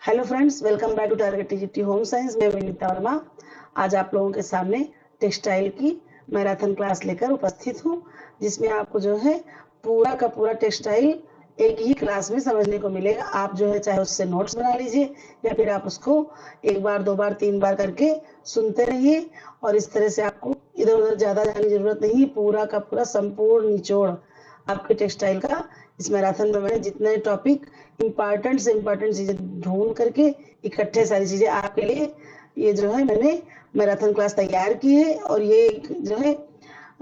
Hello friends, welcome back to target TGT home science. मैं विनीता वर्मा आज आप लोगों के सामने टेक्सटाइल की मैराथन क्लास लेकर उपस्थित हूँ, जिसमें आपको जो है पूरा का पूरा टेक्सटाइल एक ही क्लास में समझने को मिलेगा। आप जो है चाहे उससे नोट्स बना लीजिए या फिर आप उसको एक बार, दो बार, तीन बार करके सुनते रहिए और इस तरह से आपको इधर उधर ज़्यादा जाने की जरूरत नहीं। पूरा का पूरा संपूर्ण निचोड़ आपके टेक्सटाइल का इस मैराथन में मैंने जितने टॉपिक इम्पॉर्टेंट से इम्पॉर्टेंट चीज़ें ढूंढ करके इकट्ठे सारी चीज़ें आपके लिए ये जो है मैंने मैराथन क्लास तैयार की है। और ये जो है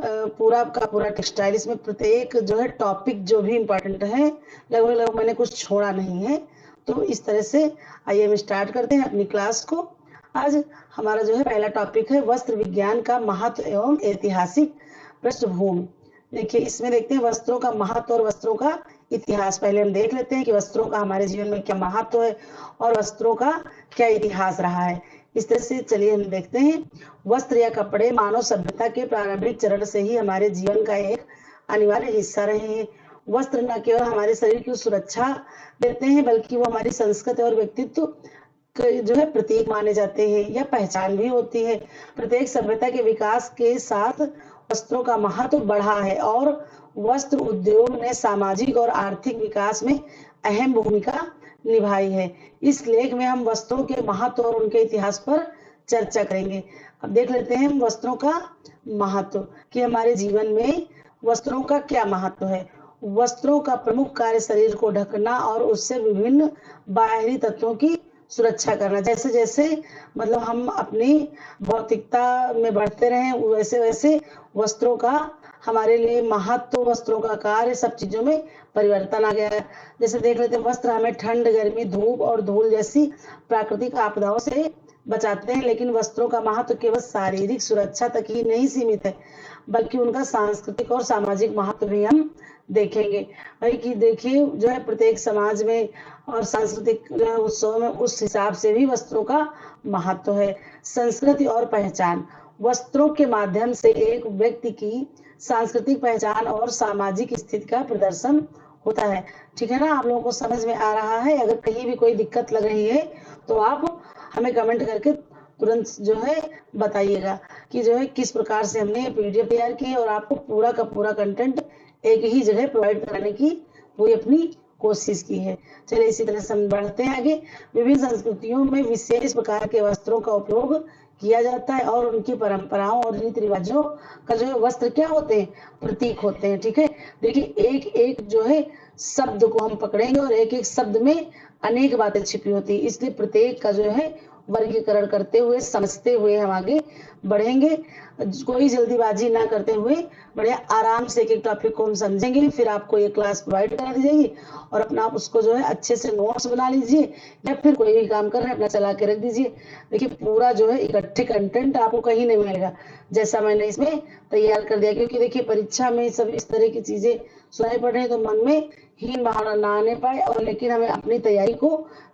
पूरा का पूरा टेक्सटाइल, इसमें प्रत्येक जो है टॉपिक जो भी इम्पोर्टेंट है लगभग लगभग मैंने कुछ छोड़ा नहीं है। तो इस तरह से आइए हम स्टार्ट करते हैं अपनी क्लास को। आज हमारा जो है पहला टॉपिक है वस्त्र विज्ञान का महत्व एवं ऐतिहासिक पृष्ठभूमि। देखिए, इसमें देखते हैं वस्त्रों का महत्व और वस्त्रों का इतिहास। पहले हम देख लेते हैं कि वस्त्रों का हमारे जीवन में क्या महत्व है और वस्त्रों का क्या इतिहास रहा है। इस तरह से चलिए हम देखते हैं। वस्त्र या कपड़े मानव सभ्यता के प्रारंभिक चरण से ही हमारे जीवन का एक अनिवार्य हिस्सा रहे हैं। वस्त्र न केवल हमारे शरीर की सुरक्षा देते हैं, बल्कि वो हमारी संस्कृति और व्यक्तित्व जो है प्रतीक माने जाते हैं या पहचान भी होती है। प्रत्येक सभ्यता के विकास के साथ वस्त्रों का महत्व बढ़ा है और वस्त्र उद्योग ने सामाजिक और आर्थिक विकास में अहम भूमिका निभाई है। इस लेख में हम वस्त्रों के महत्व और उनके इतिहास पर चर्चा करेंगे। अब देख लेते हैं वस्त्रों का महत्व कि हमारे जीवन में वस्त्रों का क्या महत्व है। वस्त्रों का प्रमुख कार्य शरीर को ढकना और उससे विभिन्न बाहरी तत्वों की सुरक्षा करना। जैसे जैसे मतलब हम अपनी भौतिकता में बढ़ते रहें वैसे वैसे वस्त्रों का हमारे लिए महत्व, वस्त्रों का कार्य, सब चीजों में परिवर्तन आ गया है। जैसे देख लेते हैं, वस्त्र हमें ठंड, गर्मी, धूप और धूल जैसी प्राकृतिक आपदाओं से बचाते हैं, लेकिन वस्त्रों का महत्व केवल शारीरिक सुरक्षा तक ही नहीं सीमित है, बल्कि उनका सांस्कृतिक और सामाजिक महत्व भी हम देखेंगे। भाई कि देखिए जो है प्रत्येक समाज में और सांस्कृतिक उत्सव में उस हिसाब से भी वस्त्रों का महत्व है। संस्कृति और पहचान। वस्त्रों के माध्यम से एक व्यक्ति की सांस्कृतिक पहचान और सामाजिक स्थिति का प्रदर्शन होता है। ठीक है ना, आप लोगों को समझ में आ रहा है? अगर कहीं भी कोई दिक्कत लग रही है तो आप हमें कमेंट करके तुरंत जो है बताइएगा कि जो है किस प्रकार से हमने पीडीएफ तैयार की है और आपको पूरा का पूरा कंटेंट एक ही जगह प्रोवाइड कराने की पूरी अपनी कोशिश की है। चलिए इसी तरह से हम बढ़ते हैं आगे। विभिन्न संस्कृतियों में विशेष प्रकार के वस्त्रों का उपयोग किया जाता है और उनकी परंपराओं और रीति रिवाजों का जो है वस्त्र क्या होते हैं, प्रतीक होते हैं। ठीक है, देखिए एक एक जो है शब्द को हम पकड़ेंगे और एक एक शब्द में अनेक बातें छिपी होती है, इसलिए प्रत्येक का जो है वर्गीकरण करते हुए, समझते हुए हम आगे बढ़ेंगे। कोई जल्दीबाजी ना करते हुए बढ़िया आराम से एक एक टॉपिक को हम समझेंगे। फिर आपको ये क्लास प्रोवाइड करा दी जाएगी और अपना आप उसको जो है अच्छे से नोट्स बना लीजिए या फिर कोई भी काम कर रहे हैं अपना चला के रख दीजिए। देखिए पूरा जो है इकट्ठे कंटेंट आपको कहीं नहीं मिलेगा जैसा मैंने इसमें तैयार कर दिया, क्योंकि देखिए परीक्षा में सब इस तरह की चीजें सुनाई पड़ रही है तो मन में हीन भावना ना आने पाए, और लेकिन हमें अपनी तैयारी को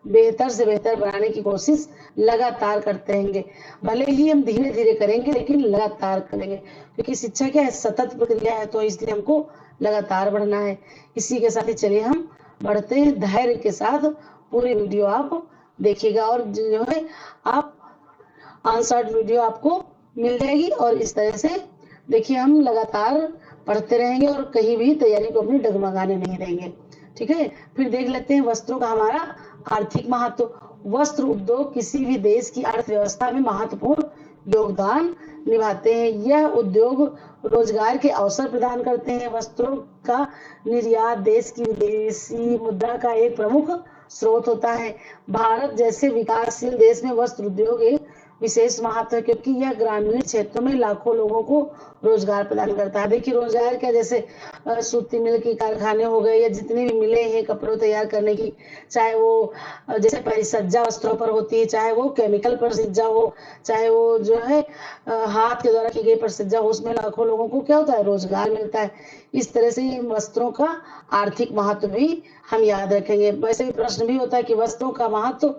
बेहतर से बेहतर बनाने की कोशिश लगातार करते रहेंगे। भले ही हम धीरे धीरे करेंगे लेकिन लगातार करेंगे, क्योंकि शिक्षा क्या है, सतत प्रक्रिया है, तो इसलिए हमको लगातार बढ़ना है। इसी के साथ ही चलिए हम बढ़ते हैं। धैर्य के साथ पूरी वीडियो आप देखिएगा और जो है आप आंसर्ड वीडियो आपको मिल जाएगी। और इस तरह से देखिए हम लगातार पढ़ते रहेंगे और कहीं भी तैयारी को अपनी डगमगाने नहीं देंगे। ठीक है, फिर देख लेते हैं वस्त्रों का हमारा आर्थिक महत्व। वस्त्र उद्योग किसी भी देश की अर्थव्यवस्था में महत्वपूर्ण योगदान निभाते हैं। यह उद्योग रोजगार के अवसर प्रदान करते हैं। वस्त्रों का निर्यात देश की विदेशी मुद्रा का एक प्रमुख स्रोत होता है। भारत जैसे विकासशील देश में वस्त्र उद्योग एक विशेष महत्व है, क्योंकि यह ग्रामीण क्षेत्रों में लाखों लोगों को रोजगार प्रदान करता है। देखिए रोजगार क्या, जैसे सूती मिल के कारखाने हो गए या जितने भी मिले हैं कपड़ों तैयार करने की, चाहे वो जैसे परिसज्जा वस्त्रों पर होती है, चाहे वो केमिकल परिसज्जा हो, चाहे वो जो है हाथ के द्वारा की गई परिसज्जा हो, उसमें लाखों लोगों को क्या होता है, रोजगार मिलता है। इस तरह से वस्त्रों का आर्थिक महत्व भी हम याद रखेंगे। वैसे भी प्रश्न भी होता है कि वस्त्रों का महत्व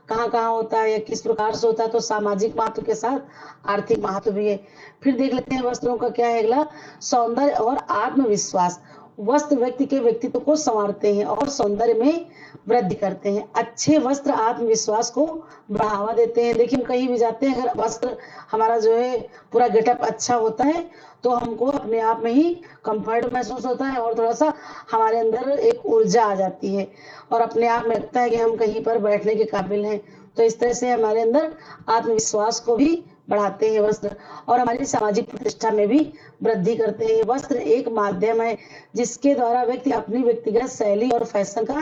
कहाँ कहाँ होता है या किस प्रकार से होता है, तो सामाजिक महत्व के साथ आर्थिक महत्व भी है। फिर देख लेते हैं वस्त्रों का क्या है अगला, सौंदर्य और आत्मविश्वास। वस्त्र व्यक्ति के व्यक्तित्व को संवारते हैं और सौंदर्य में वृद्धि करते हैं। अच्छे वस्त्र आत्मविश्वास को बढ़ावा देते हैं। देखिए हम कहीं भी जाते हैं, अगर वस्त्र हमारा जो है पूरा गेटअप अच्छा होता है तो हमको अपने आप में ही कंफर्ट महसूस होता है और थोड़ा सा हमारे अंदर एक ऊर्जा आ जाती है और अपने आप में लगता है कि हम कहीं पर बैठने के काबिल हैं। तो इस तरह से हमारे अंदर आत्मविश्वास को भी बढ़ाते हैं वस्त्र और हमारी सामाजिक प्रतिष्ठा में भी वृद्धि करते हैं। वस्त्र एक माध्यम है जिसके द्वारा व्यक्ति अपनी व्यक्तिगत शैली और फैशन का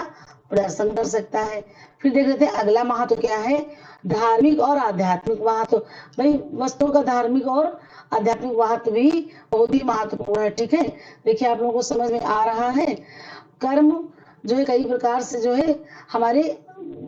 प्रदर्शन कर सकता है। फिर देख लेते हैं अगला महत्व क्या है, धार्मिक और आध्यात्मिक महत्व। भाई वस्त्रों का धार्मिक और आध्यात्मिक महत्व भी बहुत ही महत्वपूर्ण है। ठीक है, देखिए आप लोगों को समझ में आ रहा है। कर्म जो है कई प्रकार से जो है हमारे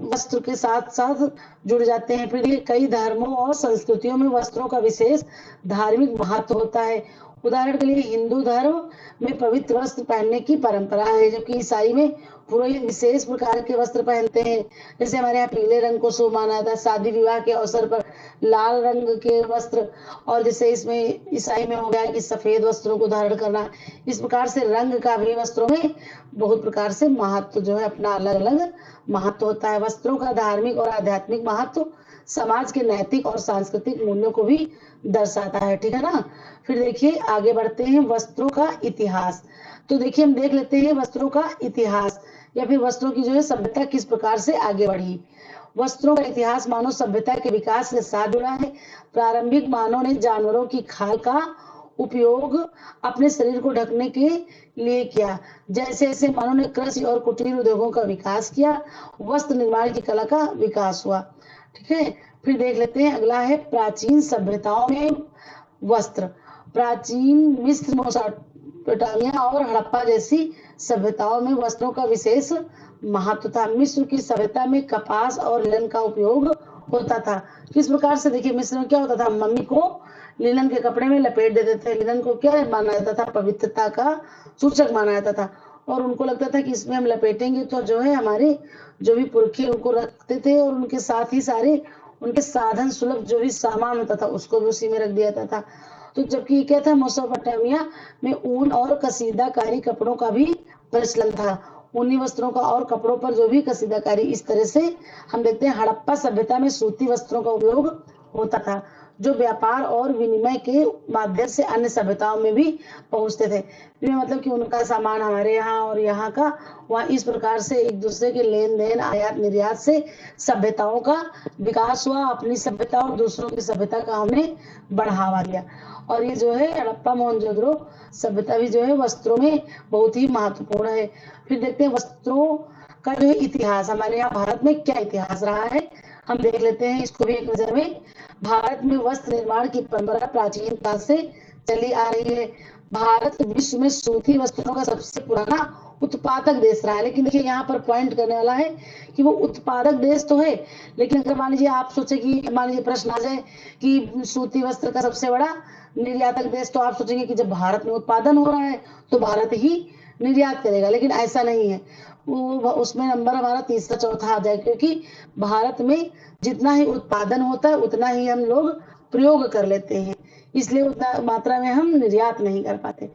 वस्त्र के साथ साथ जुड़ जाते हैं। फिर ये कई धर्मों और संस्कृतियों में वस्त्रों का विशेष धार्मिक महत्व होता है। उदाहरण के लिए हिंदू धर्म में पवित्र वस्त्र पहनने की परंपरा है, जबकि ईसाई में पुरोहित विशेष प्रकार के वस्त्र पहनते हैं। जैसे हमारे यहाँ पीले रंग को शुभ माना जाता है, शादी विवाह के अवसर पर लाल रंग के वस्त्र, और जैसे इसमें ईसाई में हो गया कि सफेद वस्त्रों को धारण करना। इस प्रकार से रंग का भी वस्त्रों में बहुत प्रकार से महत्व जो है अपना अलग अलग महत्व होता है। वस्त्रों का धार्मिक और आध्यात्मिक महत्व समाज के नैतिक और सांस्कृतिक मूल्यों को भी दर्शाता है। ठीक है ना। फिर देखिए आगे बढ़ते हैं, वस्त्रों का इतिहास। तो देखिए हम देख लेते हैं वस्त्रों का इतिहास या फिर वस्त्रों की जो है सभ्यता किस प्रकार से आगे बढ़ी। वस्त्रों का इतिहास मानव सभ्यता के विकास के साथ जुड़ा है। प्रारंभिक मानव ने जानवरों की खाल का उपयोग अपने शरीर को ढकने के लिए किया। जैसे जैसे मानव ने कृषि और कुटीर उद्योगों का विकास किया, वस्त्र निर्माण की कला का विकास हुआ। ठीक है, फिर देख लेते हैं अगला है प्राचीन सभ्यताओं में वस्त्र। प्राचीन मिस्र, मेसोपोटामिया और हड़प्पा जैसी सभ्यताओं में वस्त्रों का विशेष महत्व था। मिस्र की सभ्यता में कपास और लिनन का उपयोग होता था। किस प्रकार से, देखिए मिस्र में क्या होता था, मम्मी को लिनन के कपड़े में लपेट देते थे। लिनन को क्या माना जाता था, पवित्रता का सूचक माना जाता था और उनको लगता था कि इसमें हम लपेटेंगे तो जो है हमारे जो भी पुरखे उनको रखते थे और उनके साथ ही सारे उनके साधन सुलभ जो भी सामान होता था उसको भी उसी में रख दिया जाता था। तो जबकि क्या था, मेसोपोटामिया में ऊन और कसीदाकारी कपड़ों का भी प्रचलन था। ऊनी वस्त्रों का और कपड़ों पर जो भी कसीदाकारी, इस तरह से हम देखते हैं हड़प्पा सभ्यता में सूती वस्त्रों का उपयोग होता था जो व्यापार और विनिमय के माध्यम से अन्य सभ्यताओं में भी पहुंचते थे। मतलब कि उनका सामान हमारे यहाँ और यहाँ का वहाँ, इस प्रकार से एक दूसरे के लेन देन आयात निर्यात से सभ्यताओं का विकास हुआ। अपनी सभ्यता और दूसरों की सभ्यता का हमने बढ़ावा दिया और ये जो है हड़प्पा मोहनजोदड़ो सभ्यता भी जो है वस्त्रों में बहुत ही महत्वपूर्ण है। फिर देखते हैं वस्त्रों का जो है इतिहास, हमारे यहाँ भारत में क्या इतिहास रहा है हम देख लेते हैं इसको भी एक नजर में। भारत में वस्त्र निर्माण की परंपरा प्राचीन काल से चली आ रही है। भारत विश्व में सूती वस्त्रों का सबसे पुराना उत्पादक देश रहा है। लेकिन देखिए यहाँ पर पॉइंट करने वाला है कि वो उत्पादक देश तो है, लेकिन अगर मान लीजिए आप सोचे कि मान लीजिए प्रश्न आ जाए कि सूती वस्त्र का सबसे बड़ा निर्यातक देश, तो आप सोचेंगे कि जब भारत में उत्पादन हो रहा है तो भारत ही निर्यात करेगा, लेकिन ऐसा नहीं है। वो उसमें नंबर हमारा तीसरा चौथा आ जाए, क्योंकि भारत में जितना ही उत्पादन होता है उतना ही हम लोग प्रयोग कर लेते हैं, इसलिए उतना मात्रा में हम निर्यात नहीं कर पाते।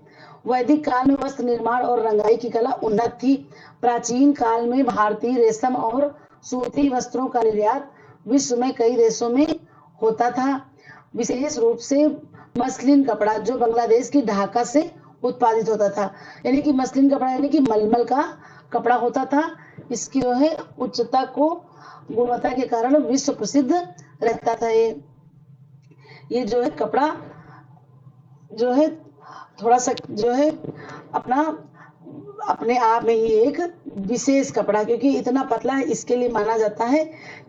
वैदिक काल में वस्त्र निर्माण और रंगाई की कला उन्नत थी। प्राचीन काल में भारतीय रेशम और सूती वस्त्रों का निर्यात विश्व में कई देशों में होता था। विशेष रूप से मसलिन कपड़ा जो बांग्लादेश की ढाका से उत्पादित होता था, यानी कि मसलिन कपड़ा यानी कि मलमल का कपड़ा होता था। इसकी जो है उच्चता को गुणवत्ता के कारण विश्व प्रसिद्ध रहता था। ये जो है कपड़ा जो है थोड़ा सा जो है अपने आप में ही एक विशेष कपड़ा, क्योंकि इतना पतला है इसके लिए माना जाता है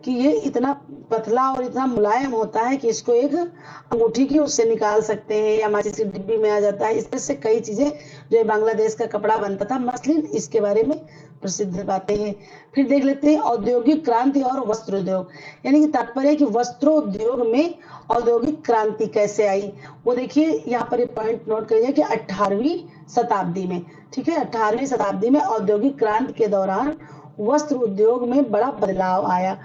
कि ये इतना पतला और इतना मुलायम होता है कि इसको एक अंगूठी की उससे निकाल सकते हैं या माचिस की डिब्बी में आ जाता है। इस तरह से कई चीजें जो है बांग्लादेश का कपड़ा बनता था मसलिन, इसके बारे में प्रसिद्ध बातें हैं। फिर देख लेते हैं औद्योगिक क्रांति और वस्त्र उद्योग, यानी कि तात्पर्य है कि वस्त्रोद्योग में औद्योगिक क्रांति कैसे आई। वो देखिए यहाँ पर ये पॉइंट नोट करिए कि 18वीं शताब्दी में, ठीक है, 18वीं शताब्दी में औद्योगिक क्रांति के दौरान वस्त्र उद्योग में बड़ा बदलाव आया।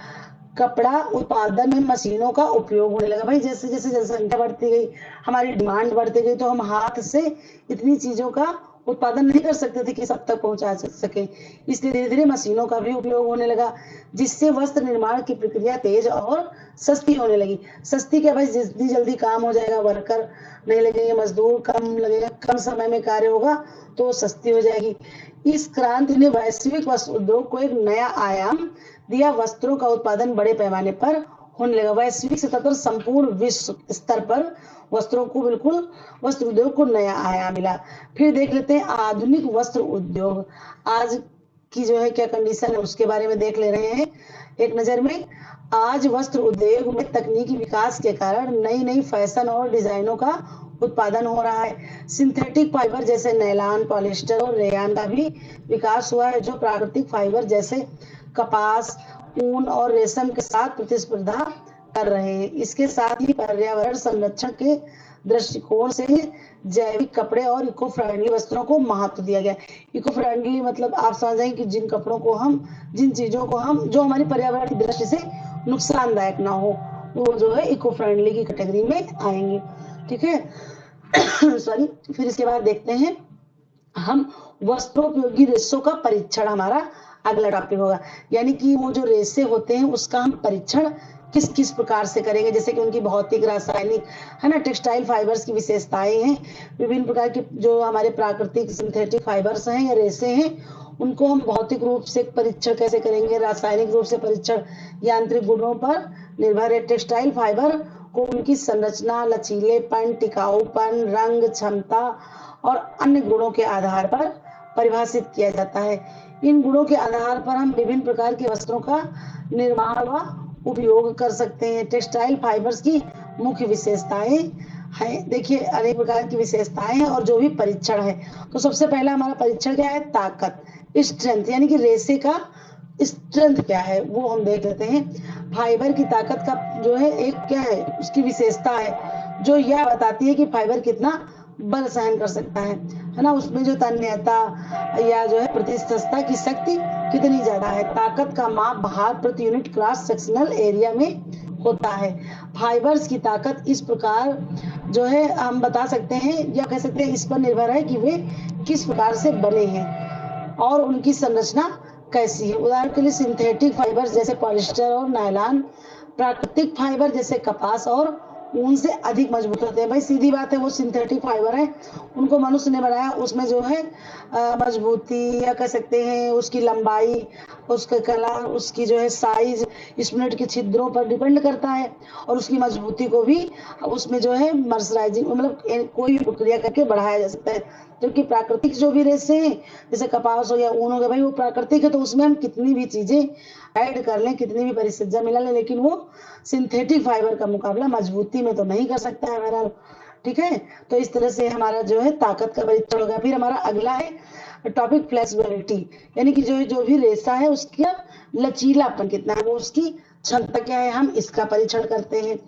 कपड़ा उत्पादन में मशीनों का उपयोग होने लगा। भाई जैसे जैसे जनसंख्या बढ़ती गई, हमारी डिमांड बढ़ती गई, तो हम हाथ से इतनी चीजों का उत्पादन नहीं कर सकते थे कि सब तक पहुंचा सके, इसलिए धीरे धीरे मशीनों का भी उपयोग होने लगा, जिससे वस्त्र निर्माण की प्रक्रिया तेज और सस्ती होने लगी। सस्ती क्या भाई, जितनी जल्दी काम हो जाएगा, वर्कर नहीं लगेंगे, मजदूर कम लगेगा, कम समय में कार्य होगा तो सस्ती हो जाएगी। इस क्रांति ने वैश्विक वस्त्र उद्योग को एक नया आयाम दिया। वस्त्रों का उत्पादन बड़े पैमाने पर होने लगा। वैश्विक स्तर पर, संपूर्ण विश्व स्तर पर वस्त्रों को बिल्कुल वस्त्र उद्योग को नया आयाम मिला। फिर देख लेते हैं आधुनिक वस्त्र उद्योग। आज की जो है क्या कंडीशन है उसके बारे में देख ले रहे हैं एक नजर में। आज वस्त्र उद्योग में तकनीकी विकास के कारण नई नई फैशन और डिजाइनों का उत्पादन हो रहा है। सिंथेटिक फाइबर जैसे नैलॉन, पॉलिएस्टर और रेयान का भी विकास हुआ है, जो प्राकृतिक फाइबर जैसे कपास, ऊन और रेशम के साथ प्रतिस्पर्धा कर रहे हैं। इसके साथ ही पर्यावरण संरक्षण के दृष्टिकोण से जैविक कपड़े और इको फ्रेंडली वस्त्रों को महत्व दिया गया। इको फ्रेंडली मतलब आप समझ जाएंगे कि जिन कपड़ों को हम, जिन चीजों को हम, जो हमारी पर्यावरण की दृष्टि से नुकसानदायक ना हो, वो जो है इको फ्रेंडली की कैटेगरी में आएंगे। ठीक है सॉरी। फिर इसके बाद देखते हैं हम वस्त्रोपयोगी रेशों का परीक्षण, हमारा अगला टॉपिक होगा। यानी कि वो जो रेशे होते हैं उसका हम परीक्षण किस किस प्रकार से करेंगे, जैसे कि उनकी भौतिक, रासायनिक, है ना, टेक्सटाइल फाइबर्स की विशेषताएं हैं। विभिन्न प्रकार के जो हमारे प्राकृतिक सिंथेटिक फाइबर्स हैं या रेशे हैं, उनको हम भौतिक रूप से परीक्षण कैसे करेंगे, रासायनिक रूप से परीक्षण यांत्रिक गुणों पर निर्भर है। टेक्सटाइल फाइबर को उनकी संरचना, लचीलेपन, टिकाऊपन, रंग, क्षमता और अन्य गुणों के आधार पर परिभाषित किया जाता है। इन गुणों के आधार पर हम विभिन्न प्रकार के वस्त्रों का निर्माण व उपयोग कर सकते हैं। टेक्सटाइल फाइबर्स की मुख्य विशेषताएं हैं, देखिए अनेक प्रकार की विशेषताएं हैं और जो भी परीक्षण है। तो सबसे पहला हमारा परीक्षण क्या है, ताकत, स्ट्रेंथ, यानी कि रेशे का स्ट्रेंथ क्या है वो हम देख लेते हैं। फाइबर की ताकत का जो है एक क्या है, उसकी विशेषता है जो यह बताती है कि फाइबर कितना बल सहन कर सकता है ना, उसमें जो तन्यता या जो है प्रतिस्थता की शक्ति कितनी ज्यादा है। ताकत का माप भार प्रति यूनिट क्रॉस सेक्शनल एरिया में होता है। फाइबर्स की ताकत इस प्रकार जो है हम बता सकते हैं या कह सकते हैं, इस पर निर्भर है कि वे किस प्रकार से बने हैं और उनकी संरचना कैसी है। उदाहरण के लिए सिंथेटिक फाइबर जैसे पॉलिएस्टर और नायलॉन प्राकृतिक फाइबर जैसे कपास और ऊन से अधिक मजबूत होते हैं। भाई सीधी बात है, वो सिंथेटिक फाइबर है, उनको मनुष्य ने बनाया, उसमें जो है मजबूती या कह सकते हैं उसकी लंबाई, उसका कलर, उसकी जो है साइज स्प्लिट के छिद्रों पर डिपेंड करता है और उसकी मजबूती को भी उसमें जो है मर्सराइजिंग मतलब कोई भी प्रक्रिया करके बढ़ाया जा सकता है। जबकि प्राकृतिक जो भी रेशे हैं जैसे कपास हो गया, ऊन हो गया, भाई वो प्राकृतिक है तो उसमें हम कितनी भी चीजें ऐड कर लें, कितनी भी परिचर्या मिला लें, लेकिन वो सिंथेटिक फाइबर का मुकाबला मजबूती में तो नहीं कर सकता है बहरहाल। ठीक है, तो इस तरह से हमारा जो है ताकत का परीक्षण होगा। फिर हमारा अगला है टॉपिक फ्लेक्सिबिलिटी, यानी कि जो भी रेशा है उसका लचीलापन कितना है, वो उसकी क्षमता क्या है, हम इसका परीक्षण करते हैं।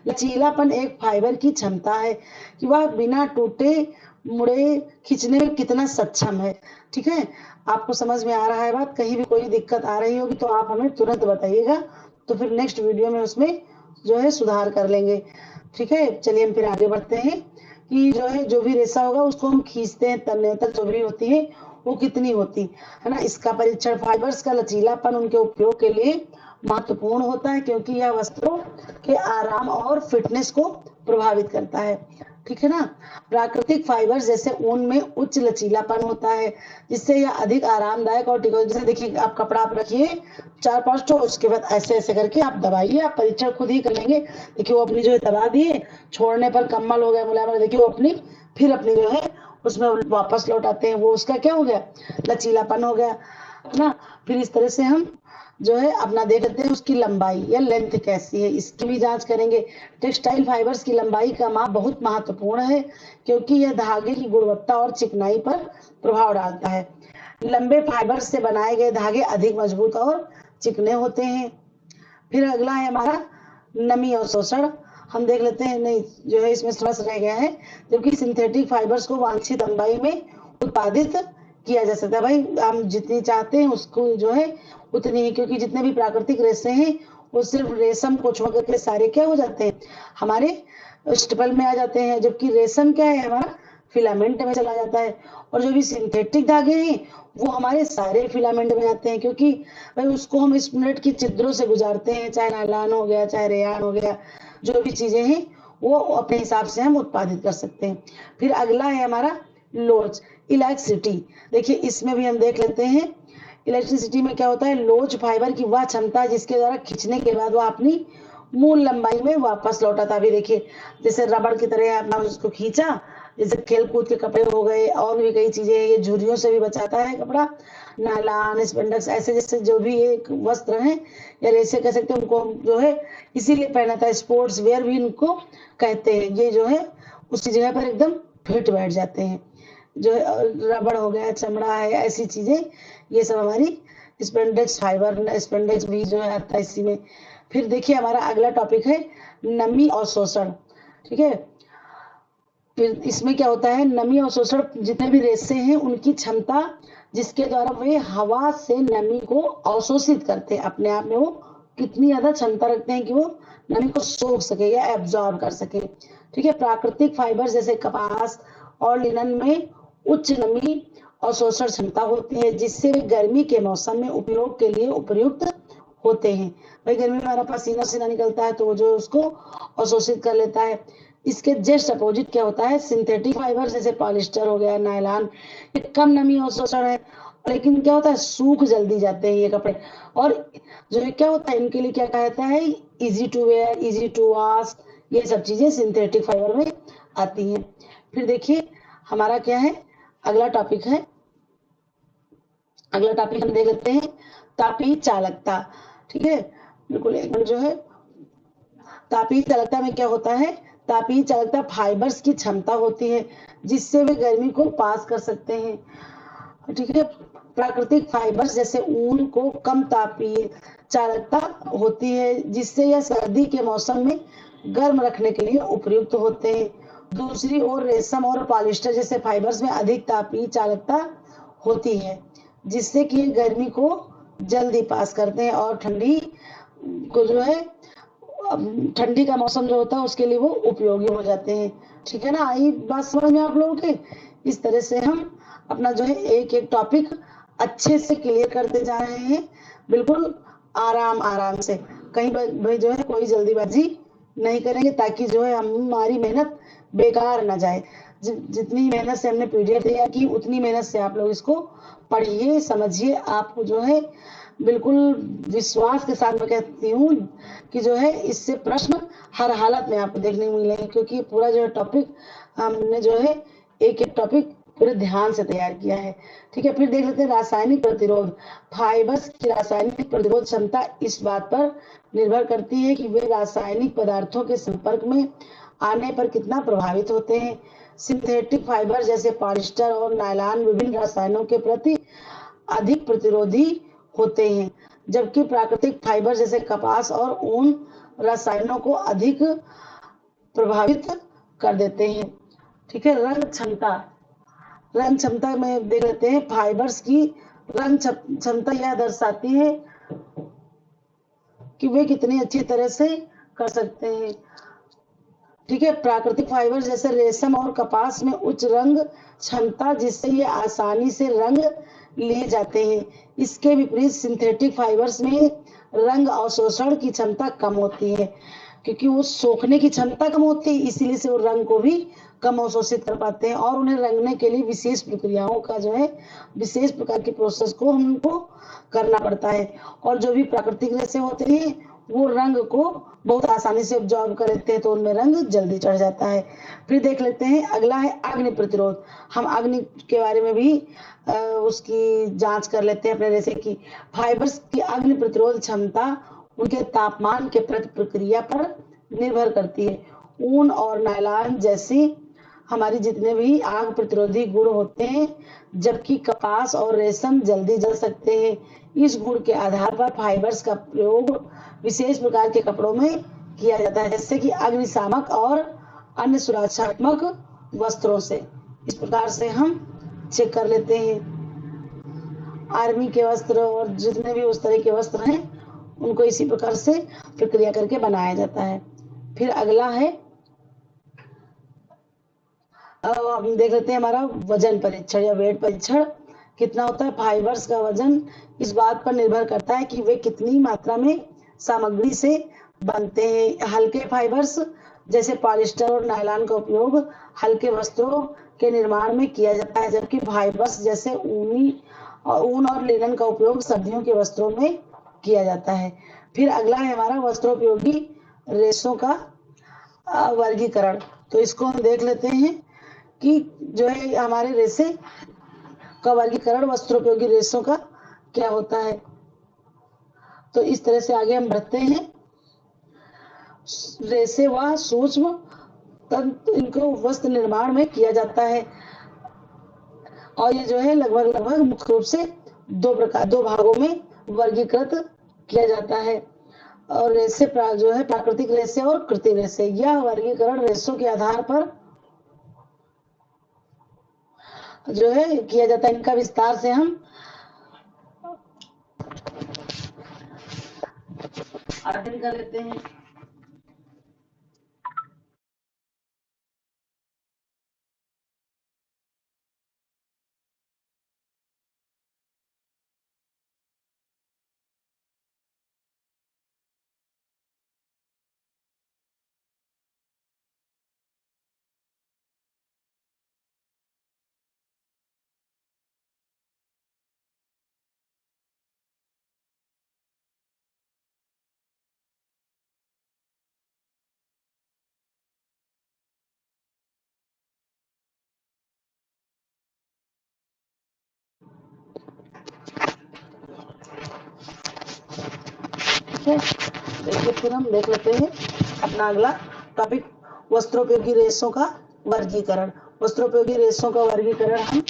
लचीलापन एक फाइबर की क्षमता है कि वह बिना टूटे मुड़े खींचने में कितना सक्षम है। ठीक है, आपको समझ में आ रहा है बात, कहीं भी कोई दिक्कत आ रही होगी तो आप हमें तुरंत बताइएगा, तो फिर नेक्स्ट वीडियो में उसमें जो है सुधार कर लेंगे। ठीक है, चलिए हम फिर आगे बढ़ते हैं कि जो है जो भी रेशा होगा उसको हम खींचते हैं, तन्यता जो भी होती है वो कितनी होती है ना, इसका परीक्षण। फाइबर्स का लचीलापन उनके उपयोग के लिए महत्वपूर्ण होता है क्योंकि यह वस्त्रों के आराम और फिटनेस को प्रभावित करता है। ठीक है ना, प्राकृतिक फाइबर जैसे ऊन में उच्च लचीलापन होता है जिससे यह अधिक आरामदायक और टिकाऊ। जैसे देखिए आप कपड़ा आप रखिए 4-5 ठो, उसके बाद ऐसे ऐसे करके आप दबाइए, आप परीक्षण खुद ही कर लेंगे। देखिए वो अपनी जो है दबा दिए, छोड़ने पर कम्बल हो गया मुलायम, देखिए वो अपनी फिर अपनी जो है उसमें वापस लौटाते हैं, वो उसका क्या हो गया, लचीलापन हो गया ना। फिर इस तरह से हम जो है अपना देख लेते हैं उसकी लंबाई या लेंथ कैसी है, इसकी भी जांच करेंगे। टेक्सटाइल फाइबर्स की लंबाई का माप बहुत महत्वपूर्ण है क्योंकि यह धागे की गुणवत्ता और चिकनाई पर प्रभाव डालता है। लंबे फाइबर से बनाए गए धागे अधिक मजबूत और चिकने होते हैं। फिर अगला है हमारा नमी अवशोषण, हम देख लेते हैं, नहीं जो है इसमें थोड़ा सा रह गया है, जबकि सिंथेटिक फाइबर्स को वांछित लंबाई में उत्पादित किया जा सकता है। भाई हम जितनी चाहते हैं उसको जो है उतनी ही, क्योंकि जितने भी प्राकृतिक रेशे हैं वो सिर्फ रेशम को छोड़ करके सारे क्या हो जाते हैं, हमारे स्टेपल में आ जाते हैं, जबकि रेशम क्या है, हमारा फिलामेंट में चला जाता है। और जो भी सिंथेटिक धागे हैं वो हमारे सारे फिलामेंट में आते हैं, क्योंकि भाई उसको हम स्पिंडल की छिद्रों से गुजारते हैं, चाहे नायलॉन हो गया, चाहे रेयान हो गया, जो भी चीजें हैं वो अपने हिसाब से हम उत्पादित कर सकते हैं। फिर अगला है हमारा लोच, इलेक्ट्रिसिटी। देखिए इसमें भी हम देख लेते हैं इलेक्ट्रिसिटी में क्या होता है। लोच फाइबर की वह क्षमता जिसके द्वारा खींचने के बाद वह अपनी मूल लंबाई में वापस लौटा था। अभी देखिए जैसे रबड़ की तरह अपना उसको खींचा, जैसे खेल कूद के कपड़े हो गए और भी कई चीजें, ये झुर्रियों से भी बचाता है कपड़ा, नायलॉन, स्पेंडक्स, ऐसे जैसे जो भी एक वस्त्र हैं या ऐसे कह सकते हैं उनको जो है इसीलिए पहना था। स्पोर्ट्स वेयर भी इनको कहते हैं। ये जो है उसी जगह पर एकदम फिट बैठ जाते हैं। जो रबड़ हो गया, चमड़ा है, ऐसी चीजें, ये सब हमारी स्पेंडेक्स फाइबर, स्पेंडेक्स भी जो है आता है इसी में। फिर देखिए हमारा अगला टॉपिक है नमी और शोषण। ठीक है, फिर इसमें क्या होता है, नमी और शोषण, जितने भी रेशे हैं उनकी क्षमता जिसके द्वारा वे हवा से नमी को अवशोषित करते हैं, अपने आप में वो कितनी ज्यादा क्षमता रखते हैं कि वो नमी को सोख सके या एब्जॉर्ब कर सके। ठीक है, प्राकृतिक फाइबर जैसे कपास और लिनन में उच्च नमी और शोषण क्षमता होती है, जिससे वे गर्मी के मौसम में उपयोग के लिए उपयुक्त होते हैं। भाई गर्मी में हमारा पसीना सीना निकलता है तो वो जो उसको अवशोषित कर लेता है। इसके जस्ट अपोजिट क्या होता है, सिंथेटिक फाइबर जैसे पॉलिस्टर हो गया, नायलॉन, ये कम नमी और शोषण है, लेकिन क्या होता है सूख जल्दी जाते हैं ये कपड़े। और जो है क्या होता है, इनके लिए क्या कहता है, easy to wear, easy to wash, ये सब चीजें सिंथेटिक फाइबर में आती हैं। फिर देखिए हमारा क्या है, अगला टॉपिक है, अगला टॉपिक हम देख लेते हैं तापीय चालकता। ठीक है, बिल्कुल एक मिनट। जो है तापीय चालकता में क्या होता है, तापीय चालकता फाइबर्स की क्षमता होती है जिससे वे गर्मी को पास कर सकते हैं। ठीक है, प्राकृतिक फाइबर्स जैसे ऊन को कम तापीय चालकता होती है जिससे यह सर्दी के मौसम में गर्म रखने के लिए उपयुक्त होते हैं। दूसरी ओर रेशम और पॉलिस्टर जैसे फाइबर्स में अधिक तापीय चालकता होती है जिससे कि गर्मी को जल्दी पास करते हैं और ठंडी को जो है, ठंडी का मौसम जो होता है उसके लिए वो उपयोगी हो जाते हैं। ठीक है ना, आई बात समझ में आप लोगों के। इस तरह से हम अपना जो है एक एक टॉपिक अच्छे से क्लियर करते जा रहे हैं, बिल्कुल आराम आराम से, कहीं भाई जो है कोई जल्दीबाजी नहीं करेंगे ताकि जो है हमारी मेहनत बेकार ना जाए। जितनी मेहनत से हमने पीडीएफ तैयार की उतनी मेहनत से आप लोग इसको पढ़िए, समझिए। आपको जो है बिल्कुल विश्वास के साथ मैं कहती हूँ कि जो है इससे प्रश्न हर हालत में आपको देखने को मिलेंगे, क्योंकि पूरा जो है टॉपिक हमने जो है एक एक टॉपिक पूरे ध्यान से तैयार किया है। ठीक है, फिर देख लेते हैं रासायनिक प्रतिरोध। फाइबर्स की रासायनिक प्रतिरोध क्षमता इस बात पर निर्भर करती है कि वे रासायनिक पदार्थों के संपर्क में आने पर कितना प्रभावित होते हैं। सिंथेटिक फाइबर जैसे पॉलिस्टर और नायलॉन विभिन्न रसायनों के प्रति अधिक प्रतिरोधी होते हैं, जबकि प्राकृतिक फाइबर जैसे कपास और ऊन रसायनों को अधिक प्रभावित कर देते हैं। ठीक है, रंग क्षमता, रंग क्षमता में देख लेते हैं। फाइबर्स की रंग क्षमता यह दर्शाती है कि वे कितनी अच्छी तरह से कर सकते हैं। ठीक है, प्राकृतिक फाइबर जैसे रेशम और कपास में उच्च रंग क्षमता जिससे ये आसानी से रंग लिए जाते हैं। इसके विपरीत सिंथेटिक फाइबर्स में रंग अवशोषण की क्षमता कम होती है, क्योंकि वो सोखने की क्षमता कम होती है, इसीलिए से वो रंग को भी कम अवशोषित कर पाते हैं और उन्हें रंगने के लिए विशेष प्रक्रियाओं का जो है, विशेष प्रकार की प्रोसेस को हमको करना पड़ता है। और जो भी प्राकृतिक रेशे होते हैं वो रंग को बहुत आसानी से ऑब्जॉर्व कर लेते हैं, तो उनमें रंग जल्दी चढ़ जाता है। फिर देख लेते हैं अगला है अग्नि प्रतिरोध। हम अग्नि के बारे में भी उसकी जांच कर लेते हैं अपने रेशे की। फाइबर्स की अग्नि प्रतिरोध क्षमता उनके तापमान के प्रति प्रक्रिया पर निर्भर करती है। ऊन और नायलॉन जैसी हमारी जितने भी आग प्रतिरोधी गुण होते हैं, जबकि कपास और रेशम जल्दी जल सकते हैं। इस गुण के आधार पर फाइबर्स का प्रयोग विशेष प्रकार के कपड़ों में किया जाता है, जैसे कि अग्निशामक और अन्य सुरक्षात्मक वस्त्रों से। इस प्रकार से हम चेक कर लेते हैं। आर्मी के वस्त्र और जितने भी उस तरह के वस्त्र हैं उनको इसी प्रकार से प्रक्रिया करके बनाया जाता है। फिर अगला है हम देख लेते हैं हमारा वजन परीक्षण या वेट परीक्षण कितना होता है। फाइबर्स का वजन इस बात पर निर्भर करता है कि वे कितनी मात्रा में सामग्री से बनते हैं। हल्के फाइबर्स जैसे पॉलिस्टर और नायलॉन का उपयोग हल्के वस्त्रों के निर्माण में किया जाता है, जबकि फाइबर्स जैसे ऊन और लिनन का उपयोग सर्दियों के वस्त्रों में किया जाता है। फिर अगला है हमारा वस्त्रोपयोगी रेशों का वर्गीकरण। तो इसको हम देख लेते हैं कि जो है हमारे रेशे का वर्गीकरण वस्त्रोपयोगी रेशों का क्या होता है। तो इस तरह से आगे हम बढ़ते हैं। रेशे व सूक्ष्म तंतु इनको वस्त्र निर्माण में किया जाता है और ये जो है लगभग मुख्य रूप से दो भागों में वर्गीकृत किया जाता है। और रेशे जो है प्राकृतिक रेशे और कृत्रिम रेशे। यह वर्गीकरण रेशों के आधार पर जो है किया जाता है। इनका विस्तार से हम अध्ययन कर लेते हैं। देखिए फिर हम देख लेते हैं अपना अगला टॉपिक वस्त्रोपयोगी रेशों का वर्गीकरण। वस्त्रोपयोगी रेशों का वर्गीकरण हम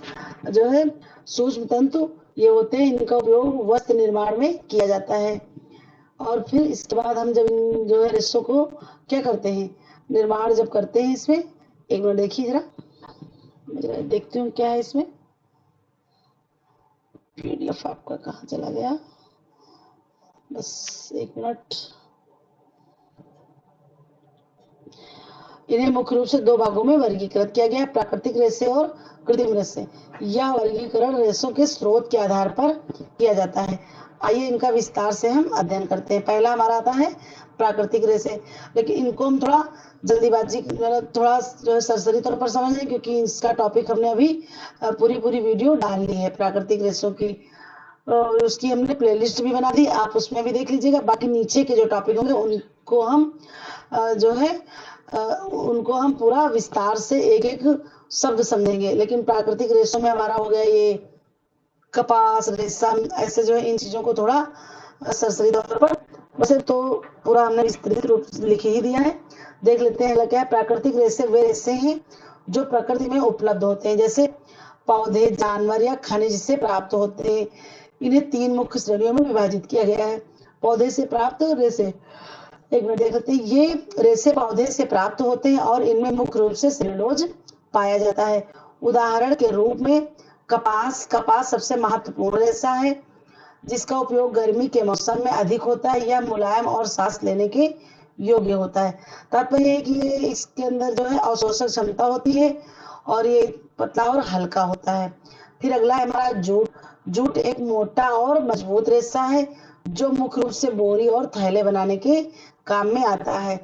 जो है सूक्ष्म तंतु ये होते हैं, इनका उपयोग वस्त्र निर्माण में किया जाता है। और फिर इसके बाद हम जब इन जो है रेशों को क्या करते हैं, निर्माण जब करते हैं इसमें, एक मिनट देखिए जरा देखती हूँ क्या है इसमें। पीडीएफ आपका कहाँ चला गया, बस एक मिनट। इन्हें मुख्य रूप से दो भागों में वर्गीकृत किया गया है, प्राकृतिक रेशे और कृत्रिम रेशे। यह वर्गीकरण रेशों के स्रोत के आधार पर किया जाता है। आइए इनका विस्तार से हम अध्ययन करते हैं। पहला हमारा आता है प्राकृतिक रेशे, लेकिन इनको हम थोड़ा जल्दीबाजी थोड़ा जो है सरसरी तौर पर समझ लें, क्योंकि इसका टॉपिक हमने अभी पूरी वीडियो डाल ली है प्राकृतिक रेशों की। उसकी हमने प्लेलिस्ट भी बना दी, आप उसमें भी देख लीजिएगा। बाकी नीचे के जो टॉपिक होंगे उनको हम जो है उनको हम पूरा विस्तार से एक एक शब्द समझेंगे। लेकिन प्राकृतिक रेशों में हमारा हो गया ये कपास, रेशम, ऐसे जो है इन चीजों को थोड़ा सरसरी तौर पर, वैसे तो पूरा हमने विस्तृत रूप से लिख ही दिया है। देख लेते हैं क्या है। प्राकृतिक रेशे वे रेशे हैं जो प्रकृति में उपलब्ध होते हैं, जैसे पौधे, जानवर या खनिज से प्राप्त होते हैं। इन्हें तीन मुख्य श्रेणियों में विभाजित किया गया है। पौधे से प्राप्त रेशे, एक मिनट देख सकते हैं। ये रेशे पौधे से प्राप्त होते हैं और इनमें मुख्य रूप से सेलुलोज पाया जाता है। उदाहरण के रूप में कपास सबसे महत्वपूर्ण रेशा है, जिसका उपयोग गर्मी के मौसम में अधिक होता है। यह मुलायम और सांस लेने के योग्य होता है। तात्पर्य है कि ये इसके अंदर जो है अवशोषण क्षमता होती है और ये पतला और हल्का होता है। फिर अगला है हमारा जूट। जूट एक मोटा और मजबूत रेशा है जो मुख्य रूप से बोरी और थैले बनाने के काम में आता है।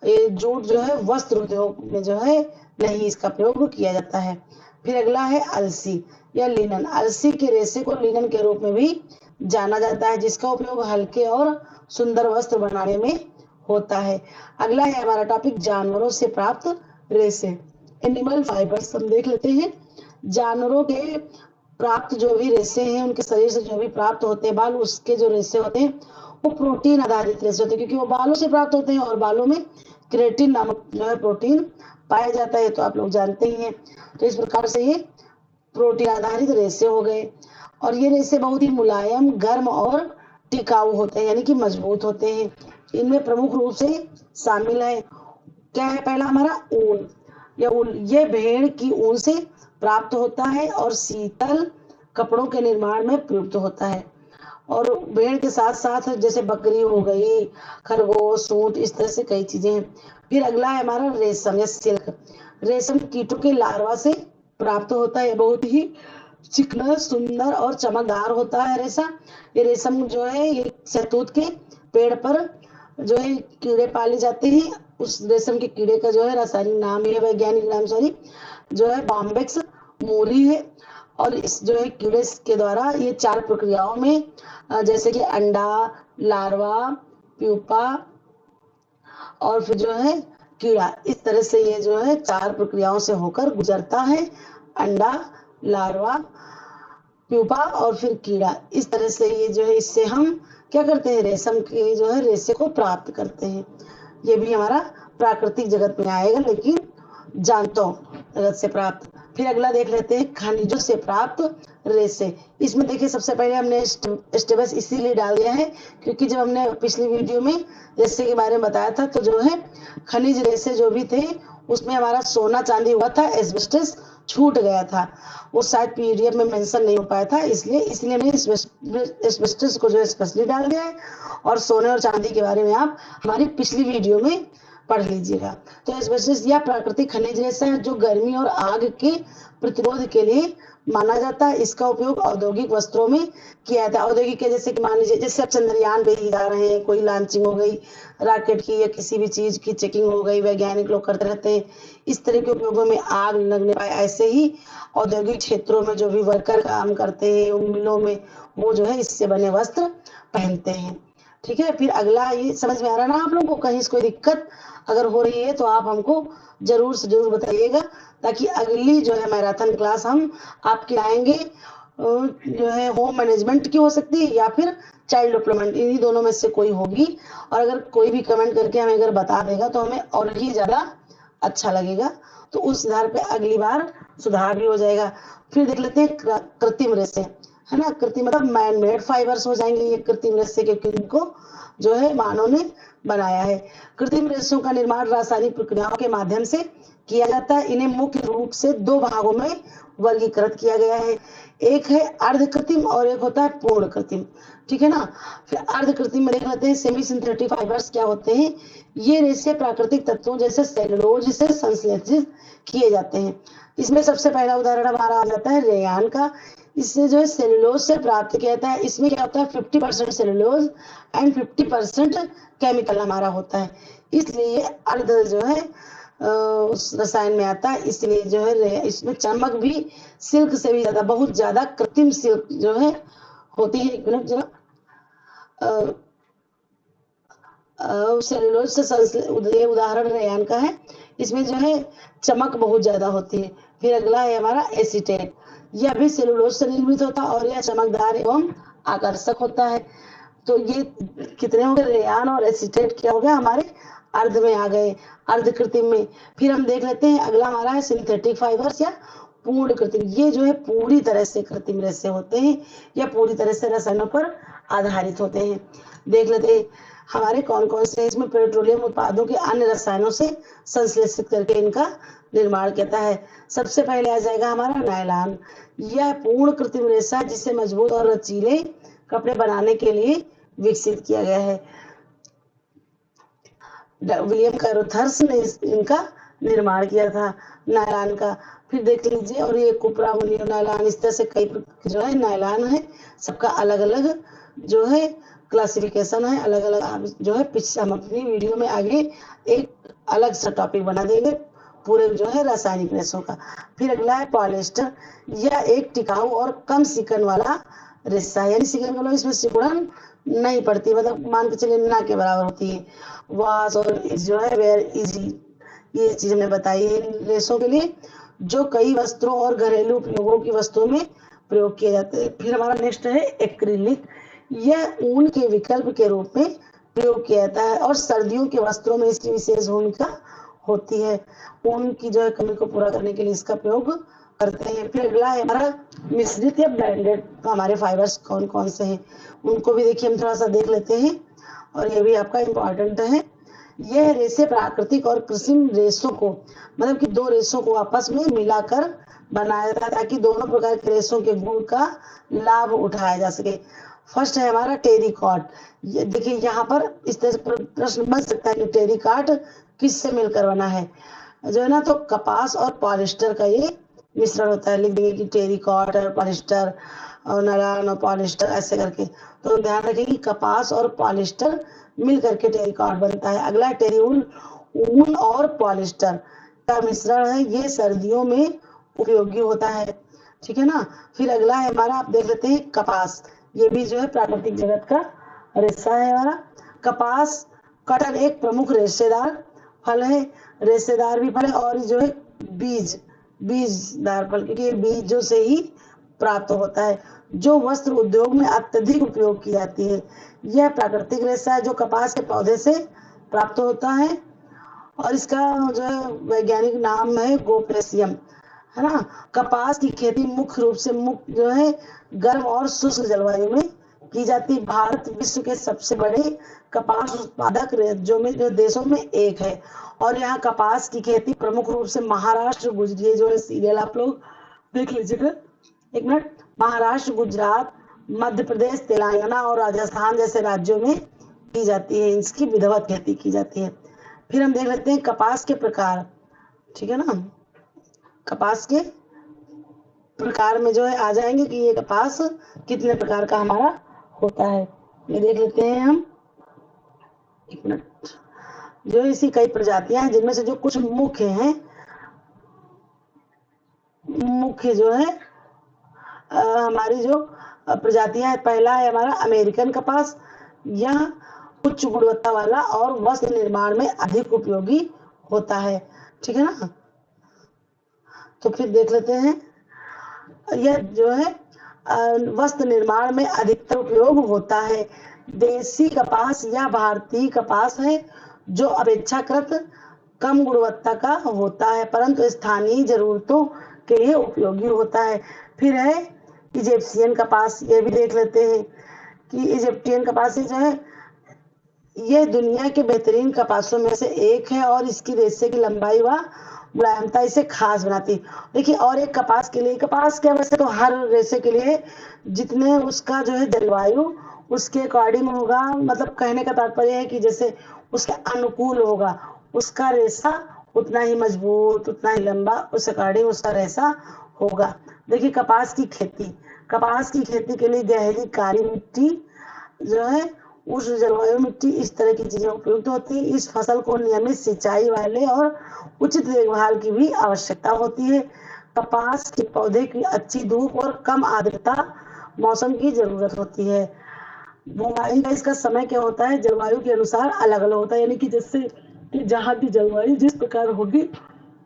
ये जूट जो है वस्त्र उद्योग में जो है नहीं इसका प्रयोग किया जाता है। फिर अगला है अलसी या लिनन। अलसी के रेशे को लिनन के रूप में भी जाना जाता है, जिसका उपयोग हल्के और सुंदर वस्त्र बनाने में होता है। अगला है हमारा टॉपिक जानवरों से प्राप्त रेशे, एनिमल फाइबर्स। हम देख लेते हैं जानवरों के प्राप्त जो भी रेशे हैं, उनके शरीर से जो भी प्राप्त होते हैं बाल, उसके जो रेशे होते हैं वो प्रोटीन आधारित रेशे होते हैं, क्योंकि वो बालों से प्राप्त होते हैं और बालों में क्रेटिन नामक जो है प्रोटीन पाया जाता है, तो आप लोग जानते ही हैं। तो इस प्रकार से ये प्रोटीन आधारित रेशे हो गए। और ये रेशे बहुत ही मुलायम, गर्म और टिकाऊ होते हैं, यानी कि मजबूत होते हैं। इनमें प्रमुख रूप से शामिल है, क्या है पहला हमारा ऊन या ऊन। ये भेड़ की ऊन से प्राप्त होता है और शीतल कपड़ों के निर्माण में प्रयुक्त होता है। और भेड़ के साथ साथ जैसे बकरी हो गई, खरगोश, ऊंट, इस तरह से कई चीजें हैं। फिर अगला है हमारा रेशम या सिल्क। रेशम कीटों के लार्वा से प्राप्त होता है। बहुत ही चिकना, सुंदर और चमकदार होता है रेशा। ये रेशम जो है ये शहतूत के पेड़ पर जो है कीड़े पाले जाते हैं। उस रेशम के कीड़े का जो है रासायनिक नाम है, वैज्ञानिक नाम सॉरी, जो है बॉम्बेक्स मोरी है। और इस जो है कीड़े के द्वारा ये 4 प्रक्रियाओं में जैसे कि अंडा, लार्वा, प्यूपा और फिर जो है कीड़ा, इस तरह से ये जो है 4 प्रक्रियाओं से होकर गुजरता है। अंडा, लार्वा, प्यूपा और फिर कीड़ा, इस तरह से ये जो है इससे हम क्या करते हैं, रेशम के जो है रेशे को प्राप्त करते हैं। ये भी हमारा प्राकृतिक जगत में आएगा, लेकिन जानवरों जगत से प्राप्त। फिर अगला देख लेते हैं खनिजों से प्राप्त रेशे। इसमें देखिए सबसे पहले हमने स्टेबस इसीलिए डाल दिया है क्योंकि जब हमने पिछली वीडियो में रेशे के बारे में बताया था तो जो है खनिज रेशे जो भी थे उसमें हमारा सोना चांदी हुआ था, एस्बेस्टस छूट गया था, वो शायद पीडीएफ में मेंशन नहीं हो पाया था, इसलिए हमने एस्बेस्टस को जो स्पेशली डाल दिया है। और सोने और चांदी के बारे में आप हमारी पिछली वीडियो में पढ़ लीजिएगा। तो एस्बेस्टस या प्राकृतिक खनिज रेशा है जो गर्मी और आग के प्रतिरोध के लिए माना जाता है। इसका उपयोग औद्योगिक वस्त्रों में किया जाता है। औद्योगिक के जैसे कि मान लीजिए जैसे अब चंद्रयान पे ही जा रहे हैं, कोई लॉन्चिंग हो गई रॉकेट की या किसी भी चीज की चेकिंग हो गई, वैज्ञानिक लोग करते रहते हैं, इस तरह के उपयोगों में आग लगने पाए। ऐसे ही औद्योगिक क्षेत्रों में जो भी वर्कर काम करते हैं उन मिलों में, वो जो है इससे बने वस्त्र पहनते हैं। ठीक है, फिर अगला ये समझ में आ रहा है ना आप लोगों को? कहीं कोई दिक्कत अगर हो रही है तो आप हमको जरूर से जरूर बताइएगा, ताकि अगली जो है मैराथन क्लास हम आपकी लाएंगे जो है होम मैनेजमेंट की हो सकती है या फिर चाइल्ड डेवलपमेंट, इन्हीं दोनों में से कोई होगी। और अगर कोई भी कमेंट करके हमें अगर बता देगा तो हमें और ही ज्यादा अच्छा लगेगा, तो उस आधार पे अगली बार सुधार भी हो जाएगा। फिर देख लेते हैं कृत्रिम रेशे, है ना। कृत्रिम मतलब मैन मेड फाइबर्स हो जाएंगे ये कृत्रिम रेशे, क्योंकि इनको जो है मानव ने बनाया है। कृत्रिम रेशों का निर्माण रासायनिक प्रक्रियाओं के माध्यम से किया जाता है। इन्हें मुख्य रूप से 2 भागों में वर्गीकृत किया गया है, एक है अर्ध कृत्रिम और एक होता है पूर्ण कृत्रिम। ठीक है ना। फिर अर्ध कृत्रिम में देख लेते हैं सेमी सिंथेटिक फाइबर्स क्या होते हैं। ये रेशे प्राकृतिक तत्वों जैसे सेलुलोज से संश्लेषित किए जाते हैं। इसमें सबसे पहला उदाहरण हमारा आ जाता है रेयान का। इससे जो है सेलुलोज से प्राप्त किया जाता है। इसमें क्या होता है 50% सेलुलोज एंड 50% केमिकल हमारा होता है, इसलिए अर्ध जो है उस रसायन में आता है। इसलिए जो है इसमें चमक भी सिल्क से भी ज्यादा, बहुत ज्यादा कृत्रिम सिल्क जो है होती है। एक मिनट जरा, सेलुलोज से ये उदाहरण रेयान का है, इसमें जो है चमक बहुत ज्यादा होती है। फिर अगला है हमारा एसीटेट, यह भी सेलुलोज से निर्मित होता है और यह चमकदार एवं आकर्षक होता है। तो ये कितने हो गए, रेयान और एसीटेट क्या हो गया हमारे अर्ध में आ गए, अर्ध कृत्रिम में। फिर हम देख लेते हैं अगला हमारा है सिंथेटिक फाइबर्स या पूर्ण कृत्रिम। ये जो है पूरी तरह से कृत्रिम रेशे होते हैं या पूरी तरह से रसायनों पर आधारित होते हैं। देख लेते हैं हमारे कौन कौन से, इसमें पेट्रोलियम उत्पादों के अन्य रसायनों से संश्लेषित करके इनका निर्माण किया है। सबसे पहले आ जाएगा हमारा नायलॉन। यह पूर्ण कृत्रिम रेशा जिसे मजबूत और लचीले कपड़े बनाने के लिए विकसित किया गया है। विलियम कैरोथर्स ने इनका निर्माण किया था नायलॉन का। फिर देख लीजिए, और ये कुपरा नायलॉन, इस तरह से कई जो है नायलॉन है, सबका अलग अलग जो है क्लासिफिकेशन है, अलग अलग जो है। हम अपनी वीडियो में आगे एक अलग सा टॉपिक बना देंगे पूरे जो है रासायनिक रेशों का। फिर अगला है पॉलिएस्टर। यह एक टिकाऊ और कम सिकन वाला रेशा है, यानी सिकन वाला इसमें सिकुड़न नहीं पड़ती, मतलब मान के चलिए ना के बराबर होती है। वॉश और जो है वेयर इजी, ये चीज हमने बताई है इन रेशों के लिए, जो कई वस्त्रों और घरेलू उपयोगों की वस्तुओं में प्रयोग किए जाते हैं। फिर हमारा नेक्स्ट है एक्रिलिक। यह ऊन के विकल्प के रूप में प्रयोग किया जाता है और सर्दियों के वस्त्रों में इसकी विशेष भूमिका होती है। ऊन की जो है कमी को पूरा करने के लिए इसका प्रयोग करते हैं। फिर अगला है हमारा मिश्रित या ब्लेंडेड, हमारे फाइबर्स कौन कौन से हैं उनको भी देखिए हम थोड़ा सा देख लेते हैं, और ये भी आपका इम्पोर्टेंट है। यह रेशे प्राकृतिक और कृत्रिम रेशों को, मतलब कि 2 रेशों को आपस में मिलाकर बनाया जाता है ताकि दोनों प्रकार के रेशों के गुण का लाभ उठाया जा सके। फर्स्ट है हमारा टेरिकॉट। ये देखिए यहाँ पर इस तरह से प्रश्न बन सकता है कि टेरिकॉट किससे मिलकर बना है। जो है ना, तो कपास और पॉलिस्टर का ये मिश्रण होता है। लिख देंगे कि टेरिकॉट और पॉलिस्टर और नायलॉन और पॉलिस्टर ऐसे करके। तो ध्यान रखें कि कपास और पॉलिस्टर मिल करके टेरिकॉट बनता है। अगला टेरिउल, ऊन और पॉलिस्टर का मिश्रण है, ये सर्दियों में उपयोगी होता है। ठीक है ना। फिर अगला है हमारा, आप देख लेते हैं कपास। ये भी जो है प्राकृतिक जगत का रेशा है हमारा। कपास कटहल एक प्रमुख रेशेदार फल है। रेशेदार भी फल है और जो है बीजदार फल, क्योंकि ये बीजों से ही प्राप्त होता है, जो वस्त्र उद्योग में अत्यधिक उपयोग की जाती है। यह प्राकृतिक रेशा है जो कपास के पौधे से प्राप्त होता है और इसका जो है वैज्ञानिक नाम है गोप्रेसियम, है ना। कपास की खेती मुख्य रूप से जो है गर्म और शुष्क जलवायु में की जाती है। भारत विश्व के सबसे बड़े कपास उत्पादक राज्यों में जो देशों में एक है और यहाँ कपास की खेती प्रमुख रूप से महाराष्ट्र, गुजरात, जो है सीरियल आप लोग देख लीजिएगा एक मिनट, महाराष्ट्र, गुजरात, मध्य प्रदेश, तेलंगाना और राजस्थान जैसे राज्यों में की जाती है। इसकी विधिवत खेती की जाती है। फिर हम देख लेते हैं कपास के प्रकार। ठीक है ना। कपास के प्रकार में जो है आ जाएंगे कि ये कपास कितने प्रकार का हमारा होता है, ये देख लेते हैं हम एक मिनट। जो इसी कई प्रजातियां हैं जिनमें से जो कुछ मुख्य हैं, मुख्य जो है हमारी जो प्रजातियां हैं। पहला है हमारा अमेरिकन कपास। यह उच्च गुणवत्ता वाला और वस्त्र निर्माण में अधिक उपयोगी होता है। ठीक है ना। तो फिर देख लेते हैं, यह जो है वस्त्र निर्माण में अधिकतर उपयोग होता है। देसी कपास या भारतीय कपास है जो अपेक्षाकृत कम गुणवत्ता का होता है परंतु स्थानीय जरूरतों के लिए उपयोगी होता है। फिर है इजिप्शियन कपास। ये भी देख लेते हैं कि इजिप्टियन कपास जो है ये दुनिया के बेहतरीन कपासों में से एक है और इसकी रेशे की लंबाई व मुलायमता इसे खास बनाती है। देखिए, और एक कपास के लिए, कपास क्या वैसे तो हर रेशे के लिए जितने उसका जो है जलवायु उसके अकॉर्डिंग होगा, मतलब कहने का तात्पर्य है कि जैसे उसके अनुकूल होगा उसका रेशा उतना ही मजबूत, उतना ही लंबा, उस अकॉर्डिंग उसका रेशा होगा। देखिए, कपास की खेती के लिए गहरी काली मिट्टी जो है उस जलवायु मिट्टी इस तरह की चीजें उपयुक्त होती है। इस फसल को नियमित सिंचाई वाले और उचित देखभाल की भी आवश्यकता होती है। कपास के पौधे की अच्छी धूप और कम आर्द्रता मौसम की जरूरत होती है। बुवाई का इसका समय क्या होता है, जलवायु के अनुसार अलग अलग होता है, यानी कि जैसे कि जहाँ की जलवायु जिस प्रकार होगी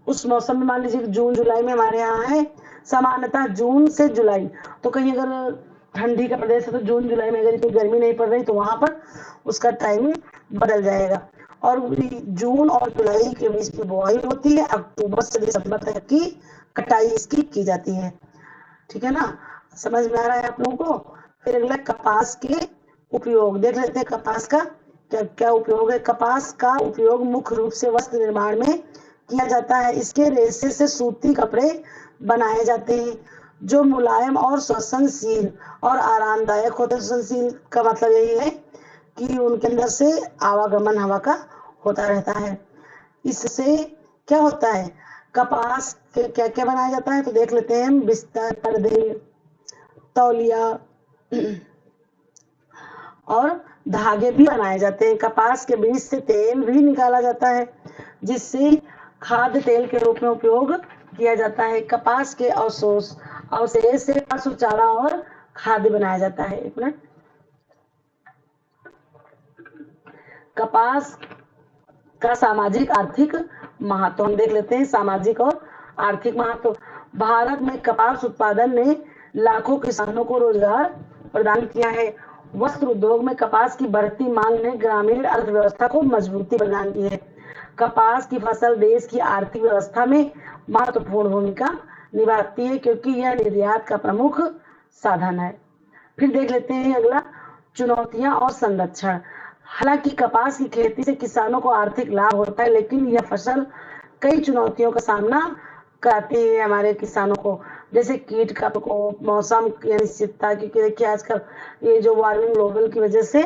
उस मौसम में, मान लीजिए जून जुलाई में हमारे यहाँ है सामान्यतः जून से जुलाई, तो कहीं अगर ठंडी का प्रदेश है तो जून जुलाई में अगर इतनी गर्मी नहीं पड़ रही तो वहां पर उसका टाइमिंग बदल जाएगा। और जून और जुलाई के बीच में बुआई होती है, अक्टूबर से दिसंबर तक की कटाई इसकी की जाती है। ठीक है ना, समझ में आ रहा है आप लोगों को। फिर अगला कपास के उपयोग देख लेते हैं। कपास का क्या क्या उपयोग है। कपास का उपयोग मुख्य रूप से वस्त्र निर्माण में किया जाता है। इसके रेशे से सूती कपड़े बनाए जाते हैं जो मुलायम और श्वसनशील और आरामदायक होते हैं। श्वसनशील का मतलब यही है कि उनके अंदर से आवागमन हवा का होता रहता है। इससे क्या होता है, कपास के क्या क्या बनाया जाता है तो देख लेते हैं हम। बिस्तर, पर्दे, तौलिया और धागे भी बनाए जाते हैं। कपास के बीज से तेल भी निकाला जाता है जिससे खाद्य तेल के रूप में उपयोग किया जाता है। कपास के अवशेष से पशु चारा और खाद्य बनाया जाता है। एक मिनट। कपास का सामाजिक आर्थिक महत्व हम देख लेते हैं। सामाजिक और आर्थिक महत्व। भारत में कपास उत्पादन ने लाखों किसानों को रोजगार प्रदान किया है। वस्त्र उद्योग में कपास की बढ़ती मांग ने ग्रामीण अर्थव्यवस्था को मजबूती प्रदान की है। कपास की फसल देश की आर्थिक व्यवस्था में महत्वपूर्ण भूमिका निभाती है क्योंकि यह निर्यात का प्रमुख साधन है। फिर देख लेते हैं अगला, चुनौतियां और संरक्षण। हालांकि कपास की खेती से किसानों को आर्थिक लाभ होता है लेकिन यह फसल कई चुनौतियों का सामना कराती है हमारे किसानों को, जैसे कीट का प्रकोप, मौसम की अनिश्चितता, क्योंकि देखिए आजकल ये जो वार्मिंग ग्लोबल की वजह से,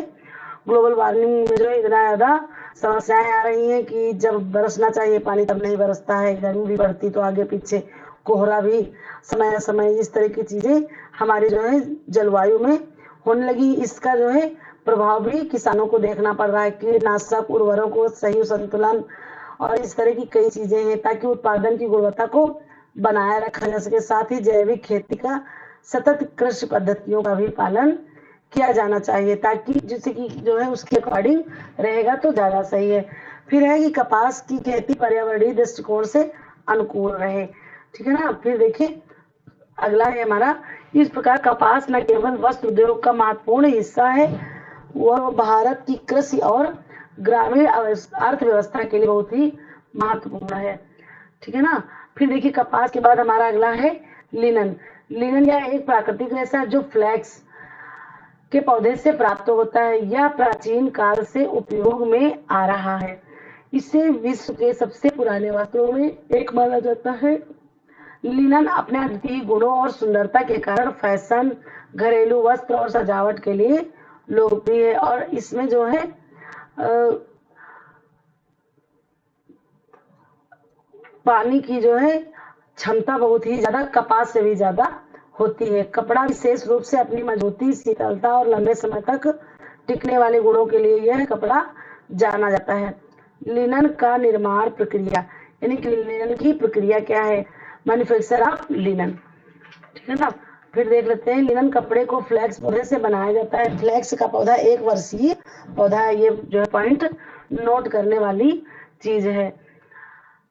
ग्लोबल वार्मिंग में जो इतना ज्यादा समस्याएं आ रही हैं कि जब बरसना चाहिए पानी तब नहीं बरसता है, गर्मी भी बढ़ती तो आगे पीछे कोहरा भी समय समय, इस तरह की चीजें हमारी जो है जलवायु में होने लगी। इसका जो है प्रभाव भी किसानों को देखना पड़ रहा है। कीटनाशक, उर्वरकों, सही संतुलन और इस तरह की कई चीजें हैं ताकि उत्पादन की गुणवत्ता को बनाए रखा जा सके। साथ ही जैविक खेती का, सतत कृषि पद्धतियों का भी पालन किया जाना चाहिए ताकि जिससे कि जो है उसके अकॉर्डिंग रहेगा तो ज्यादा सही है। फिर है कि कपास की खेती पर्यावरणीय दृष्टिकोण से अनुकूल रहे, ठीक है ना। फिर देखिए अगला है हमारा, इस प्रकार कपास न केवल वस्त्र उद्योग का महत्वपूर्ण हिस्सा है, वह भारत की कृषि और ग्रामीण अर्थव्यवस्था के लिए बहुत ही महत्वपूर्ण है, ठीक है ना। फिर देखिए कपास के बाद हमारा अगला है लिनन। लिनन यह एक प्राकृतिक रेशा जो फ्लैक्स के पौधे से प्राप्त होता है। यह प्राचीन काल से उपयोग में आ रहा है। इसे विश्व के सबसे पुराने वस्त्रों में एक माना जाता है। लिनन अपने अद्वितीय गुणों और सुंदरता के कारण फैशन, घरेलू वस्त्र और सजावट के लिए लोकप्रिय है। और इसमें जो है पानी की जो है क्षमता बहुत ही ज्यादा कपास से भी ज्यादा होती है। कपड़ा विशेष रूप से अपनी मजबूती, शीतलता और लंबे समय तक टिकने वाले गुणों के लिए यह कपड़ा जाना जाता है। लिनन का निर्माण प्रक्रिया, यानी कि लिनन की प्रक्रिया क्या है, मैन्युफैक्चर ऑफ लिनन, ठीक है ना। फिर देख लेते हैं लिनन कपड़े को फ्लैक्स पौधे से बनाया जाता है। फ्लैक्स का पौधा एक वर्षीय पौधा है। ये जो है पॉइंट नोट करने वाली चीज है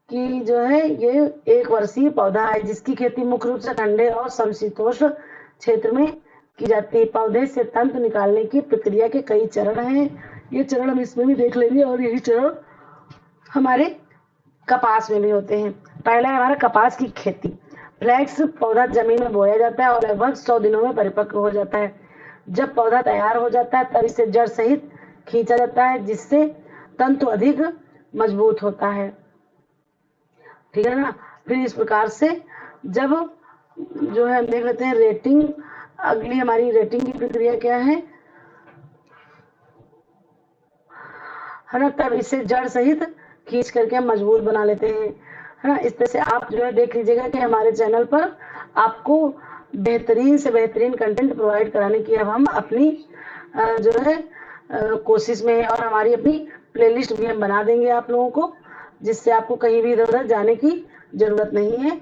कि जो है ये एक वर्षीय पौधा है जिसकी खेती मुख्य रूप से ठंडे और समशीतोष्ण क्षेत्र में की जाती है। पौधे से तंतु निकालने की प्रक्रिया के कई चरण हैं। ये चरण हम इसमें भी देख लेंगे और यही चरण हमारे कपास में भी होते हैं। पहला है हमारा कपास की खेती। फ्लैक्स पौधा जमीन में बोया जाता है और लगभग 100 दिनों में परिपक्व हो जाता है। जब पौधा तैयार हो जाता है तब इसे जड़ सहित खींचा जाता है जिससे तंतु अधिक मजबूत होता है, ठीक है ना। फिर इस प्रकार से जब जो है हम देख लेते हैं रेटिंग। अगली हमारी रेटिंग की प्रक्रिया क्या है ना, तब इसे जड़ सहित खींच करके हम मजबूत बना लेते हैं, है ना। इस तरह से आप जो है देख लीजिएगा कि हमारे चैनल पर आपको बेहतरीन से बेहतरीन कंटेंट प्रोवाइड कराने की अब हम अपनी जो है कोशिश में है। और हमारी अपनी प्लेलिस्ट भी हम बना देंगे आप लोगों को, जिससे आपको कहीं भी इधर उधर जाने की जरूरत नहीं है,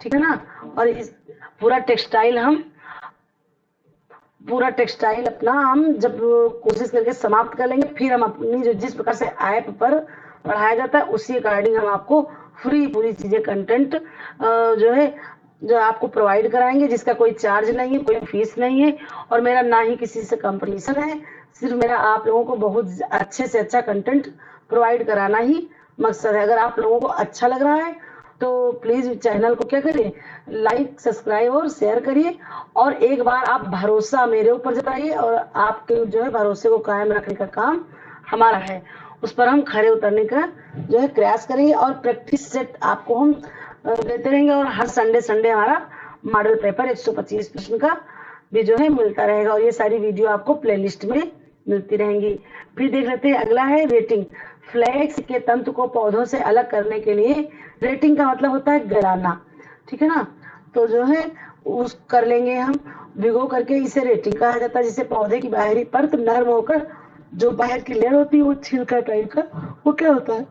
ठीक है ना। और इस पूरा टेक्सटाइल अपना हम जब कोशिश करके समाप्त कर लेंगे, फिर हम अपनी जो जिस प्रकार से ऐप पर पढ़ाया जाता है उसी अकॉर्डिंग हम आपको पूरी चीजें कंटेंट जो है जो आपको प्रोवाइड कराएंगे, जिसका कोई चार्ज नहीं है, कोई फीस नहीं है। और मेरा ना ही किसी से कंपटीशन है, सिर्फ मेरा आप लोगों को बहुत अच्छे से अच्छा कंटेंट प्रोवाइड कराना ही मकसद है। अगर आप लोगों को अच्छा लग रहा है तो प्लीज चैनल को क्या करिए, लाइक, सब्सक्राइब और शेयर करिए। और एक बार आप भरोसा मेरे ऊपर जताइए और आपके जो है भरोसे को कायम रखने का काम हमारा है। उस पर हम खड़े उतरने का जो है प्रयास करेंगे और प्रैक्टिस सेट आपको हम देते रहेंगे। और हर संडे हमारा मॉडल पेपर 125 प्रश्न का भी जो है मिलता रहेगा और ये सारी वीडियो आपको प्लेलिस्ट में मिलती रहेंगी। फिर देख लेते हैं अगला है रेटिंग। फ्लैक्स के तंतु को पौधों से अलग करने के लिए रेटिंग का मतलब होता है गलाना, ठीक है ना। तो जो है उस कर लेंगे हम भिगो करके, इसे रेटिंग कहा जाता है। जिससे पौधे की बाहरी परत नरम होकर जो बाहर की लेयर होती है वो छिलका टाइप का वो क्या होता है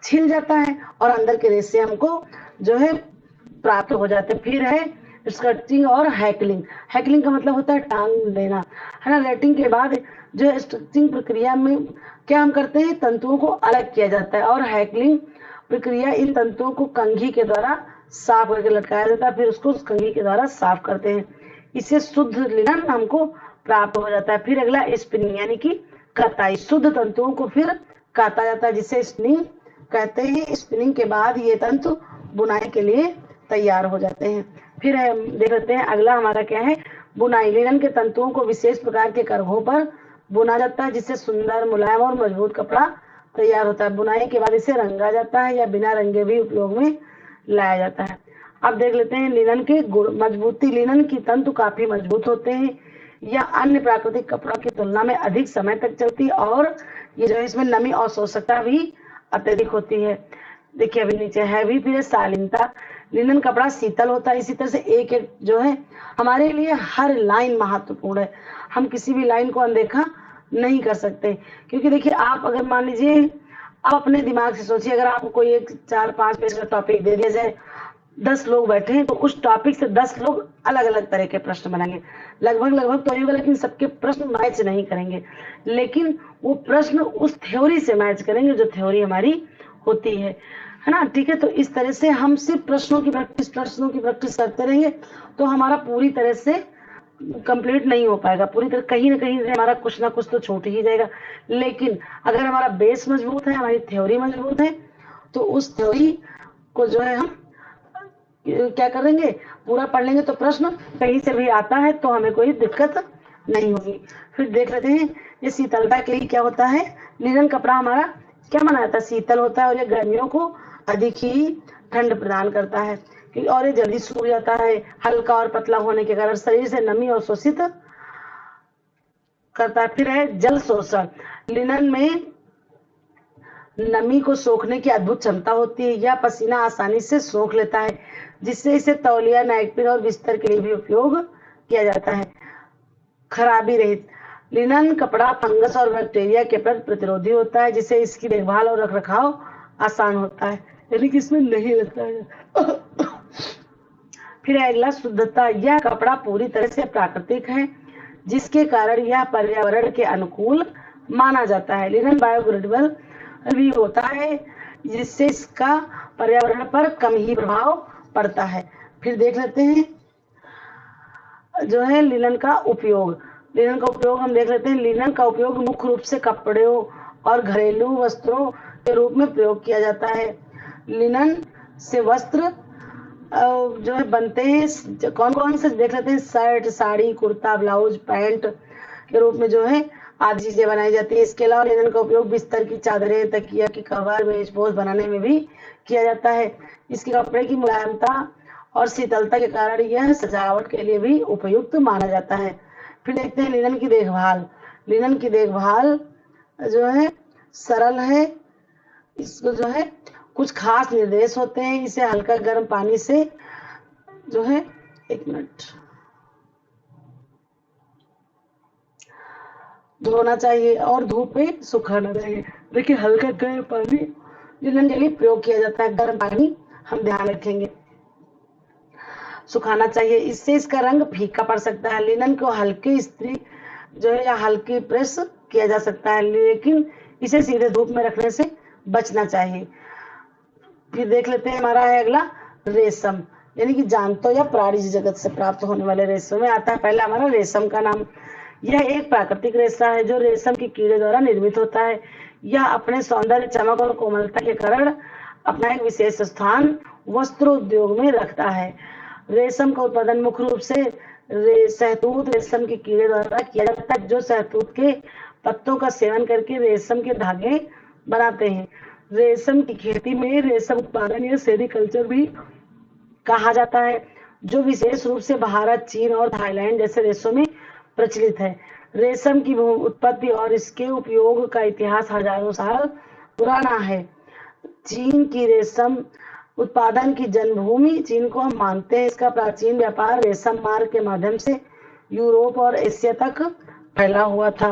छिल जाता है और अंदर के रेशे हमको जो है प्राप्त हो जाते हैं। फिर है स्कर्टिंग और हैकलिंग। हैकलिंग का मतलब होता है टांग देना, है ना। रेटिंग के बाद जो स्कर्टिंग प्रक्रिया में क्या हम करते हैं, तंतुओं को अलग किया जाता है। और हैकलिंग प्रक्रिया इन तंतुओं को कंघी के द्वारा साफ करके लटकाया जाता है, फिर उसको कंघी के द्वारा साफ करते हैं। इससे शुद्ध लिनन हमको प्राप्त हो जाता है। फिर अगला स्पिनिंग यानी कि कताई। शुद्ध तंतुओं को फिर काता जाता है जिसे स्पिनिंग कहते हैं। स्पिनिंग के बाद ये तंतु बुनाई के लिए तैयार हो जाते हैं। फिर देख लेते हैं अगला हमारा क्या है, बुनाई। लिनन के तंतुओं को विशेष प्रकार के करघों पर बुना जाता है जिससे सुंदर, मुलायम और मजबूत कपड़ा तैयार होता है। बुनाई के बाद इसे रंगा जाता है या बिना रंगे भी उपयोग में लाया जाता है। अब देख लेते हैं लिनन के गुण। मजबूती। लिनन की तंतु काफी मजबूत होते हैं। या अन्य प्राकृतिक कपड़ों की तुलना में अधिक समय तक चलती है और ये जो है इसमें नमी और शोषकता भी अत्यधिक होती है। देखिए अभी नीचे हैवी, फिर शालीनता, लिनन कपड़ा शीतल होता है। इसी तरह से एक एक जो है हमारे लिए हर लाइन महत्वपूर्ण है, हम किसी भी लाइन को अनदेखा नहीं कर सकते। क्योंकि देखिए आप अगर मान लीजिए आप अपने दिमाग से सोचिए, अगर आपको कोई एक 4-5 पेज का टॉपिक दे दिया जाए, 10 लोग बैठे हैं तो उस टॉपिक से 10 लोग अलग अलग तरह के प्रश्न बनाएंगे, लगभग तो होगा, लेकिन सबके प्रश्न मैच नहीं करेंगे, लेकिन वो प्रश्न उस थ्योरी से मैच करेंगे जो थ्योरी हमारी होती है ना। ठीक है, तो इस तरह से हम सिर्फ प्रश्नों की प्रैक्टिस करते रहेंगे तो हमारा पूरी तरह से कंप्लीट नहीं हो पाएगा, पूरी तरह कहीं ना कहीं हमारा कुछ ना कुछ तो छूट ही जाएगा। लेकिन अगर हमारा बेस मजबूत है, हमारी थ्योरी मजबूत है, तो उस थ्योरी को जो है हम क्या करेंगे, पूरा पढ़ लेंगे तो प्रश्न कहीं से भी आता है तो हमें कोई दिक्कत नहीं होगी। फिर देख लेते हैं ये शीतलता के लिए क्या होता है। लिनन कपड़ा हमारा क्या बनाता है, शीतल होता है और ये गर्मियों को अधिक ही ठंड प्रदान करता है और ये जल्दी सूख जाता है। हल्का और पतला होने के कारण शरीर से नमी और शोषित करता है। फिर है जल शोषण, लिनन में नमी को सोखने की अद्भुत क्षमता होती है। यह पसीना आसानी से सोख लेता है, जिससे इसे तौलिया, नाइटपिन और बिस्तर के लिए भी उपयोग किया जाता है। खराबी रहित, लिनन कपड़ा फंगस और बैक्टीरिया के प्रति प्रतिरोधी होता है, जिससे इसकी देखभाल और रखरखाव आसान होता है, यानी कि इसमें नहीं लगता है। फिर अगला शुद्धता, यह कपड़ा पूरी तरह से प्राकृतिक है, जिसके कारण यह पर्यावरण के अनुकूल माना जाता है। लिनन बायोडिग्रेडेबल भी होता है, जिससे इसका पर्यावरण पर कम ही प्रभाव पड़ता है। फिर देख लेते हैं जो है लिनन का उपयोग। लिनन का उपयोग हम देख लेते हैं। लिनन का उपयोग मुख्य रूप से कपड़ों और घरेलू वस्त्रों के रूप में प्रयोग किया जाता है। लिनन से वस्त्र जो है बनते हैं, कौन कौन से देख लेते हैं। Shirt, sari, kurta, blouse, pant के रूप में जो है आदि चीजें बनाई जाती है। इसके अलावा लिनन का उपयोग बिस्तर की चादरें, तकिया की कवर, मेजपोश बनाने में भी किया जाता है। इसके कपड़े की मुलायमता और शीतलता के कारण यह सजावट के लिए भी उपयुक्त माना जाता है। फिर देखते हैं लिनन की देखभाल। लिनन की देखभाल जो है सरल है, इसको जो है कुछ खास निर्देश होते हैं। इसे हल्का गर्म पानी से जो है 1 मिनट धोना चाहिए और धूप में सुखाना चाहिए। देखिए हल्का गर्म पानी लिनन के लिए प्रयोग किया जाता है, गर्म पानी हम ध्यान रखेंगे। सुखाना चाहिए, इससे इसका रंग फीका पड़ सकता है। लिनन को हल्की इस्त्री जो है या हल्की प्रेस किया जा सकता है, लेकिन इसे सीधे धूप में रखने से बचना चाहिए। फिर देख लेते हैं हमारा है अगला रेशम, यानी कि जानवरों या प्राणी जगत से प्राप्त होने वाले रेशम में आता है पहला हमारा रेशम का नाम। यह एक प्राकृतिक रेशा है जो रेशम के कीड़े द्वारा निर्मित होता है। यह अपने सौंदर्य, चमक और कोमलता के कारण अपना एक विशेष स्थान वस्त्रोद्योग में रखता है। रेशम का उत्पादन मुख्य रूप से शहतूत रेशम के कीड़े द्वारा किया जाता है, जो शहतूत के पत्तों का सेवन करके रेशम के धागे बनाते हैं। रेशम की खेती में रेशम उत्पादन या सेरीकल्चर भी कहा जाता है, जो विशेष रूप से भारत, चीन और थाईलैंड जैसे देशों में प्रचलित है। रेशम की उत्पत्ति और इसके उपयोग का इतिहास हजारों साल पुराना है। चीन की रेशम उत्पादन की जन्मभूमि चीन को हम मानते हैं। इसका प्राचीन व्यापार रेशम मार्ग के माध्यम से यूरोप और एशिया तक फैला हुआ था।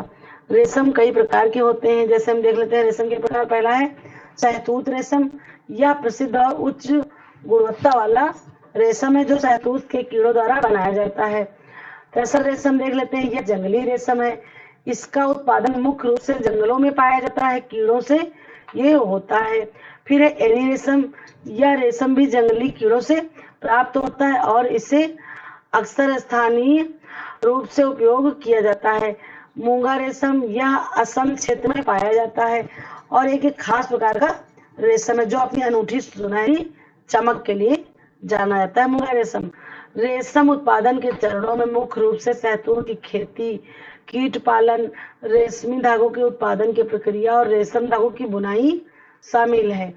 रेशम कई प्रकार के होते हैं, जैसे हम देख लेते हैं रेशम के प्रकार। पहला है शहतूत रेशम, यह प्रसिद्ध और उच्च गुणवत्ता वाला रेशम है जो शहतूत के कीड़ों द्वारा बनाया जाता है। तसर रेशम देख लेते हैं, यह जंगली रेशम है। इसका उत्पादन मुख्य रूप से जंगलों में पाया जाता है, कीड़ों से ये होता है। फिर है एरी रेशम, यह रेशम भी जंगली कीड़ों से प्राप्त होता है और इसे अक्सर स्थानीय रूप से उपयोग किया जाता है। मूंगा रेशम, यह असम क्षेत्र में पाया जाता है और एक खास प्रकार का रेशम है जो अपनी अनूठी सुनहरी चमक के लिए जाना जाता है। मूंगा रेशम रेशम उत्पादन के चरणों में मुख्य रूप से शहतूत की खेती, कीट पालन, रेशमी धागों के उत्पादन की प्रक्रिया और रेशम धागों की बुनाई शामिल है।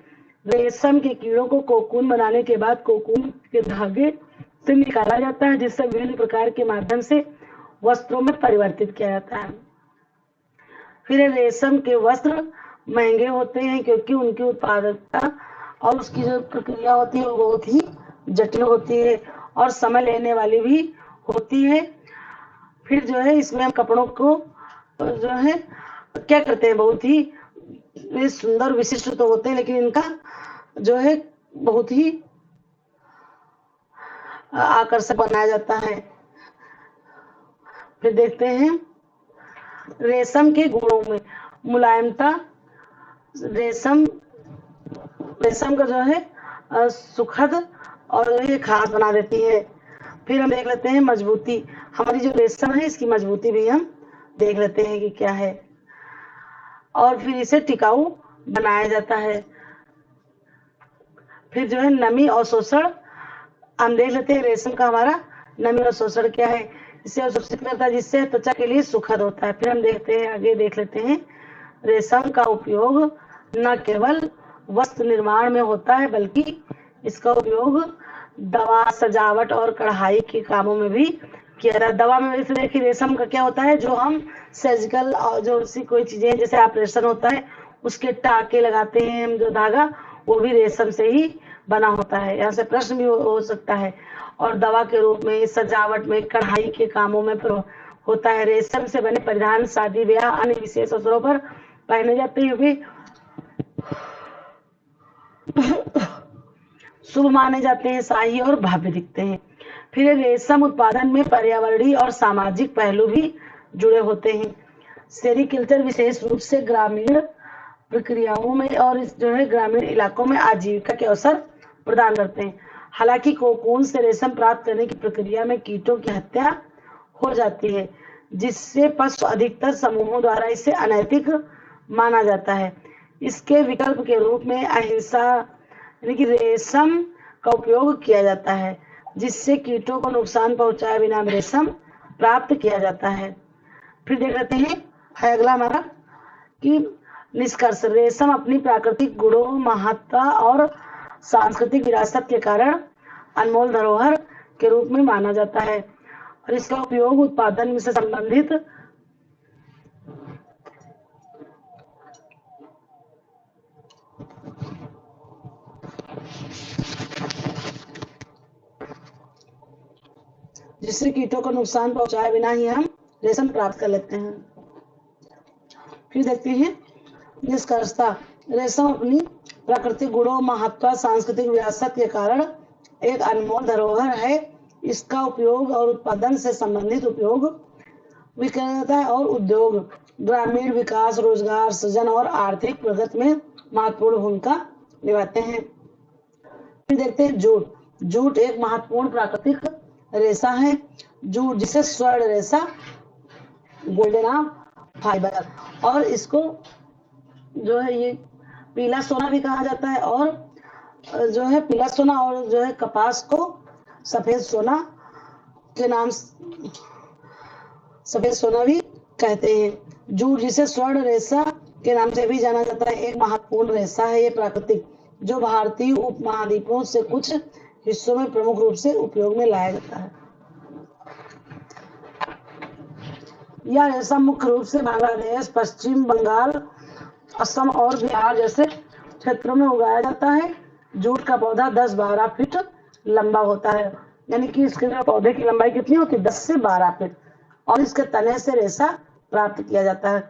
रेशम के कीड़ों को कोकून बनाने के बाद कोकून के धागे से निकाला जाता है, जिससे विभिन्न प्रकार के माध्यम से वस्त्रों में परिवर्तित किया जाता है। फिर रेशम के वस्त्र महंगे होते हैं क्योंकि उनकी उत्पादकता और उसकी जो प्रक्रिया होती है वो बहुत ही जटिल होती है और समय लेने वाली भी होती है। फिर जो है इसमें हम कपड़ों को जो है क्या करते हैं, बहुत ही सुंदर विशिष्ट तो होते हैं, लेकिन इनका जो है बहुत ही आकर्षक बनाया जाता है। फिर देखते हैं रेशम के गुणों में मुलायमता, रेशम का जो है सुखद और ये खास बना देती है। फिर हम देख लेते हैं मजबूती, हमारी जो रेशम है इसकी मजबूती भी हम देख लेते हैं कि क्या है, और फिर इसे टिकाऊ बनाया जाता है। फिर जो है नमी और शोषण, हम देख लेते हैं रेशम का हमारा नमी और शोषण क्या है, इसे अवशोषित करता है जिससे त्वचा के लिए सुखद होता है। फिर हम देखते हैं आगे देख लेते हैं रेशम का उपयोग न केवल वस्त्र निर्माण में होता है बल्कि इसका उपयोग दवा, सजावट और कढ़ाई के कामों में भी किया जाता है। दवा में जैसे देखिए रेशम का क्या होता है, जो हम सर्जिकल और जो सी कोई चीजें जैसे ऑपरेशन होता है उसके टाके लगाते हैं हम, जो धागा वो भी रेशम से ही बना होता है। यहाँ से प्रश्न भी हो सकता है। और दवा के रूप में, सजावट में, कढ़ाई के कामों में होता है। रेशम से बने परिधान शादी, ब्याह, अन्य विशेष अवसरों पर पहने जाते हुए शुभ माने जाते हैं, शाही और भव्य दिखते हैं। फिर रेशम उत्पादन में पर्यावरणीय और सामाजिक पहलू भी जुड़े होते हैं। सेरीकल्चर विशेष रूप से ग्रामीण प्रक्रियाओं में और जो है ग्रामीण इलाकों में आजीविका के अवसर प्रदान करते हैं। हालांकि कोकून से रेशम प्राप्त करने की प्रक्रिया में कीटों की हत्या हो जाती है, जिससे पशु अधिकतर समूहों द्वारा इसे अनैतिक माना जाता है। इसके विकल्प के रूप में अहिंसा यानी कि रेशम का उपयोग किया जाता है, जिससे कीटों को नुकसान पहुंचाए बिना रेशम प्राप्त किया जाता है। फिर देख लेते हैं है अगला हमारा कि निष्कर्ष, रेशम अपनी प्राकृतिक गुणों, महत्ता और सांस्कृतिक विरासत के कारण अनमोल धरोहर के रूप में माना जाता है और इसका उपयोग उत्पादन से संबंधित जिससे कीटों को नुकसान पहुंचाए बिना ही हम रेशम प्राप्त कर लेते हैं। फिर देखते हैं निष्कर्षता, रेशम अपनी प्राकृतिक गुणों, महत्व, सांस्कृतिक विरासत के कारण एक अनमोल धरोहर है। इसका उपयोग और उत्पादन से संबंधित उपयोग, विक्रेता और उद्योग ग्रामीण विकास, रोजगार सृजन और आर्थिक प्रगति में महत्वपूर्ण भूमिका निभाते हैं। फिर देखते हैं जूट। जूट एक महत्वपूर्ण प्राकृतिक रेशा है। जूट जिसे स्वर्ण रेशा, गोल्डन फाइबर, और इसको जो है ये पीला सोना भी कहा जाता है, और जो है पीला सोना और जो है कपास को सफेद सोना के नाम, सफेद सोना भी कहते हैं। जूट जिसे स्वर्ण रेशा के नाम से भी जाना जाता है, एक महत्वपूर्ण रेशा है। ये प्राकृतिक जो भारतीय उपमहाद्वीपों से कुछ हिस्सों में प्रमुख रूप से उपयोग में लाया जाता है। यह रेशा मुख्य रूप से बांग्लादेश, पश्चिम बंगाल, असम और बिहार जैसे क्षेत्रों में उगाया जाता है। जूट का पौधा 10-12 फीट लंबा होता है, यानी कि इसके पौधे की लंबाई कितनी होती है, 10 से 12 फीट, और इसके तने से रेशा प्राप्त किया जाता है।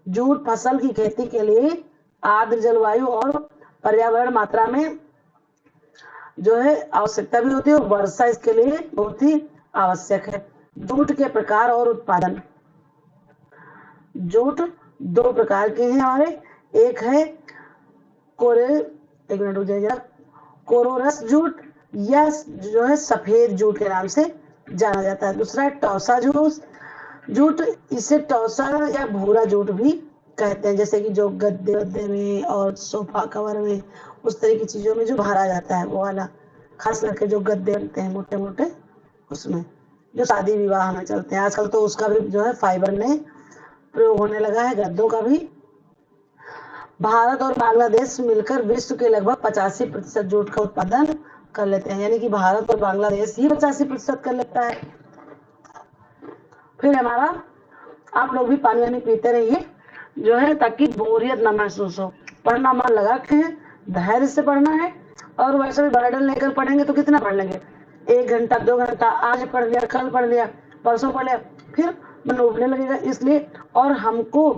जूट फसल की खेती के लिए आर्द्र जलवायु और पर्यावरण मात्रा में जो है आवश्यकता भी होती है, और वर्षा इसके लिए बहुत ही आवश्यक है। जूट के प्रकार और उत्पादन। जूट 2 प्रकार के हैं हमारे, एक है कोरोरस जूट, या जो है सफेद जूट के नाम से जाना जाता है। दूसरा है टौसा जूट, इसे टौसा या भूरा जूट भी कहते हैं, जैसे कि जो गद्दे में और सोफा कवर में, उस तरह की चीजों में जो भरा जाता है वो वाला, खास करके जो गद्दे बनते हैं मोटे मोटे, उसमें जो शादी विवाह में चलते हैं। आजकल तो उसका भी जो है फाइबर में प्रयोग होने लगा है, गद्दों का भी। भारत और बांग्लादेश मिलकर विश्व के लगभग 85% जूट का उत्पादन कर लेते हैं, यानी कि भारत और बांग्लादेश ही 85% कर लेता है। फिर हमारा आप लोग भी पानी वानी पीते रहिए जो है, ताकि बोरियत ना महसूस हो। पढ़ना मन लगा के है, धैर्य से पढ़ना है। और वैसे भी बर्डन लेकर पढ़ेंगे तो कितना पढ़ लेंगे, 1 घंटा 2 घंटा, आज पढ़ लिया, कल पढ़ लिया, परसों पढ़ लिया, फिर मन उबने लगेगा। इसलिए और हमको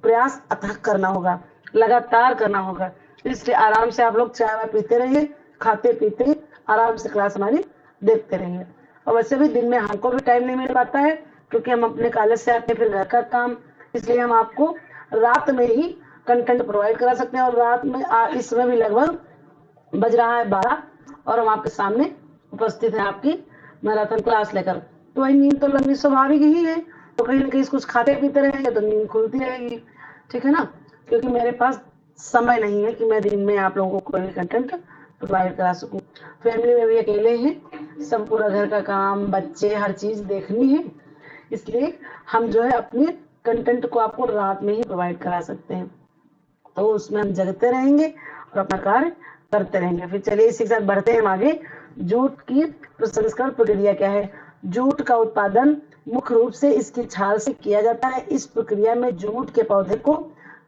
प्रयास अथक करना होगा, लगातार करना होगा। इसलिए आराम से आप लोग चाय वाय पीते रहिए, खाते पीते आराम से क्लास हमारी देखते रहिए। और वैसे भी दिन में हमको भी टाइम नहीं मिल पाता है, क्योंकि हम अपने कॉलेज से आते हैं, फिर घर का काम, इसलिए हम आपको रात में ही कंटेंट प्रोवाइड करा सकते हैं। और रात में इस समय भी लगभग बज रहा है 12 और हम आपके सामने उपस्थित हैं आपकी मैराथन क्लास लेकर। तो वही नींद तो लगनी स्वाभाविक ही है, तो कहीं ना कहीं कुछ खाते पीते रहेंगे तो नींद खुलती रहेगी, ठीक है ना। क्योंकि मेरे पास समय नहीं है कि मैं दिन में आप लोगों को कोई भी कंटेंट प्रोवाइड करा सकूं। फैमिली में भी अकेले हैं, सब पूरा घर का काम, बच्चे, हर चीज देखनी है, इसलिए हम जो है अपने कंटेंट को आपको रात में ही प्रोवाइड करा सकते हैं। तो उसमें हम जगते रहेंगे और अपना कार्य करते रहेंगे। फिर चलिए इसी के साथ बढ़ते हैं आगे। जूट की प्रसंस्करण प्रक्रिया क्या है। जूट का उत्पादन मुख्य रूप से इसकी छाल से किया जाता है। इस प्रक्रिया में जूट के पौधे को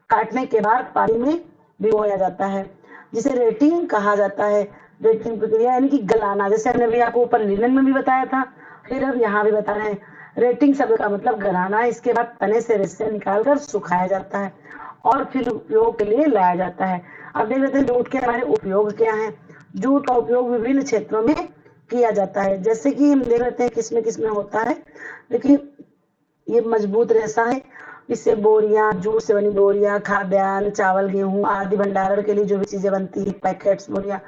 काटने के बाद पानी में भिगोया जाता है, जिसे रेटिंग कहा जाता है। रेटिंग प्रक्रिया यानी कि गलाना, जैसे हमने भी आपको ऊपर लिनन में भी बताया था, फिर अब यहाँ भी बता रहे हैं। रेटिंग शब्द का मतलब गलाना। इसके बाद तने से रेशे निकालकर सुखाया जाता है और फिर उपयोग के लिए लाया जाता है। अब देख लेते हैं जूट के हमारे उपयोग क्या हैं। जूट का उपयोग विभिन्न क्षेत्रों में किया जाता है, जैसे कि हम देख लेते हैं किसमें होता है। देखिए ये मजबूत रेशा है, इससे बोरियां, जूट से बनी बोरियां, खाद्यान्न, चावल, गेहूं आदि भंडारण के लिए जो भी चीजें बनती है, पैकेट्स, बोरियां,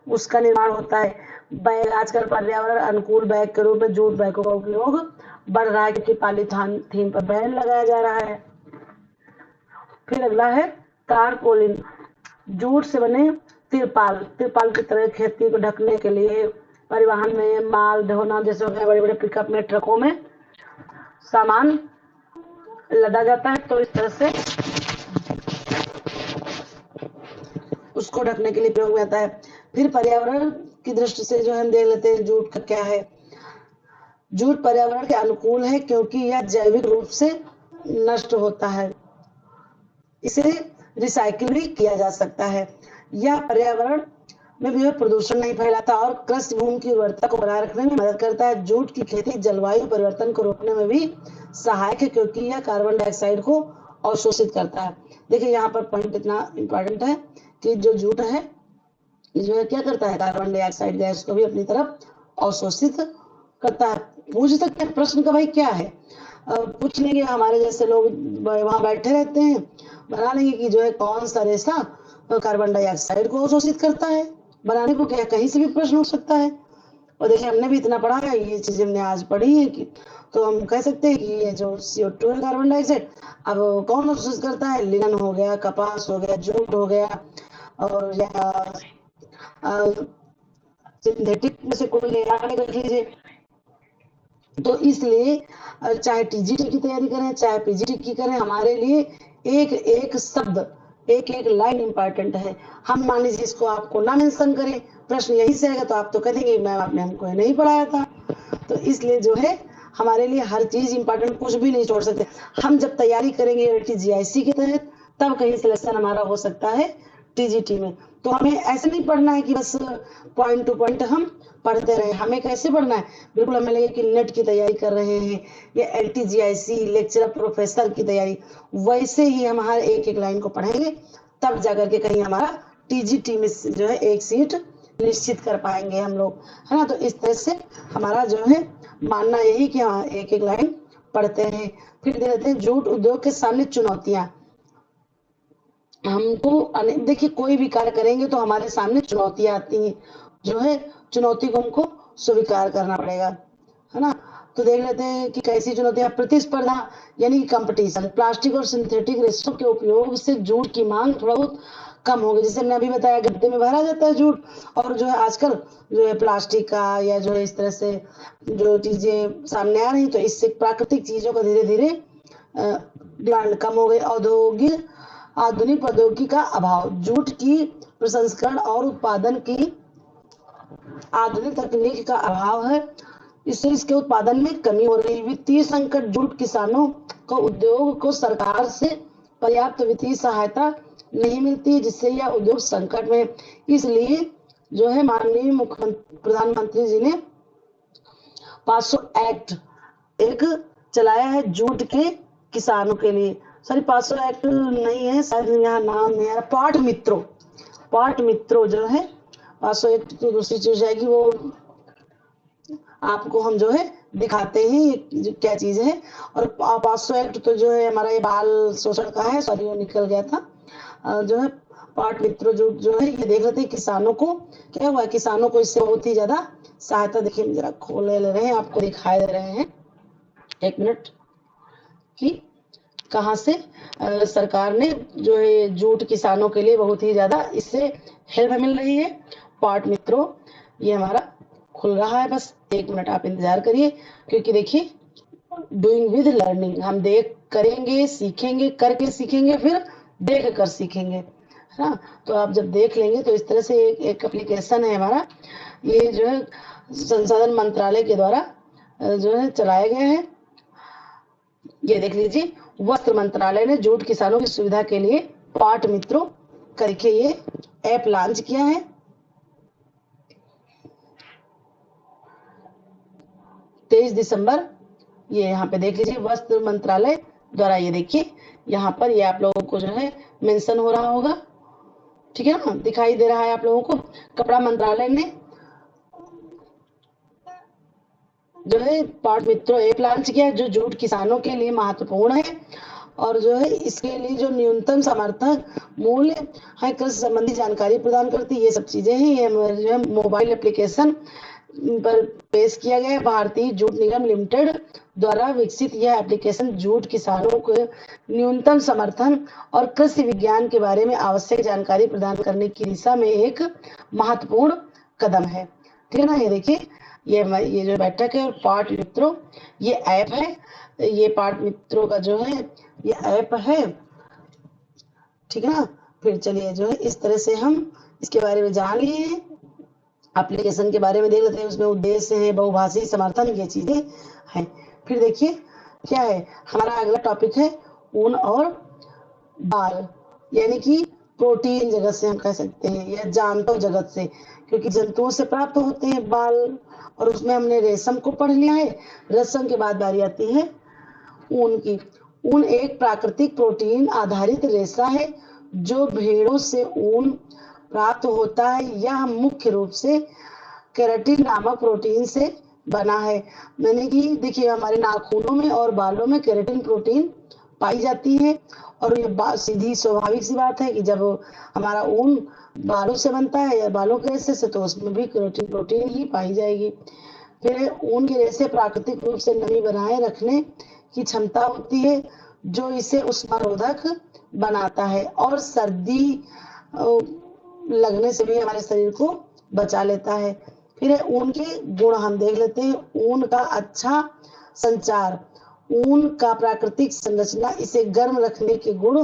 उसका निर्माण होता है। बैग, आजकल पर्यावरण अनुकूल बैग के रूप में जूट बैगों का उपयोग बढ़ रहा है, क्योंकि पॉलीथीन पर बैन लगाया जा रहा है। फिर अगला है तारपोलिन। जूट से बने तिरपाल की तरह खेती को ढकने के लिए परिवहन में माल ढोना, जैसे बड़े बड़े पिकअप में, ट्रकों में सामान लदा जाता है, तो इस तरह से उसको ढकने के लिए प्रयोग में आता है। फिर पर्यावरण की दृष्टि से जो हम देख लेते हैं जूट का क्या है। जूट पर्यावरण के अनुकूल है क्योंकि यह जैविक रूप से नष्ट होता है, इसे रिसाइकिल भी किया जा सकता है। यह पर्यावरण में भी प्रदूषण नहीं फैलाता और कृषि भूमि की उर्वरता को बनाए रखने में मदद करता है। जूट की खेती जलवायु परिवर्तन को रोकने में भी सहायक है, क्योंकि यह कार्बन डाइऑक्साइड को अवशोषित करता है। देखिए यहाँ पर पॉइंट इतना इम्पोर्टेंट है कि जो जूट है जो है क्या करता है, कार्बन डाइऑक्साइड गैस को भी अपनी तरफ अवशोषित करता है। पूछ सकते हैं प्रश्न का भाई क्या है, पूछ लेंगे हमारे जैसे लोग वहां बैठे रहते हैं, बना लेंगे कि जो है कौन सा रेशा कार्बन डाइऑक्साइड को अवशोषित करता है। बनाने को क्या, कहीं से भी प्रश्न हो सकता है। और देखिए हमने भी इतना पढ़ा है, ये चीजें हमने आज पढ़ी है कि तो हम कह सकते हैं कि ये जो CO2 है, कार्बन डाइऑक्साइड, अब कौन अवशोषित करता है, लिनन हो गया, कपास हो गया, जूट हो गया, और या सिंथेटिक में से कोई रख लीजिए। तो इसलिए चाहे टीजीटी की तैयारी करें चाहे पीजीटी की करें, हमारे लिए एक एक शब्द, एक एक लाइन इंपॉर्टेंट है। हम मान लीजिए इसको आपको ना मेंशन करें, प्रश्न यही से आएगा तो आप तो कह देंगे मैम आपने हमको नहीं पढ़ाया था। तो इसलिए जो है हमारे लिए हर चीज इंपॉर्टेंट, कुछ भी नहीं छोड़ सकते। हम जब तैयारी करेंगे LTGIC के तहत, तब कहीं सिलेक्शन हमारा हो सकता है टीजीटी में। तो हमें ऐसे नहीं पढ़ना है कि बस पॉइंट टू पॉइंट हम पढ़ते रहे। हमें कैसे पढ़ना है, बिल्कुल हमें लगे कि नेट की तैयारी कर रहे हैं या LTGIC लेक्चरर प्रोफेसर की तैयारी, वैसे ही हम हर एक एक लाइन को पढ़ेंगे, तब जाकर के कहीं हमारा टीजीटी में जो है एक सीट निश्चित कर पाएंगे हम लोग, है ना। तो इस तरह से हमारा जो है मानना यही कि हाँ एक एक लाइन पढ़ते हैं। फिर देते हैं जूट उद्योग के सामने चुनौतियां। हमको देखिए कोई भी कार्य करेंगे तो हमारे सामने चुनौतियां आती हैं, जो है चुनौती को हमको स्वीकार करना पड़ेगा, है ना। तो देख लेते हैं कि कैसी चुनौतियां। प्रतिस्पर्धा यानी कि कंपटीशन। प्लास्टिक और सिंथेटिक रेशों के उपयोग से जूट की मांग थोड़ा बहुत कम हो गई। जैसे हमने अभी बताया गद्दे में भरा जाता है जूट, और जो है आजकल जो है प्लास्टिक का या जो है इस तरह से जो चीजें सामने आ रही, तो इससे प्राकृतिक चीजों का धीरे धीरे डिमांड कम हो गई। आधुनिक प्रौद्योगिकी का अभाव। जूट की प्रसंस्करण और उत्पादन की आधुनिक तकनीक का अभाव है, इससे इसके उत्पादन में कमी हो रही। वित्तीय संकट जूट किसानों को उद्योग को सरकार से पर्याप्त वित्तीय सहायता नहीं मिलती, जिससे यह उद्योग संकट में। इसलिए जो है माननीय मुख्यमंत्री प्रधानमंत्री जी ने 500 एक्ट एक चलाया है जूट के किसानों के लिए। सॉरी 500 एक्ट नहीं है, शायद यहाँ नाम नहीं आ रहा, पाट मित्रों जो है 500 एक्ट की दूसरी चीज जाएगी, वो आपको हम जो है दिखाते हैं ये क्या चीज है। और 500 एक्ट तो जो है हमारा ये बाल शोषण का है, सॉरी वो निकल गया था। जो है पाट मित्रों जो है ये देख रहे थे किसानों को क्या हुआ, किसानों को इससे बहुत ही ज्यादा सहायता। देखिए जरा खोले ले रहे हैं, आपको दिखाई दे रहे हैं, एक मिनट, कि कहां से सरकार ने जो है जूट किसानों के लिए बहुत ही ज्यादा इससे हेल्प मिल रही है। पाट मित्रों ये हमारा खुल रहा है, बस एक मिनट आप इंतजार करिए, क्योंकि देखिए डूइंग विद लर्निंग, हम देख करेंगे सीखेंगे, करके सीखेंगे, फिर देख कर सीखेंगे, है ना। तो आप जब देख लेंगे तो इस तरह से एक एप्लीकेशन है हमारा, ये जो है संसाधन मंत्रालय के द्वारा जो है चलाया गया है। ये देख लीजिए, वस्त्र मंत्रालय ने जूट किसानों की सुविधा के लिए पाट मित्रों करके ये ऐप लॉन्च किया है। 23 दिसंबर, ये यहाँ पे देख लीजिए वस्त्र मंत्रालय द्वारा, ये देखिए यहाँ पर ये आप लोगों को जो है मेंशन हो रहा होगा, ठीक है ना, दिखाई दे रहा है आप लोगों को। कपड़ा मंत्रालय ने जो है पाट मित्रों ऐप लॉन्च किया जो जूट किसानों के लिए महत्वपूर्ण है, और जो है इसके लिए जो न्यूनतम समर्थन मूल्य है, कृषि संबंधी जानकारी प्रदान करती है, ये सब चीजें हैं। ये जो है मोबाइल एप्लीकेशन पर पेश किया गया है। भारतीय जूट निगम लिमिटेड द्वारा विकसित यह एप्लीकेशन जूट किसानों को न्यूनतम समर्थन और कृषि विज्ञान के बारे में आवश्यक जानकारी प्रदान करने की दिशा में एक महत्वपूर्ण कदम है, ठीक है ना। ये देखिए ये जो बैठक है, और पाट मित्रों ये ऐप है, ये पाट मित्रों का जो है ये ऐप है, ठीक है ना। फिर चलिए जो है इस तरह से हम इसके बारे में जान लिए, एप्लीकेशन के बारे में देख लेते हैं, उसमें उद्देश्य है, बहुभाषी समर्थन, ये चीजें हैं। फिर देखिए क्या है हमारा अगला टॉपिक है ऊन और बाल, यानी कि प्रोटीन जगत से हम कह सकते हैं, या जानवर जगत से, क्योंकि जंतुओं से प्राप्त होते हैं बाल, और उसमें हमने रेशम को पढ़ लिया है। रेशम के बाद बारी आती है ऊन की। ऊन एक प्राकृतिक प्रोटीन आधारित रेशा है जो भेड़ों से ऊन प्राप्त होता है। यह मुख्य रूप से केराटिन नामक प्रोटीन से बना है। मैंने कि देखिए हमारे नाखूनों में और बालों में केराटिन प्रोटीन पाई जाती है, और ये सीधी स्वाभाविक सी बात है कि जब हमारा ऊन बालों से बनता है या बालों के रेशे से, तो उसमें भी केराटिन प्रोटीन ही पाई जाएगी। फिर ऊन के रेशे प्राकृतिक रूप से नमी बनाए रखने की क्षमता होती है, जो इसे उष्मारोधक बनाता है, और सर्दी लगने से भी हमारे शरीर को बचा लेता है। फिर ऊन के गुण हम देख लेते हैं। ऊन का अच्छा संचार, ऊन का प्राकृतिक संरचना इसे गर्म रखने के गुण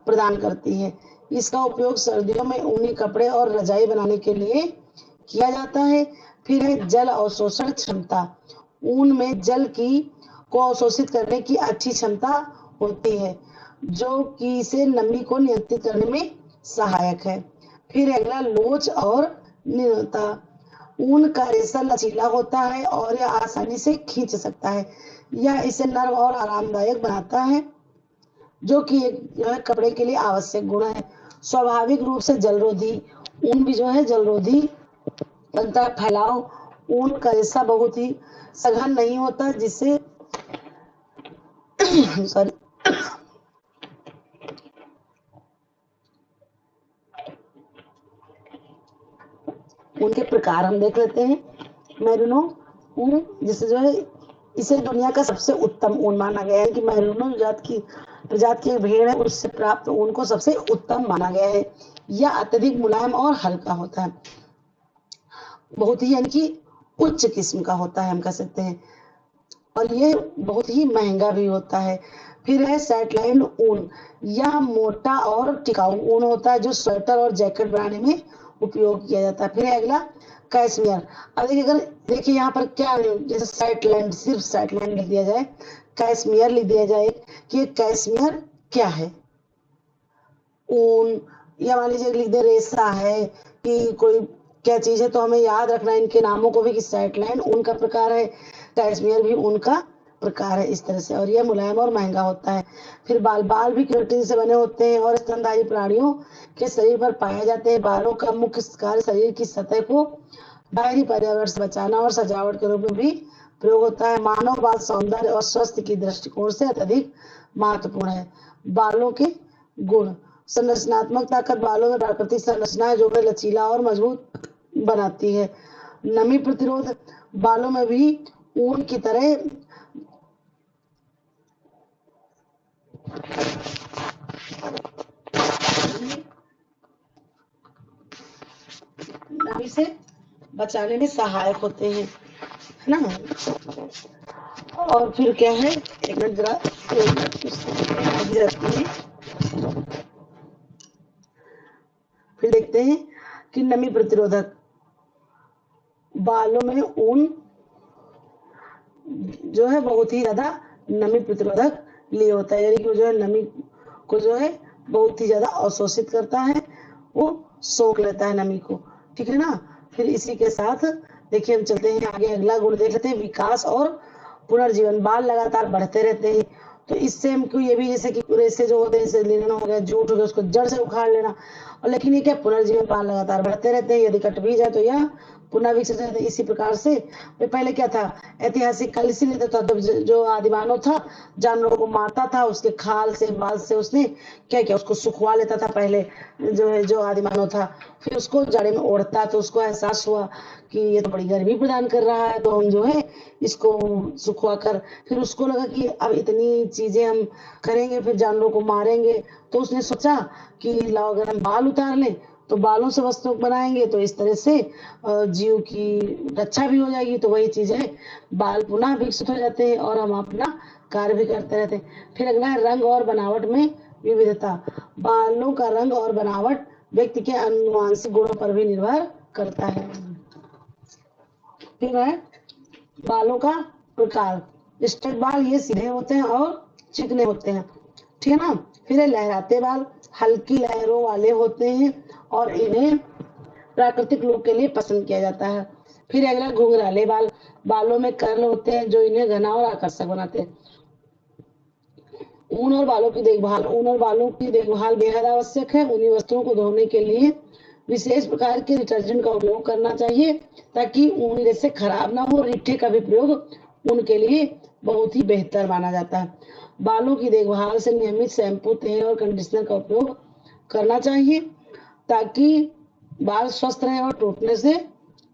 प्रदान करती है। इसका उपयोग सर्दियों में ऊनी कपड़े और रजाई बनाने के लिए किया जाता है। फिर है जल अवशोषण क्षमता, ऊन में जल को अवशोषित करने की अच्छी क्षमता होती है, जो कि इसे नमी को नियंत्रित करने में सहायक है। फिर अगला लोच और निरंतरता, ऊन का रेशा लचीला होता है और यह आसानी से खींच सकता है। यह इसे नरम और आरामदायक बनाता है, जो कि एक कपड़े के लिए आवश्यक गुण है। स्वाभाविक रूप से जलरोधी, ऊन भी जो है जलरोधी बनता है। फैलाव, ऊन का रेशा बहुत ही सघन नहीं होता, जिससे सॉरी उनके प्रकार हम देख लेते हैं। मेरिनो ऊन, जिसे जो है इसे दुनिया का सबसे उत्तम ऊन माना गया है, कि मेरिनो प्रजाति की भेड़ है, उससे प्राप्त ऊन को सबसे उत्तम माना गया है। यह अत्यधिक मुलायम और हल्का होता है, बहुत ही यानी कि उच्च किस्म का होता है हम कह सकते हैं, और ये बहुत ही महंगा भी होता है। फिर है सैटलाइन ऊन, यह मोटा और टिकाऊ ऊन होता है जो स्वेटर और जैकेट बनाने में उपयोग किया जाता है। फिर अगला कैशमेयर। अब देखिए, अगर देखिए यहाँ पर क्या है, जैसे साइटलैंड, सिर्फ साइटलैंड लिख दिया जाए, कैशमेयर लिख दिया जाए कि कैशमेयर क्या है, ऊन, या मान लीजिए लिख दे रेशा है कि कोई क्या चीज है, तो हमें याद रखना है इनके नामों को भी कि साइटलैंड ऊन का प्रकार है, कैशमेयर भी ऊन का प्रकार है, इस तरह से। और यह मुलायम और महंगा होता है। फिर बाल, बाल भी केराटिन से बने होते हैं और स्तनधारी प्राणियों के शरीर पर पाए जाते हैं। बालों का मुख्य कार्य शरीर की सतह को बाहरी पर्यावरण से बचाना और सजावट के रूप में भी प्रयोग होता है। मानव बाल सौंदर्य और स्वास्थ्य की दृष्टिकोण से अत्यधिक महत्वपूर्ण है। बालों के गुण, संरचनात्मक ताकत, बालों में प्राकृतिक संरचना है जो उन्हें लचीला और मजबूत बनाती है। नमी प्रतिरोध, बालों में भी ऊन की तरह नमी से बचाने में सहायक होते हैं, है ना। और फिर क्या है, एक मिनट जरा, फिर देखते हैं कि नमी प्रतिरोधक, बालों में ऊन जो है बहुत ही ज्यादा नमी प्रतिरोधक लिए होता है, यानी कि जो है नमी को जो है बहुत ही ज्यादा अवशोषित करता है, वो सोख लेता है नमी को, ठीक है ना। फिर इसी के साथ देखिए हम चलते हैं आगे, अगला गुण देख लेते हैं, विकास और पुनर्जीवन। बाल लगातार बढ़ते रहते हैं, तो इससे हमको ये भी, जैसे कि रेशे जो होते हैं, जैसे लिनन हो गया, जूट हो गया, उसको जड़ से उखाड़ लेना, और लेकिन ये क्या, पुनर्जीवन, बाल लगातार बढ़ते रहते हैं, यदि कट भी जाए तो यह पुनः विकसित रहते हैं। इसी प्रकार से पहले क्या था, ऐतिहासिक काल इसीलिए था, तब जो आदिमानव था जानवरों को मारता था, उसके खाल से, बाल से उसने क्या किया, उसको सुखवा लेता था पहले, जो है जो आदिमानव था, फिर उसको जड़े में ओढ़ता, तो उसको एहसास हुआ कि ये तो बड़ी गर्मी प्रदान कर रहा है, तो हम जो है इसको सुखवा कर, फिर उसको लगा कि अब इतनी चीजें हम करेंगे, फिर जानवरों को मारेंगे, तो उसने सोचा कि लाओ अगर हम बाल उतार लें तो बालों से वस्त्र बनाएंगे, तो इस तरह से जीव की रक्षा भी हो जाएगी। तो वही चीज है, बाल पुनः विकसित हो जाते हैं और हम अपना कार्य भी करते रहते हैं। फिर अगला है रंग और बनावट में विविधता। बालों का रंग और बनावट व्यक्ति के आनुवांशिक गुणों पर भी निर्भर करता है। फिर है बालों का प्रकार, स्ट्रेट बाल, ये सीधे होते हैं और चिकने होते हैं, ठीक है ना। फिर है लहराते बाल, हल्की लहरों वाले होते हैं और इन्हें प्राकृतिक लुक के लिए पसंद किया जाता है। फिर अगला घुंघराले बाल, बालों में कर्ल होते हैं जो इन्हें घना और आकर्षक बनाते हैं। ऊन और बालों की देखभाल, ऊन और बालों की देखभाल बेहद आवश्यक है। ऊनी वस्त्रों को धोने के लिए विशेष प्रकार के डिटर्जेंट का उपयोग करना चाहिए ताकि ऊन जैसे खराब ना हो। रिठे का भी प्रयोग उनके लिए बहुत ही बेहतर माना जाता है। बालों की देखभाल से नियमित शैम्पू, तेल और कंडीशनर का उपयोग करना चाहिए ताकि बाल स्वस्थ रहे और टूटने से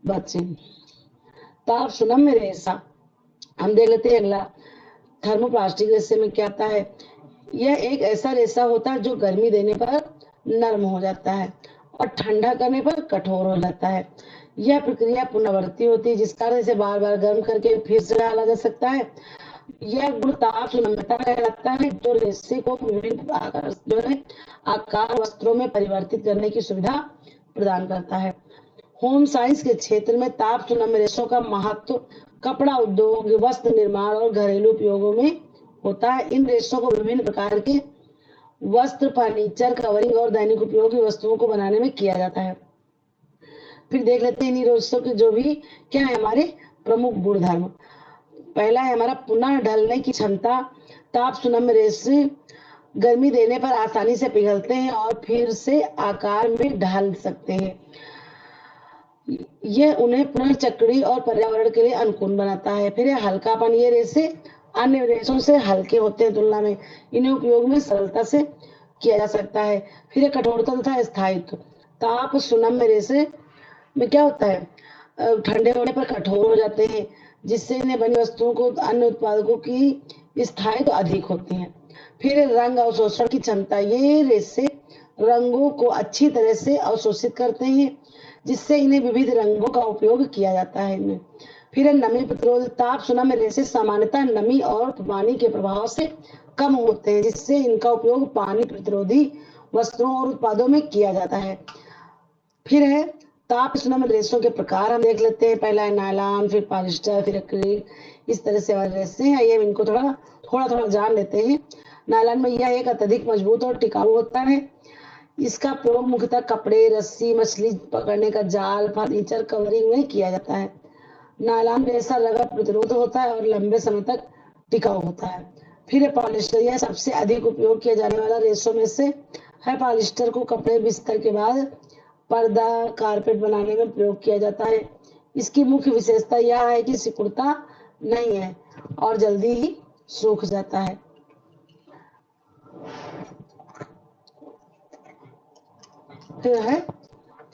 बचे। ताप सुनम्य रेशा, हम देख लेते हैं अगला, थर्मोप्लास्टिक रेशे में क्या आता है, यह एक ऐसा रेशा होता है जो गर्मी देने पर नर्म हो जाता है और ठंडा करने पर कठोर हो जाता है। यह प्रक्रिया पुनरावृत्ति होती है, जिस कारण इसे बार बार गर्म करके फिर से डाला जा सकता है। यह गुण ताप सुनम्यता कहलाता है, जो रेशे को विभिन्न आकार वस्त्रों में परिवर्तित करने की सुविधा प्रदान करता है। होम साइंस के क्षेत्र में ताप सुनम्य रेशों का महत्व कपड़ा उद्योग, वस्त्र निर्माण और घरेलू उपयोगों में होता है। इन रेशों को विभिन्न प्रकार के वस्त्र, फर्नीचर, कवरिंग और दैनिक उपयोगी वस्तुओं को बनाने में किया जाता है। फिर देख लेते हैं इन रेशों के जो भी क्या है हमारे प्रमुख गुणधर्म। पहला है हमारा पुनः ढलने की क्षमता। ताप सुनम्य रेशे गर्मी देने पर आसानी से पिघलते हैं और फिर से आकार में ढल सकते हैं। यह उन्हें पुनर्चक्रीय और पर्यावरण के लिए अनुकूल बनाता है। फिर हल्कापन, ये रेशे अन्य रेशों से हल्के होते हैं तुलना में, इन्हें उपयोग में सरलता से किया जा सकता है। फिर कठोरता तथा स्थायित्व, ताप सुनम्य रेशे में क्या होता है, ठंडे होने पर कठोर हो जाते हैं, जिससे इन्हें बनी वस्तुओं को अन्य उत्पादकों की स्थायित्व अधिक होती है। फिर रंग अवशोषण की क्षमता, ये रेशे रंगों को अच्छी तरह से अवशोषित करते हैं, जिससे इन्हें विविध रंगों का उपयोग किया जाता है इनमें। फिर नमी प्रतिरोध, ताप सुनम्य रेशे सामान्यतः नमी और पानी के प्रभाव से कम होते हैं, जिससे इनका उपयोग पानी प्रतिरोधी वस्त्रों और उत्पादों में किया जाता है। फिर है ताप सुनम रेशों के प्रकार हम देख लेते हैं। पहला है नायलॉन, फिर पॉलिस्टर, फिर एक्रिलिक, इस तरह से वाले रेशे हैं। आइए इनको थोड़ा जान लेते हैं। नायलॉन में यह एक अत्यधिक मजबूत और टिकाऊ होता है। इसका प्रयोग मुख्यतः कपड़े, रस्सी, मछली पकड़ने का जाल, फर्नीचर कवरिंग में किया जाता है। नायलॉन रेशा रगड़ प्रतिरोध होता है और लंबे समय तक टिकाऊ होता है। फिर है पॉलिस्टर, यह सबसे अधिक उपयोग किया जाने वाला रेशों में से है। पॉलिस्टर को कपड़े, बिस्तर के बाद पर्दा, कारपेट बनाने में प्रयोग किया जाता है। इसकी मुख्य विशेषता यह है कि सिकुड़ता नहीं है और जल्दी ही सूख जाता है। फिर है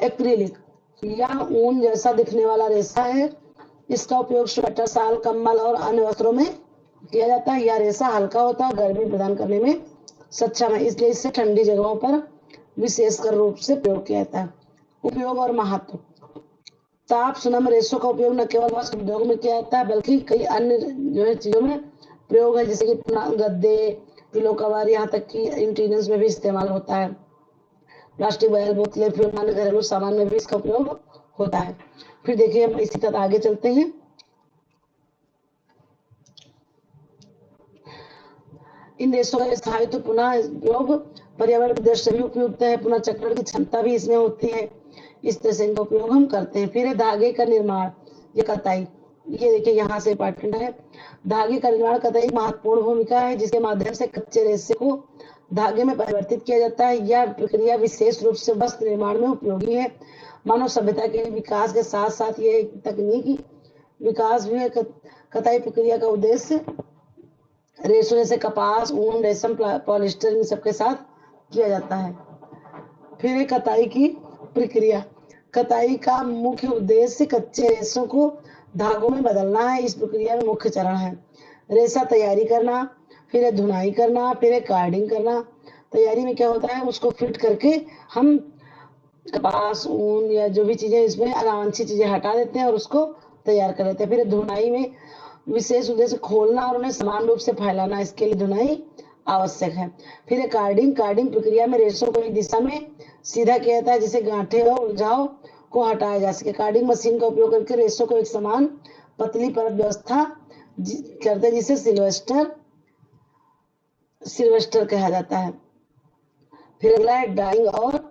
एक्रिलिक, यह ऊन जैसा दिखने वाला रेशा है। इसका उपयोग स्वेटर, शाल, कंबल और अन्य वस्त्रों में किया जाता है। यह रेशा हल्का होता है, गर्मी प्रदान करने में सक्षम है, इसलिए इसे ठंडी जगहों पर विशेषकर रूप से प्रयोग किया जाता है। उपयोग और महत्व। ताप सुनम रेशों का उपयोग न केवल वस्त्र उद्योग में किया जाता है बल्कि कई अन्य जो है चीजों में प्रयोग है, जैसे कि गद्दे, पिलो कवर, यहाँ तक कि इंटीरियर्स में भी इस्तेमाल होता है। प्लास्टिक बैग, बोतलें, फिर अन्य घरेलू सामान में भी इसका उपयोग होता है। फिर देखिए हम इसी तरह आगे चलते हैं। इन रेशों का स्थायित्व पुनः उपयोग पर्यावरण की दृष्टि से भी उपयुक्त है। पुनः चक्रण की क्षमता भी इसमें होती है, इस तरह से इनका उपयोग हम करते हैं। फिर है धागे का निर्माण, ये कताई, ये देखिए यहाँ से इंपॉर्टेंट है। धागे का निर्माण कताई महत्वपूर्ण भूमिका है, जिसके माध्यम से कच्चे रेशे को धागे में परिवर्तित किया जाता है। यह प्रक्रिया विशेष रूप से वस्त्र निर्माण में उपयोगी है। मानव सभ्यता के विकास के साथ साथ ये तकनीकी विकास भी है। कताई प्रक्रिया का उद्देश्य रेशों जैसे कपास, ऊन, रेशम, पॉलिस्टर, इन सबके साथ किया जाता है। फिर है कताई की प्रक्रिया। कताई का मुख्य उद्देश्य कच्चे रेशों को धागों में बदलना है। इस प्रक्रिया में मुख्य चरण है रेशा तैयारी करना, फिर है धुनाई करना, फिर है कार्डिंग करना। तैयारी में क्या होता है, उसको फिट करके हम कपास, ऊन या जो भी चीजें इसमें अनावश्यक चीजें हटा देते हैं और उसको तैयार कर लेते हैं। फिर धुनाई में विशेष उद्देश्य खोलना और उन्हें समान रूप से फैलाना, इसके लिए धुनाई आवश्यक है। फिर कार्डिंग, कार्डिंग प्रक्रिया में रेशों को एक दिशा में सीधा किया जाता है जिसे गांठे और उलझाव को हटाया जा सके। कार्डिंग मशीन का उपयोग करके रेशों को एक समान पतली परत व्यवस्था करते हैं, जिसे सिल्वेस्टर कहा जाता है। फिर अगला है डाइंग और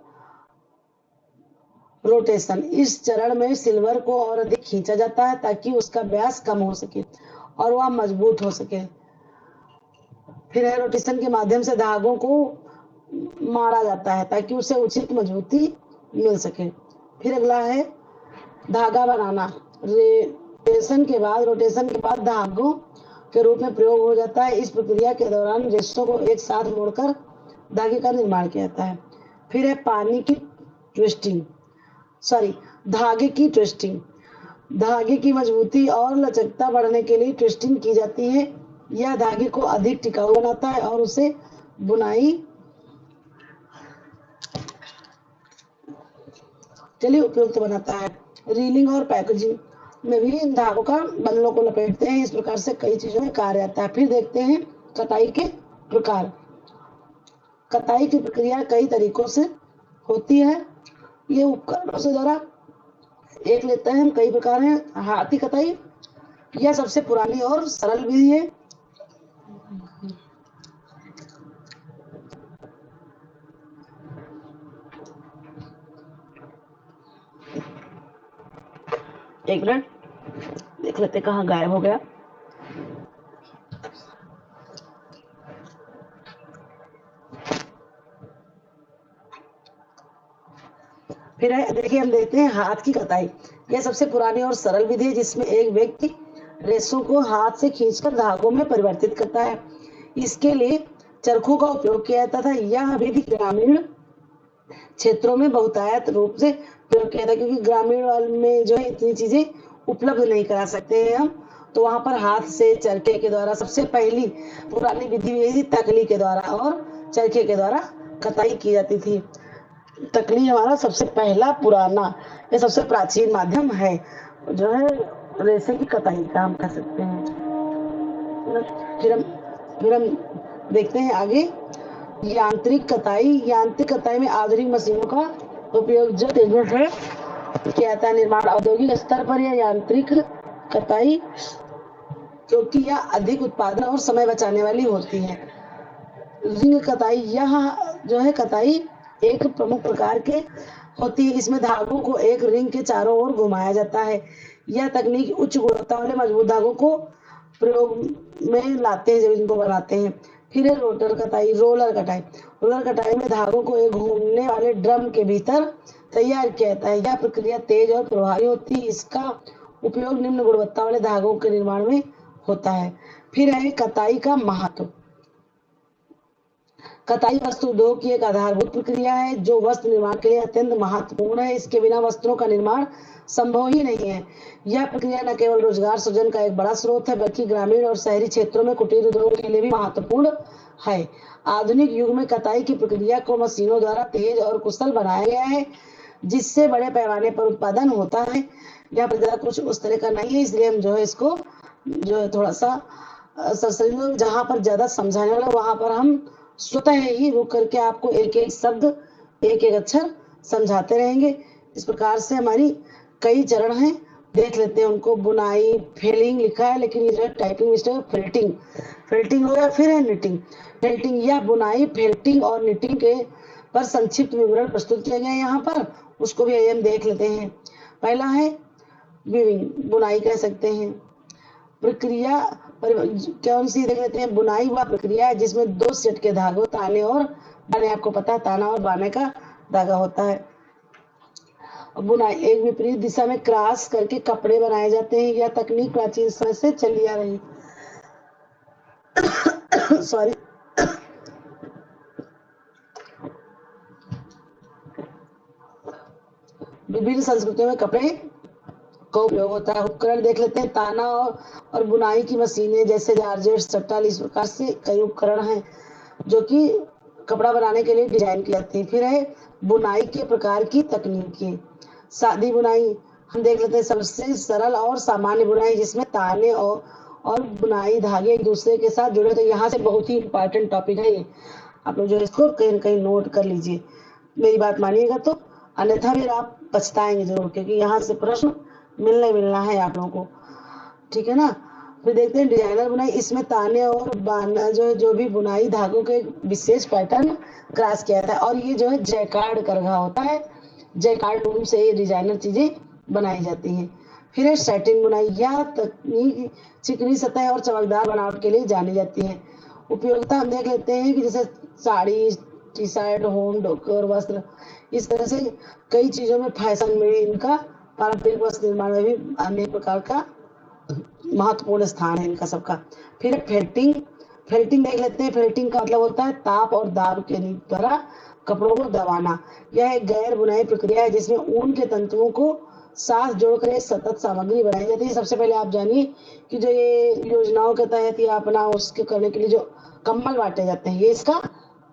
रोटेशन। इस चरण में सिल्वर को और अधिक खींचा जाता है ताकि उसका व्यास कम हो सके और वह मजबूत हो सके। फिर है रोटेशन के माध्यम से धागों को मारा जाता है ताकि उसे उचित मजबूती मिल सके। फिर अगला है धागा बनाना। रोटेशन के बाद धागों के रूप में प्रयोग हो जाता है। इस प्रक्रिया के दौरान रेशों को एक साथ मोड़कर धागे का निर्माण किया जाता है। फिर है धागे की ट्विस्टिंग। धागे की मजबूती और लचकता बढ़ने के लिए ट्विस्टिंग की जाती है। यह धागे को अधिक टिकाऊ बनाता है और उसे बुनाई के लिए उपयुक्त बनाता है। रीलिंग और पैकेजिंग में भी इन धागों का बंडलों को लपेटते हैं। इस प्रकार से कई चीजों में कार्य आता है। फिर देखते हैं कताई के प्रकार। कताई की प्रक्रिया कई तरीकों से होती है। ये उपकरणों से द्वारा एक लेते हैं हम, कई प्रकार हैं। हाथी कताई, यह सबसे पुरानी और सरल विधि है। एक मिनट देख लेते कहाँ गायब हो गया। फिर देखिए हम देखते हैं हाथ की कताई। यह सबसे पुरानी और सरल विधि है जिसमें एक व्यक्ति रेशों को हाथ से खींचकर धागों में परिवर्तित करता है। इसके लिए चरखों का उपयोग किया जाता था। यह विधि ग्रामीण क्षेत्रों में बहुतायत रूप से प्रयोग किया था, क्योंकि ग्रामीण में जो है इतनी चीजें उपलब्ध नहीं करा सकते हैं हम, तो वहां पर हाथ से चरखे के द्वारा सबसे पहली पुरानी विधि यही तकली के द्वारा और चरखे के द्वारा कताई की जाती थी। तकली हमारा सबसे पहला पुराना या सबसे प्राचीन माध्यम है जो है रेशे की कताई का, हम कह सकते हैं। फिर हम देखते हैं आगे यांत्रिक कताई। यांत्रिक कताई में आधुनिक मशीनों का उपयोग जो तेजी से किया जाता है। निर्माण औद्योगिक स्तर पर या यांत्रिक कताई, क्योंकि यह अधिक उत्पादन और समय बचाने वाली होती है। रिंग कताई, यह जो है कताई एक प्रमुख प्रकार के होती है। इसमें धागों को एक रिंग के चारों ओर घुमाया जाता है। यह तकनीक उच्च गुणवत्ता वाले मजबूत धागों को प्रयोग में लाते हैं जब इनको बनाते हैं। फिर है रोटर कताई, रोलर कटाई। रोलर कटाई में धागों को एक घूमने वाले ड्रम के भीतर तैयार किया जाता है। यह प्रक्रिया तेज और प्रभावी होती है। इसका उपयोग निम्न गुणवत्ता वाले धागों के निर्माण में होता है। फिर है कताई का महत्व। कताई वस्त्र उद्योग की एक आधारभूत प्रक्रिया है जो वस्त्र निर्माण के लिए अत्यंत महत्वपूर्ण है। इसके बिना वस्त्रों का निर्माण संभव ही नहीं है। यह प्रक्रिया न केवल रोजगार सृजन का एक बड़ा स्रोत है, बल्कि ग्रामीण और शहरी क्षेत्रों में कुटीर उद्योग के लिए भी महत्वपूर्ण है। आधुनिक युग में कताई की प्रक्रिया को मशीनों द्वारा तेज और कुशल बनाया गया है, जिससे बड़े पैमाने पर उत्पादन होता है। यह प्रक्रिया कुछ उस तरह का नहीं है, इसलिए हम जो है इसको जो है थोड़ा सा जहाँ पर ज्यादा समझाने वाला वहां पर हम स्वतः ही रुक करके आपको एक एक शब्द, एक एक अक्षर समझाते रहेंगे। इस प्रकार से हमारी कई चरण हैं, देख लेते हैं उनको। बुनाई, फेलिंग लिखा है, लेकिन ये जो टाइपिंग मिस्टेक है, फेल्टिंग। फेल्टिंग हो गया। फिर है निटिंग। फेल्टिंग या बुनाई, फेल्टिंग और निटिंग के पर संक्षिप्त विवरण प्रस्तुत किया गया है यहाँ पर, उसको भी हम देख लेते हैं। पहला है वीविंग, बुनाई कह सकते हैं। प्रक्रिया कौन सी देख लेते हैं। बुनाई वह प्रक्रिया है जिसमें दो सेट के धागों, ताने और बाने, आपको पता है ताना और बाने का धागा होता है। बुनाई एक विपरीत दिशा में क्रॉस करके कपड़े बनाए जाते हैं। यह तकनीक प्राचीन समय से चली आ रही सॉरी विभिन्न संस्कृतियों में कपड़े का उपयोग होता है। उपकरण देख लेते हैं। ताना और बुनाई की मशीनें जैसे जॉर्जेट, चट्टाल, इस प्रकार से कई उपकरण हैं जो कि कपड़ा बनाने के लिए डिजाइन की जाती है। फिर है बुनाई के प्रकार की तकनीकें। सादी बुनाई हम देख लेते हैं। सबसे सरल और सामान्य बुनाई जिसमें ताने और बुनाई धागे एक दूसरे के साथ जुड़े। तो यहाँ से बहुत ही इंपॉर्टेंट टॉपिक है ये, आप लोग जो है इसको कहीं न कहीं नोट कर लीजिए, मेरी बात मानिएगा तो, अन्यथा फिर आप पछताएंगे जरूर, क्योंकि यहाँ से प्रश्न मिलना है आप लोगों को, ठीक है ना। फिर देखते हैं डिजाइनर बुनाई। इसमें ताने और बाना जो भी बुनाई धागों के विशेष पैटर्न क्रॉस किया जाता है, और ये जो है जैकार्ड करघा होता है। जैकार्ड लूम से ये डिजाइनर चीजें बनाई जाती हैं। फिर है सैटिन बुनाई। यह तकनीक चिकनी सतह और चमकदार बनावट के लिए जानी जाती है। उपयोगिता हम देख लेते हैं कि जैसे sari, T shirt, home decor वस्त्र, इस तरह से कई चीजों में, फैशन में इनका, पारंपरिक वस्त्र निर्माण में भी अनेक प्रकार का महत्वपूर्ण स्थान है इनका सबका। फिर फेल्टिंग। फेल्टिंग देख लेते हैं। फेल्टिंग का मतलब होता है ताप और दाब के द्वारा कपड़ों को दबाना। यह एक गैर बुनाई प्रक्रिया है जिसमें ऊन के तंतुओं को साथ जोड़कर एक सतत सामग्री बनाई जाती है। सबसे पहले आप जानिए कि जो ये योजनाओं के तहत या अपना उसके करने के लिए जो कम्बल बांटे जाते हैं, ये इसका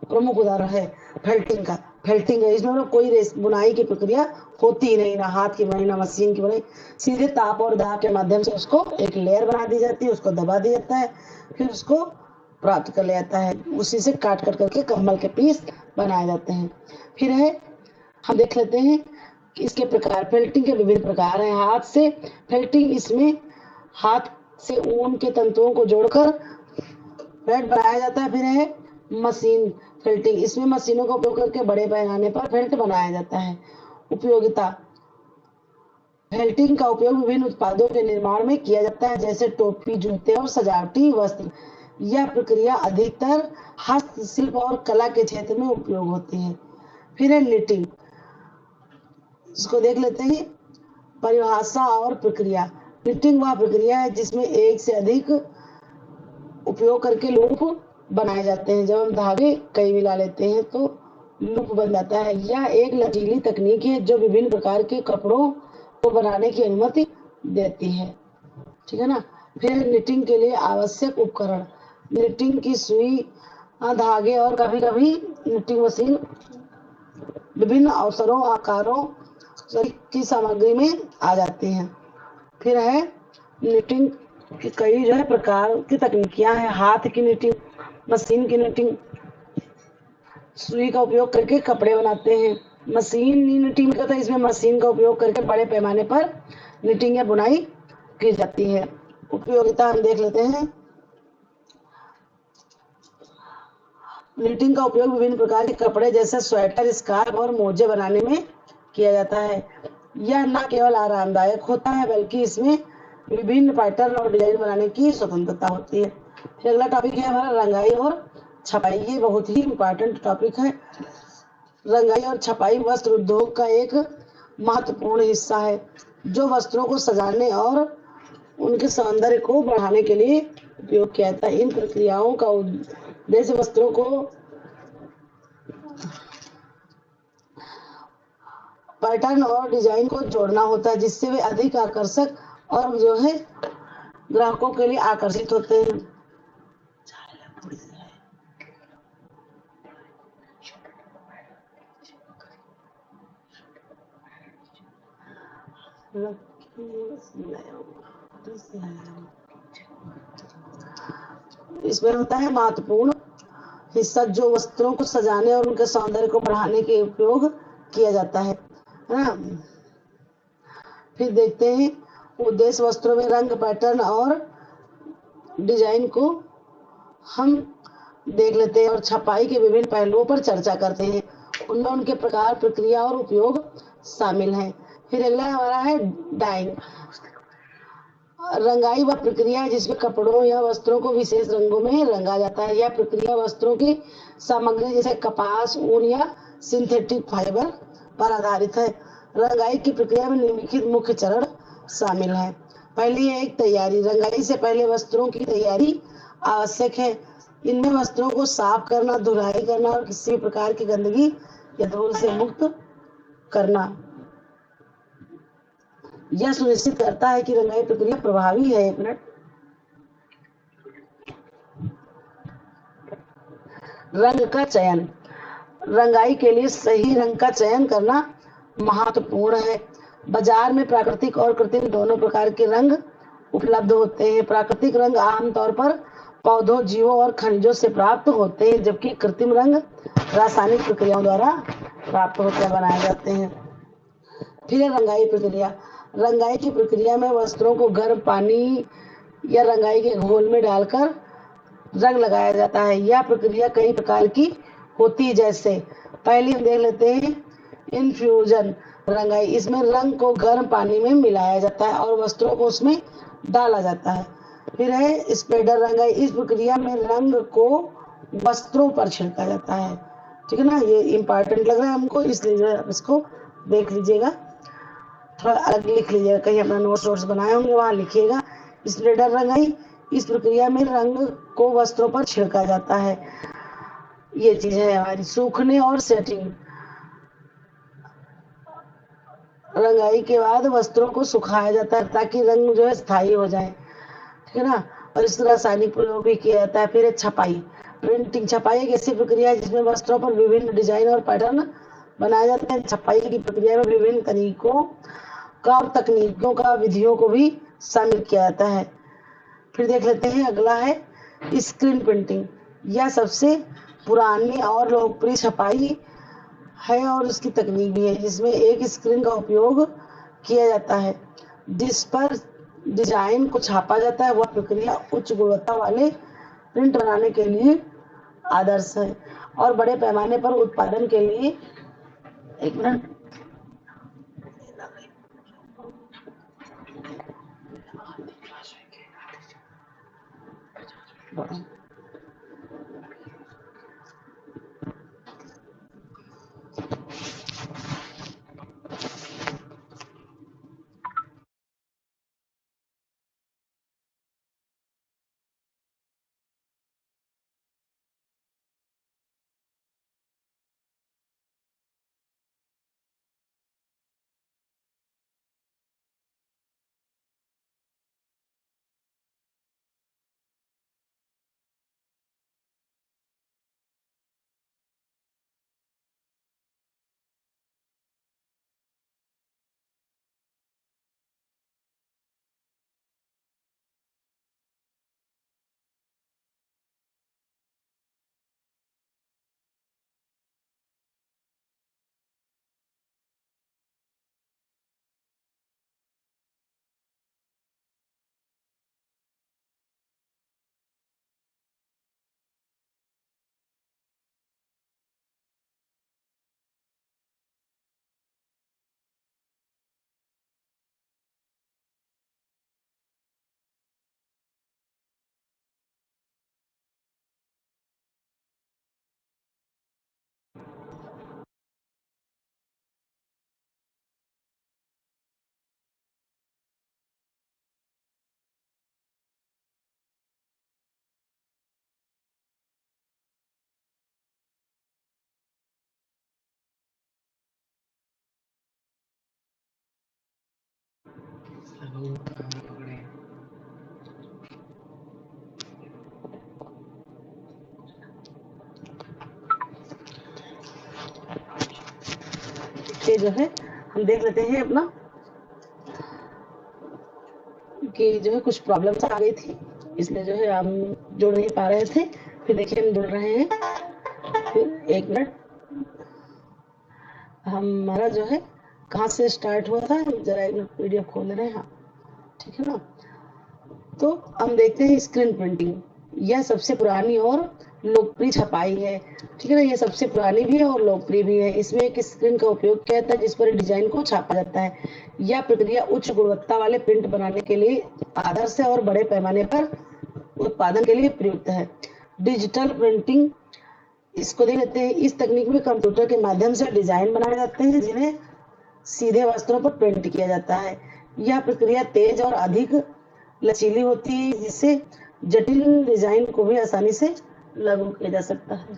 प्रमुख उदाहरण है फेल्टिंग का। फेल्टिंग है, इसमें कोई बुनाई की प्रक्रिया होती ही नहीं, ना हाथ की बनाई ना मशीन की बनाई, सीधे ताप और दाब के माध्यम से उसको एक लेयर बना दी जाती है, उसको दबा दिया जाता है, फिर उसको प्राप्त कर लिया जाता है। उसी से काट करके कम्बल के पीस बनाए जाते हैं। फिर है हम देख लेते हैं कि इसके प्रकार। फेल्टिंग के विभिन्न प्रकार हैं। हाथ से फेल्टिंग, इसमें हाथ से ऊन के तंतुओं को जोड़कर बेल्ट बनाया जाता है। फिर है मशीन फेल्टिंग। इसमें मशीनों का उपयोग करके बड़े पैमाने पर बेल्ट बनाया जाता है। उपयोगिता। फेल्टिंग का उपयोग विभिन्न उत्पादों के निर्माण में किया जाता है, जैसे टोपी, जूते और सजावटी वस्त्र। यह प्रक्रिया अधिकतर हस्तशिल्प और कला के क्षेत्र में उपयोग होती है। फिर है निटिंग, इसको देख लेते हैं। परिभाषा और प्रक्रिया। निटिंग वह प्रक्रिया है जिसमें एक से अधिक उपयोग करके लूप बनाए जाते हैं। जब हम धागे कई मिला लेते हैं तो लूप बन जाता है। यह एक लचीली तकनीक है जो विभिन्न प्रकार के कपड़ों को बनाने की अनुमति देती है, ठीक है ना। फिर निटिंग के लिए आवश्यक उपकरण। निटिंग की सुई, धागे और कभी कभी निटिंग मशीन विभिन्न अवसरों, आकारों की सामग्री में आ जाती हैं। फिर है निटिंग की कई जो है प्रकार की तकनीकियां हैं। हाथ की निटिंग, मशीन की निटिंग, सुई का उपयोग करके कपड़े बनाते हैं। मशीन निटिंग का था, इसमें मशीन का उपयोग करके बड़े पैमाने पर निटिंग या बुनाई की जाती है। उपयोगिता हम देख लेते हैं। निटिंग का उपयोग विभिन्न प्रकार के कपड़े जैसे स्वेटर, स्कार्फ और मोजे बनाने में किया जाता है। यह न केवल आरामदायक होता है बल्कि इसमें विभिन्न पैटर्न और डिजाइन बनाने की स्वतंत्रता होती है। फिर अगला टॉपिक है हमारा रंगाई और छपाई। ये बहुत ही इम्पोर्टेंट टॉपिक है। रंगाई और छपाई वस्त्र उद्योग का एक महत्वपूर्ण हिस्सा है जो वस्त्रों को सजाने और उनके सौंदर्य को बढ़ाने के लिए उपयोग किया जाता है। इन प्रक्रियाओं का उद्देश्य वस्त्रों को पैटर्न और डिजाइन को जोड़ना होता है जिससे वे अधिक आकर्षक और जो है ग्राहकों के लिए आकर्षित होते हैं। इसमें होता है महत्वपूर्ण हिस्सा जो वस्त्रों को सजाने और उनके सौंदर्य को बढ़ाने के उपयोग किया जाता है ना। फिर देखते हैं उद्देश्य वस्त्रों में रंग, पैटर्न और डिजाइन को हम देख लेते हैं और छपाई के विभिन्न पहलुओं पर चर्चा करते हैं। उनमें उनके प्रकार, प्रक्रिया और उपयोग शामिल हैं। फिर अगला हमारा है डाइंग। रंगाई वह प्रक्रिया है जिसमें कपड़ों या वस्त्रों को विशेष रंगों में रंगा जाता है। यह प्रक्रिया वस्त्रों की सामग्री जैसे कपास, ऊन या सिंथेटिक फाइबर पर आधारित है। रंगाई की प्रक्रिया में निम्नलिखित मुख्य चरण शामिल हैं। पहली है एक तैयारी। रंगाई से पहले वस्त्रों की तैयारी आवश्यक है। इनमें वस्त्रों को साफ करना, धुलाई करना और किसी भी प्रकार की गंदगी या धूल से मुक्त करना यह सुनिश्चित करता है कि रंगाई प्रक्रिया प्रभावी है। एक मिनट। रंग का चयन। रंगाई के लिए सही रंग का चयन करना महत्वपूर्ण है। बाजार में प्राकृतिक और कृत्रिम दोनों प्रकार के रंग उपलब्ध होते हैं। प्राकृतिक रंग आमतौर पर पौधों, जीवों और खनिजों से प्राप्त होते हैं जबकि कृत्रिम रंग रासायनिक प्रक्रियाओं द्वारा प्राप्त होकर बनाए जाते हैं। फिर है रंगाई प्रक्रिया। रंगाई की प्रक्रिया में वस्त्रों को गर्म पानी या रंगाई के घोल में डालकर रंग लगाया जाता है। यह प्रक्रिया कई प्रकार की होती है जैसे पहले हम देख लेते हैं इन्फ्यूजन रंगाई। इसमें रंग को गर्म पानी में मिलाया जाता है और वस्त्रों को उसमें डाला जाता है। फिर है स्प्रेडर रंगाई। इस प्रक्रिया में रंग को वस्त्रों पर छिड़का जाता है। ठीक है ना, ये इम्पोर्टेंट लग रहा है हमको, इसलिए आप इसको देख लीजिएगा, थोड़ा अलग लिख लीजिएगा, कहीं अपना नोट्स बनाए होंगे वहाँ लिखिएगा। स्प्रेडर रंगाई। इस प्रक्रिया में रंग को वस्त्रों पर छिड़का जाता है। ये चीज है हमारी सूखने और सेटिंग। रंगाई के बाद वस्त्रों को सुखाया जाता है ताकि रंग जो है स्थायी हो जाए। ठीक है ना, और इस तरह रासायनिक प्रयोग भी किया जाता है। फिर है छपाई। प्रिंटिंग। छपाई एक ऐसी प्रक्रिया है जिसमें वस्त्रों पर विभिन्न डिजाइन और पैटर्न बनाए जाते हैं। छपाई की प्रक्रिया में विभिन्न तरीकों का और तकनीकों का विधियों को भी शामिल किया जाता है। फिर देख लेते हैं अगला है स्क्रीन प्रिंटिंग। यह सबसे पुरानी और लोकप्रिय छपाई है और उसकी तकनीक भी है जिसमें एक स्क्रीन का उपयोग किया जाता है जिस पर डिजाइन को छापा जाता है। वह प्रक्रिया उच्च गुणवत्ता वाले प्रिंट बनाने के लिए आदर्श है और बड़े पैमाने पर उत्पादन के लिए। एक मिनट। ये जो है हम देख लेते हैं अपना कि जो है कुछ प्रॉब्लम्स आ गई थी, इसलिए जो है हम जुड़ नहीं पा रहे थे। फिर देखिए हम जुड़ रहे हैं। फिर एक मिनट, हमारा जो है कहाँ से स्टार्ट हुआ था, जरा एक मिनट पीडीएफ खोल रहे हैं। हाँ ठीक है ना। तो हम देखते हैं स्क्रीन प्रिंटिंग। यह सबसे पुरानी और लोकप्रिय छपाई है, ठीक है ना। यह सबसे पुरानी भी है और लोकप्रिय भी है। इसमें एक स्क्रीन का उपयोग किया जाता है जिस पर डिजाइन को छापा जाता है। यह प्रक्रिया उच्च गुणवत्ता वाले प्रिंट बनाने के लिए आदर्श है और बड़े पैमाने पर उत्पादन के लिए प्रयुक्त है। डिजिटल प्रिंटिंग, इसको देख लेते हैं। इस तकनीक में कंप्यूटर के माध्यम से डिजाइन बनाए जाते हैं जिन्हें सीधे वस्त्रों पर प्रिंट किया जाता है। यह प्रक्रिया तेज और अधिक लचीली होती है जिससे जटिल डिजाइन को भी आसानी से लागू किया जा सकता है।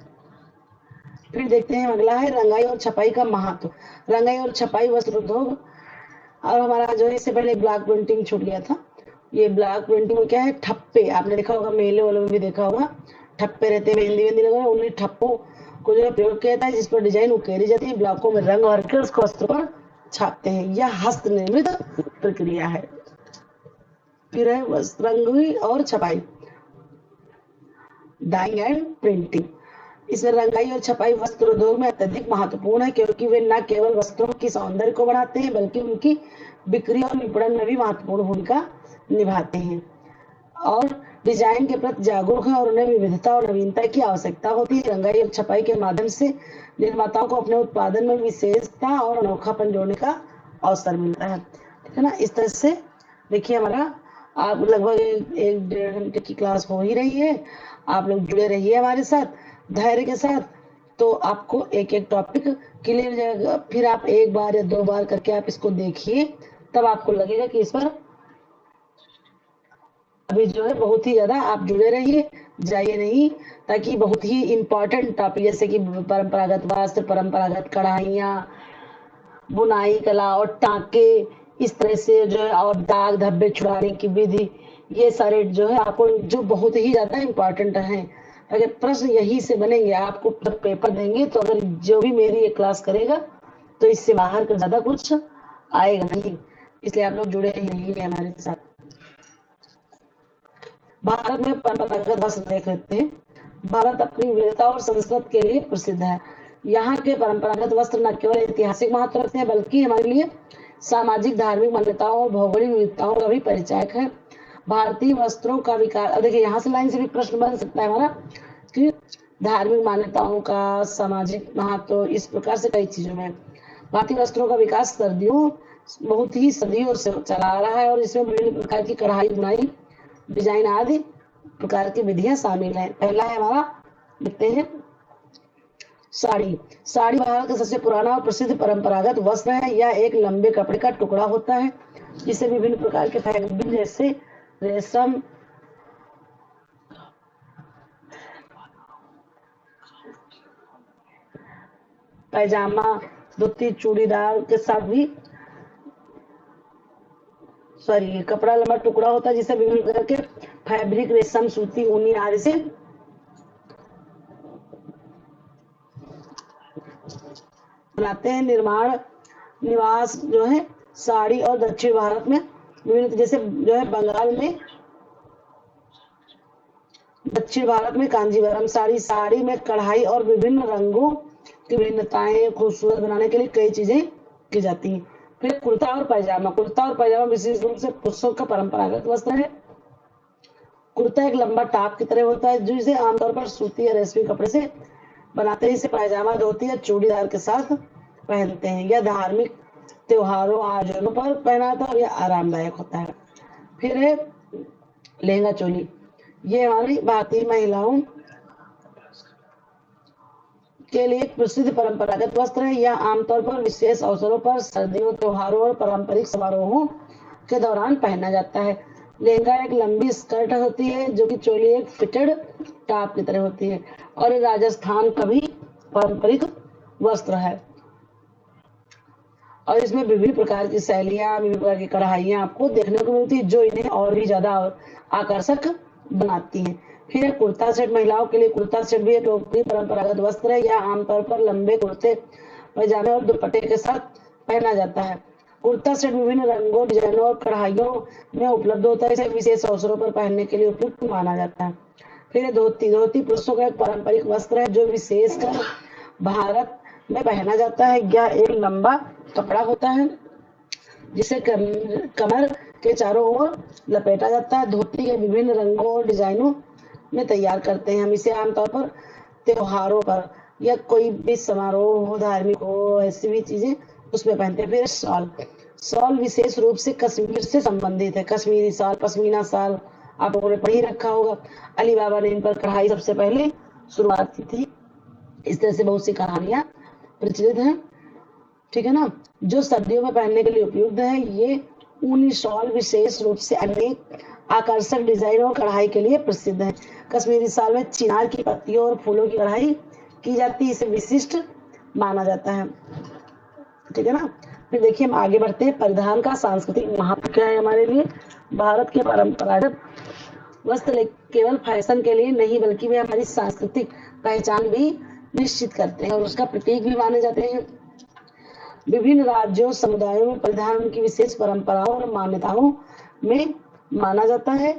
फिर देखते हैं अगला है रंगाई और छपाई का महत्व। रंगाई और छपाई वस्त्र उद्योग, और हमारा जो है इससे पहले ब्लॉक प्रिंटिंग छूट गया था। ये ब्लॉक प्रिंटिंग में क्या है, ठप्पे, आपने देखा होगा, मेले वालों में भी देखा होगा, ठप्पे रहते हैं, मेहंदी वेंदी लगा, उन्हें ठप्पों को जो है प्रयोग किया जाता है जिस पर डिजाइन उकेरी जाती है। ब्लॉकों में रंग भर के उसको वस्त्र पर छापते हैं। यह हस्त निर्मित प्रक्रिया है। फिर है रंगाई और छपाई, डाइंग एंड प्रिंटिंग। इसमें रंगाई और छपाई वस्त्र उद्योग में अत्यधिक महत्वपूर्ण है क्योंकि वे न केवल वस्त्रों की सौंदर्य को बढ़ाते हैं बल्कि उनकी बिक्री और विपणन में भी महत्वपूर्ण भूमिका निभाते हैं। और डिजाइन के प्रति जागरूक है और उन्हें विविधता और नवीनता की आवश्यकता होती है। रंगाई और छपाई के माध्यम से निर्माताओं को अपने उत्पादन में विशेषता और अनोखापन जोड़ने का अवसर मिलता है, ठीक है ना। इस तरह से देखिए हमारा आप लगभग 1-1.5 घंटे की क्लास हो ही रही है। आप लोग जुड़े रहिए हमारे साथ धैर्य के साथ, तो आपको एक एक टॉपिक क्लियर हो जाएगा। फिर आप एक बार या 2 बार करके आप इसको देखिए, तब आपको लगेगा कि इस पर अभी जो है बहुत ही ज्यादा आप जुड़े रहिए, जाइए नहीं, ताकि बहुत ही इम्पोर्टेंट टॉपिक जैसे कि परंपरागत वस्त्र, परंपरागत कढ़ाइयाँ, बुनाई कला और टाँके, इस तरह से जो है, और दाग धब्बे छुड़ाने की विधि, ये सारे जो है आपको जो बहुत ही ज्यादा इम्पोर्टेंट हैं। अगर प्रश्न यही से बनेंगे, आपको पेपर देंगे तो अगर जो भी मेरी ये क्लास करेगा तो इससे बाहर का ज्यादा कुछ आएगा नहीं, इसलिए आप लोग जुड़े रहिए हमारे साथ। भारत में परंपरागत वस्त्र देख लेते हैं। भारत अपनी विविधता और संस्कृति के लिए प्रसिद्ध है। यहाँ के परंपरागत वस्त्र न केवल ऐतिहासिक महत्व रखते हैं बल्कि हमारे लिए सामाजिक, धार्मिक मान्यताओं और भौगोलिक विविधताओं का भी परिचायक है। भारतीय वस्त्रों का विकास, देखिए यहाँ से लाइन से भी प्रश्न बन सकता है हमारा कि धार्मिक मान्यताओं का, सामाजिक महत्व, इस प्रकार से कई चीजों में भारतीय वस्त्रों का विकास बहुत ही सदियों से चला आ रहा है और इसमें विभिन्न प्रकार की कढ़ाई, बुनाई, डिजाइन आदि प्रकार की विधियां शामिल हैं। पहला है हमारा, देखते हैं साड़ी। साड़ी भारत का सबसे पुराना और प्रसिद्ध परंपरागत वस्त्र है। यह एक लंबे कपड़े का टुकड़ा होता है जिसे विभिन्न प्रकार के फैब्रिक जैसे रेशम, पैजामा, धोती, चूड़ीदार के साथ भी कपड़ा लंबा टुकड़ा होता है जिसे विभिन्न प्रकार के फैब्रिक, रेशम, सूती, ऊनी आदि से बनाते हैं। निर्माण निवास जो है साड़ी और दक्षिण भारत में विभिन्न, जैसे जो है बंगाल में, दक्षिण भारत में कांजीवरम साड़ी, साड़ी में कढ़ाई और विभिन्न रंगों की भिन्नताएं खूबसूरत बनाने के लिए कई चीजें की जाती हैं। फिर कुर्ता और पैजामा। कुर्ता और पैजामा विशेष रूप से पुरुषों का परंपरागत वस्त्र है। कुर्ता एक लंबा टॉप की तरह होता है जिसे आमतौर पर सूती या रेशमी कपड़े से बनाते हैं। इसे पैजामा, धोती या चूड़ीदार के साथ पहनते हैं। यह धार्मिक त्योहारों, आयोजनों पर पहना था और यह आरामदायक होता है। फिर है लहंगा चोली। ये हमारी भारतीय महिलाओं के लिए एक प्रसिद्ध परंपरागत वस्त्र है। यह आमतौर पर विशेष अवसरों पर, सर्दियों, त्योहारों और पारंपरिक समारोहों के दौरान पहना जाता है। लहंगा एक लंबी स्कर्ट होती है जो कि चोली एक फिटेड टॉप की तरह होती है और राजस्थान का भी पारंपरिक वस्त्र है। और इसमें विभिन्न प्रकार की शैलियाँ, विभिन्न प्रकार की कढ़ाइयाँ आपको देखने को मिलती है जो इन्हें और भी ज़्यादा आकर्षक बनाती हैं। फिर है कुर्ता सेट। महिलाओं के लिए कुर्ता सेट भी एक लोकप्रिय परंपरागत वस्त्र है। यह आमतौर पर लंबे कुर्ते पैजामे और दुपट्टे के साथ पहना जाता है। कुर्ता सेट विभिन्न रंगों, डिजाइनों और कढ़ाइयों में उपलब्ध होता है। इसे विशेष अवसरों पर पहनने के लिए उपयुक्त माना जाता है। फिर है धोती। धोती पुरुषों का एक पारंपरिक वस्त्र है जो विशेषकर भारत में पहना जाता है। यह एक लंबा कपड़ा होता है जिसे कमर के चारों ओर लपेटा जाता है। धोती के विभिन्न रंगों और डिजाइनों में तैयार करते हैं। हम इसे आमतौर पर त्योहारों पर या कोई भी समारोह हो, धार्मिक हो, ऐसी भी चीजें उसमें पहनते हैं। फिर शॉल। शॉल विशेष रूप से कश्मीर से संबंधित है। कश्मीरी शॉल, पश्मीना शॉल आप लोगों ने पढ़ ही रखा होगा। अली बाबा ने इन पर कढ़ाई सबसे पहले शुरुआत की थी। इस तरह से बहुत सी कहानियां प्रचलित हैं, ठीक है ना। जो सर्दियों में पहनने के लिए उपयुक्त है। ये ऊनी शॉल विशेष रूप से अनेक आकर्षक डिजाइन और कढ़ाई के लिए प्रसिद्ध है। कश्मीरी शॉल में चिनार की पत्तियों और फूलों की कढ़ाई की जाती है। इसे विशिष्ट माना जाता है, ठीक है ना। फिर देखिए हम आगे बढ़ते हैं। परिधान का सांस्कृतिक महत्व क्या है हमारे लिए। भारत के परंपरागत वस्त्र केवल फैशन के लिए नहीं बल्कि वे हमारी सांस्कृतिक पहचान भी निश्चित करते हैं और उसका प्रतीक भी माने जाते हैं। विभिन्न राज्यों, समुदायों में परिधान उनकी विशेष परंपराओं और मान्यताओं में माना जाता है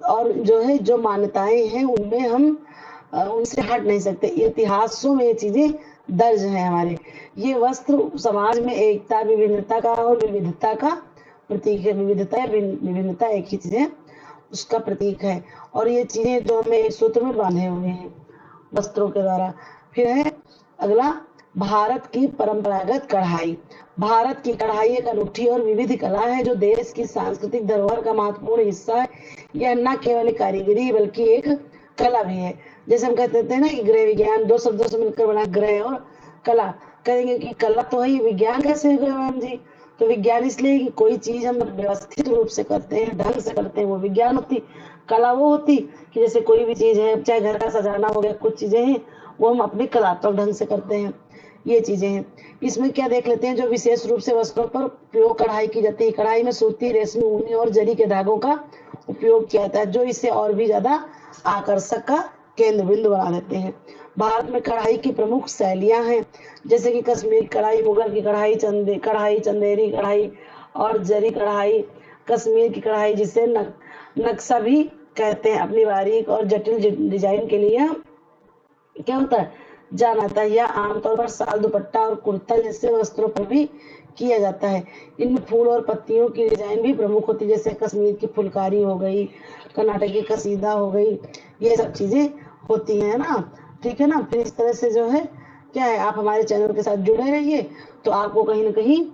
और जो मान्यताएं हैं उनमें हम उनसे हट नहीं सकते। इतिहासों में ये चीजें दर्ज हैं हमारे। ये वस्त्र समाज में एकता, विभिन्नता का और विविधता का प्रतीक है। विभिन्नता एक ही चीज है, उसका प्रतीक है। और ये चीजें जो हमें एक सूत्र में बांधे हुए हैं वस्त्रों के द्वारा। फिर है अगला, भारत की परंपरागत कढ़ाई। भारत की कढ़ाई एक अनूठी और विविध कला है जो देश की सांस्कृतिक धरोहर का महत्वपूर्ण हिस्सा है। यह न केवल कारीगरी बल्कि एक कला भी है। जैसे हम कहते थे ना कि गृह विज्ञान दो शब्दों से मिलकर बना गृह और कला। कहेंगे कि कला तो है, विज्ञान कैसे है मैम जी। तो विज्ञान इसलिए कि कोई चीज हम व्यवस्थित रूप से करते हैं, ढंग से करते हैं, वो विज्ञान होती। कला वो होती कि जैसे कोई भी चीज है, चाहे घर का सजाना हो गया, कुछ चीजें हैं वो हम अपने कलात्मक ढंग से करते हैं। ये चीजें हैं। इसमें क्या देख लेते हैं, जो विशेष रूप से वस्त्रों पर उपयोग कढ़ाई की जाती है। कढ़ाई में सूती, रेशमी, ऊनी और जरी के धागों का उपयोग किया जाता है जो इसे और भी ज्यादा आकर्षक का केंद्र बिंदु बना देते हैं। भारत में कढ़ाई की प्रमुख शैलियां हैं जैसे कि कश्मीर कढ़ाई, मुगल की कढ़ाई, चंदेरी कढ़ाई और जरी कढ़ाई। कश्मीर की कढ़ाई जिसे नक्शा भी कहते हैं, अपनी बारीक और जटिल डिजाइन के लिए क्या होता है जाना जाता है। यह आमतौर पर शाल, दुपट्टा और कुर्ता जैसे वस्त्रों पर भी किया जाता है। इनमें फूल और पत्तियों की डिजाइन भी प्रमुख होती है, जैसे कश्मीर की फुलकारी हो गई, कर्नाटक की कसीदा हो गई, ये सब चीजें होती हैं ना, ठीक है ना। फिर इस तरह से जो है क्या है, आप हमारे चैनल के साथ जुड़े रहिए तो आपको कहीं ना कहीं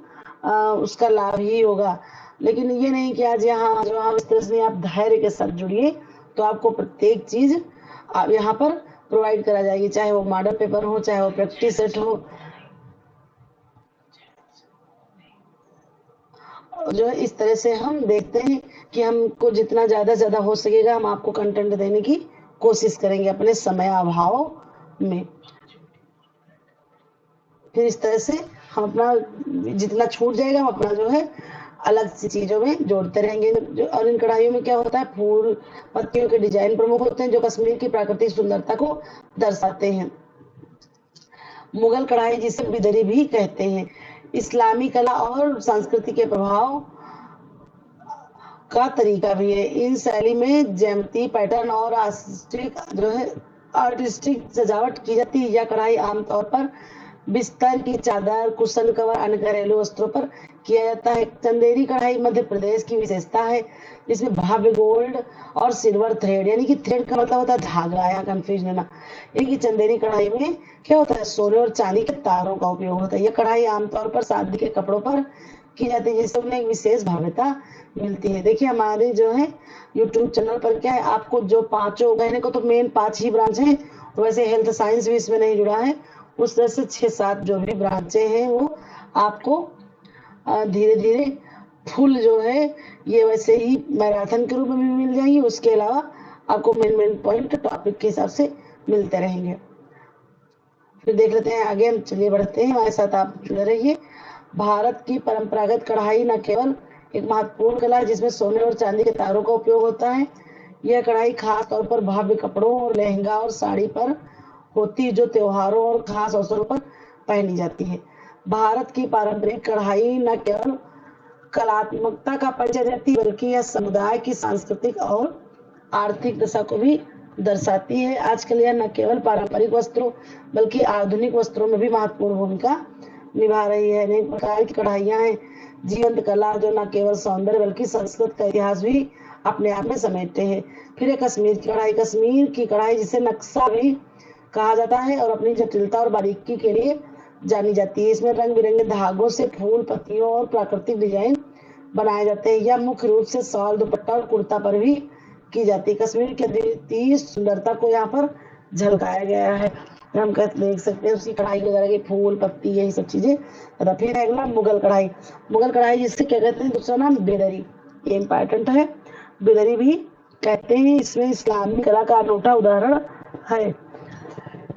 उसका लाभ ही होगा। लेकिन ये नहीं कि आज यहाँ जो हम इस तरह से आप धैर्य के साथ जुड़िए तो आपको प्रत्येक चीज आप यहाँ पर प्रोवाइड करा जाएगी, चाहे वो मॉडल पेपर हो, चाहे वो प्रैक्टिस सेट हो। जो है इस तरह से हम देखते हैं कि हमको जितना ज्यादा ज्यादा हो सकेगा हम आपको कंटेंट देने की कोशिश करेंगे अपने समय अभाव में। फिर इस तरह से हम अपना जितना छूट जाएगा हम अपना जो है अलग सी चीजों में जोड़ते रहेंगे। और इन कढ़ाइयों में क्या होता है, फूल पत्तियों के डिजाइन प्रमुख होते हैं जो कश्मीर की प्राकृतिक सुंदरता को दर्शाते हैं। मुगल कढ़ाई जिसे बिदरी भी कहते हैं, इस्लामी कला और संस्कृति के प्रभाव का तरीका भी है। इन शैली में ज्यामिति, पैटर्न और आर्टिस्टिक सजावट की जाती है। यह कढ़ाई आमतौर पर बिस्तर की चादर, कुशन कवर, अन्य घरेलू वस्त्रों पर किया जाता है। चंदेरी कढ़ाई मध्य प्रदेश की विशेषता है जिसमें भव्य गोल्ड और सिल्वर थ्रेड, यानी कि थ्रेड का मतलब होता है धागा, यहाँ कंफ्यूज लेना। यानी कि चंदेरी कढ़ाई में क्या होता है, सोने और चांदी के तारों का उपयोग होता है। यह कढ़ाई आमतौर पर शादी के कपड़ों पर की जाती है जिससे उन्हें एक विशेष भव्यता मिलती है। देखिए हमारे जो है यूट्यूब चैनल पर क्या है, आपको जो पांचों कहने को तो मेन 5 ही ब्रांच हैं, वैसे हेल्थ साइंस भी इसमें नहीं जुड़ा है, उस तरह से 6-7 जो भी ब्रांचें हैं वो आपको धीरे धीरे फुल जो है ये वैसे ही मैराथन के रूप में भी मिल जाएंगी। उसके अलावा आपको मेन पॉइंट टॉपिक के हिसाब से मिलते रहेंगे। फिर देख लेते हैं आगे हम, चलिए बढ़ते हैं, हमारे साथ आप जुड़े रहिए। भारत की परंपरागत कढ़ाई न केवल एक महत्वपूर्ण कला है जिसमें सोने और चांदी के तारों का उपयोग होता है, यह कढ़ाई खास तौर पर भव्य कपड़ों और लहंगा और साड़ी पर होती है जो त्योहारों और खास अवसरों पर पहनी जाती है। भारत की पारंपरिक कढ़ाई न केवल कलात्मकता का परिचय देती बल्कि यह समुदाय की सांस्कृतिक और आर्थिक दशा को भी दर्शाती है। आजकल यह न केवल पारंपरिक वस्त्रों बल्कि आधुनिक वस्त्रों में भी महत्वपूर्ण भूमिका निभा रही है। अनेक प्रकार की कढ़ाइयाँ हैं, जीवंत कला जो न केवल सौंदर्य बल्कि संस्कृत का इतिहास भी अपने आप में समेटते हैं। फिर है कश्मीर की कढ़ाई। कश्मीर की कढ़ाई जिसे नक्शा भी कहा जाता है और अपनी जटिलता और बारीकी के लिए जानी जाती है। इसमें रंग बिरंगे धागों से फूल, पत्तियों और प्राकृतिक डिजाइन बनाए जाते हैं। यह मुख्य रूप से शॉल, दुपट्टा और कुर्ता पर भी की जाती है। कश्मीर की अद्वितीय सुंदरता को यहाँ पर झलकाया गया है। हम देख सकते हैं उसकी कढ़ाई वगैरह के फूल, पत्ती, यही सब चीजें। फिर अगला मुगल कढ़ाई। मुगल कढ़ाई जिससे क्या कहते हैं, दूसरा नाम बेदरी, ये इम्पोर्टेंट है, बेदरी भी कहते हैं। इसमें इस्लामी कला का अनूठा उदाहरण है।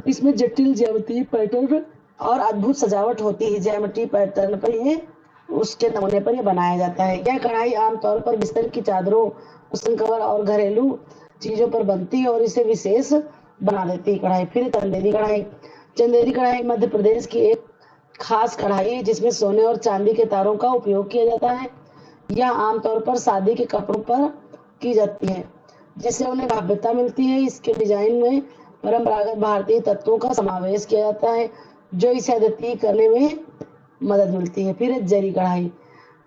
इसमें जटिल ज्यामितीय पैटर्न और अद्भुत सजावट होती है। ज्यामितीय पैटर्न पर ये उसके नमूने पर यह बनाया जाता है। यह कढ़ाई आमतौर पर बिस्तर की चादरों, कुशन कवर और घरेलू चीजों पर बनती है और इसे विशेष बना देती है कढ़ाई। फिर चंदेरी कढ़ाई। चंदेरी कढ़ाई मध्य प्रदेश की एक खास कढ़ाई है जिसमें सोने और चांदी के तारों का उपयोग किया जाता है। यह आमतौर पर शादी के कपड़ों पर की जाती है जिससे उन्हें भव्यता मिलती है। इसके डिजाइन में परंपरागत भारतीय तत्वों का समावेश किया जाता है जो इसे अद्वितीय करने में मदद मिलती है। फिर जरी कढ़ाई।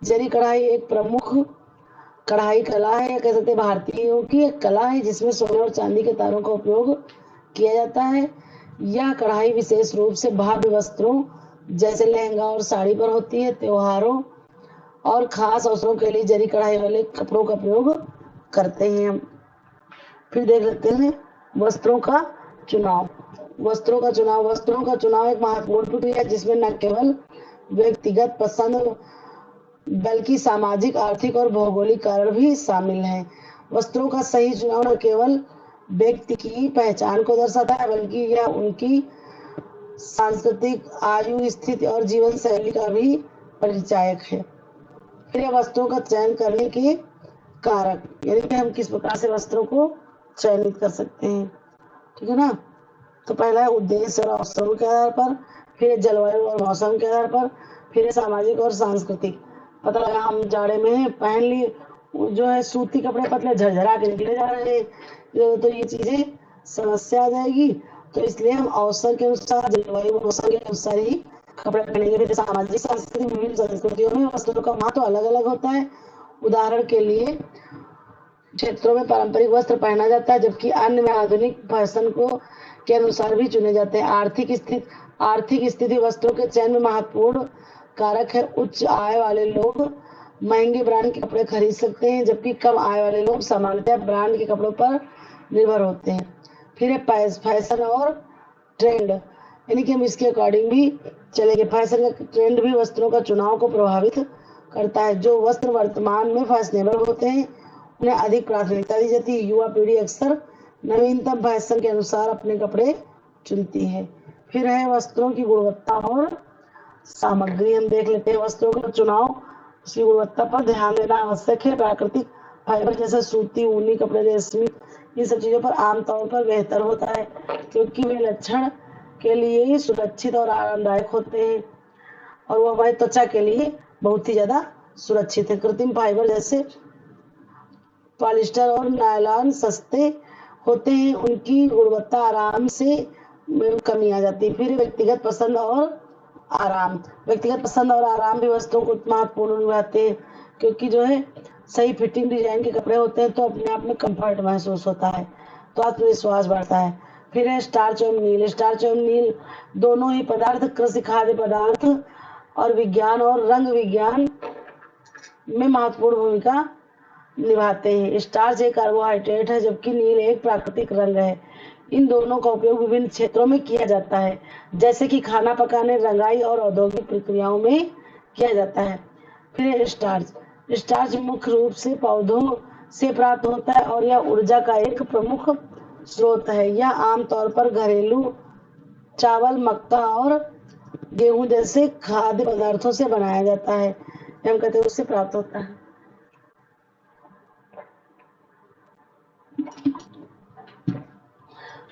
जरी कढ़ाई एक प्रमुख कढ़ाई कला है, कह सकते हैं भारतीयों की एक कला है जिसमें सोने और चांदी के तारों का उपयोग किया जाता है। यह कढ़ाई विशेष रूप से भव्य वस्त्रों जैसे लहंगा और साड़ी पर होती है। त्योहारों और खास अवसरों के लिए जरी कढ़ाई वाले कपड़ों का प्रयोग करते हैं हम। फिर देख लेते हैं वस्त्रों का चुनाव। वस्त्रों का चुनाव एक महत्वपूर्ण प्रक्रिया है जिसमें न केवल व्यक्तिगत पसंद बल्कि सामाजिक, आर्थिक और भौगोलिक कारण भी शामिल हैं। वस्त्रों का सही चुनाव न केवल व्यक्ति की पहचान को दर्शाता है बल्कि यह उनकी सांस्कृतिक, आयु, स्थिति और जीवन शैली का भी परिचायक है। फिर वस्त्रों का चयन करने के कारक, यानी कि हम किस प्रकार से वस्त्रों को चयनित कर सकते हैं, ठीक है ना। तो पहला है उद्देश्य और अवसरों के आधार पर, फिर जलवायु और मौसम के आधार पर, फिर सामाजिक और सांस्कृतिक। पता लगा हम जाड़े में हैं, पहन लिए जो है सूती कपड़े पतले झरझरा के निकले जा रहे हैं, तो ये चीजें समस्या आ जाएगी। तो इसलिए हम अवसर के अनुसार, जलवायु मौसम के अनुसार ही कपड़े पहनेंगे। फिर सामाजिक सांस्कृतिक, विभिन्न संस्कृतियों में वस्त्रों का महत्व अलग अलग होता है। उदाहरण के लिए क्षेत्रों में पारंपरिक वस्त्र पहना जाता है जबकि अन्य में आधुनिक फैशन को के अनुसार भी चुने जाते हैं। आर्थिक स्थिति वस्त्रों के चयन में महत्वपूर्ण कारक है। उच्च आय वाले लोग महंगे ब्रांड के कपड़े खरीद सकते हैं जबकि कम आय वाले लोग सामान्यतः ब्रांड के कपड़ों पर निर्भर होते हैं। फिर है फैशन और ट्रेंड, यानी कि हम इसके अकॉर्डिंग भी चलेंगे। फैशन का ट्रेंड भी वस्त्रों का चुनाव को प्रभावित करता है। जो वस्त्र वर्तमान में फैशनेबल होते हैं उन्हें अधिक प्राथमिकता दी जाती है। युवा पीढ़ी अक्सर नवीनतम फैशन के अनुसार अपने कपड़े चुनती है। फिर है वस्त्रों की गुणवत्ता और सामग्री। हम देख लेते हैं वस्त्रों का चुनाव, उसकी गुणवत्ता पर ध्यान देना आवश्यक है। प्राकृतिक फाइबर जैसे सूती, ऊनी कपड़े, रेशमी, इन सब चीजों पर आमतौर पर बेहतर होता है क्योंकि वे लक्षण के लिए सुरक्षित और आरामदायक होते हैं और वह हमारी त्वचा के लिए बहुत ही ज्यादा सुरक्षित है। कृत्रिम फाइबर जैसे पॉलिस्टर और नायलॉन सस्ते होते हैं, उनकी गुणवत्ता आराम से कमी आ जाती है। फिर व्यक्तिगत पसंद और आराम भी वस्त्रों को महत्वपूर्ण निभाते हैं क्योंकि जो है सही फिटिंग डिजाइन के कपड़े होते हैं तो अपने आप में कंफर्ट महसूस होता है, तो आत्मविश्वास बढ़ता है। फिर है स्टार्च एवं नील। स्टार्च एवं नील दोनों ही पदार्थ कृषि, खाद्य पदार्थ और विज्ञान और रंग विज्ञान में महत्वपूर्ण भूमिका निभाते हैं। स्टार्च एक कार्बोहाइड्रेट है जबकि नील एक प्राकृतिक रंग है। इन दोनों का उपयोग विभिन्न क्षेत्रों में किया जाता है जैसे कि खाना पकाने, रंगाई और औद्योगिक प्रक्रियाओं में किया जाता है। फिर स्टार्च मुख्य रूप से पौधों से प्राप्त होता है और यह ऊर्जा का एक प्रमुख स्रोत है। यह आमतौर पर घरेलू चावल, मक्का और गेहूं जैसे खाद्य पदार्थों से बनाया जाता है, हम कहते हैं उससे प्राप्त होता है।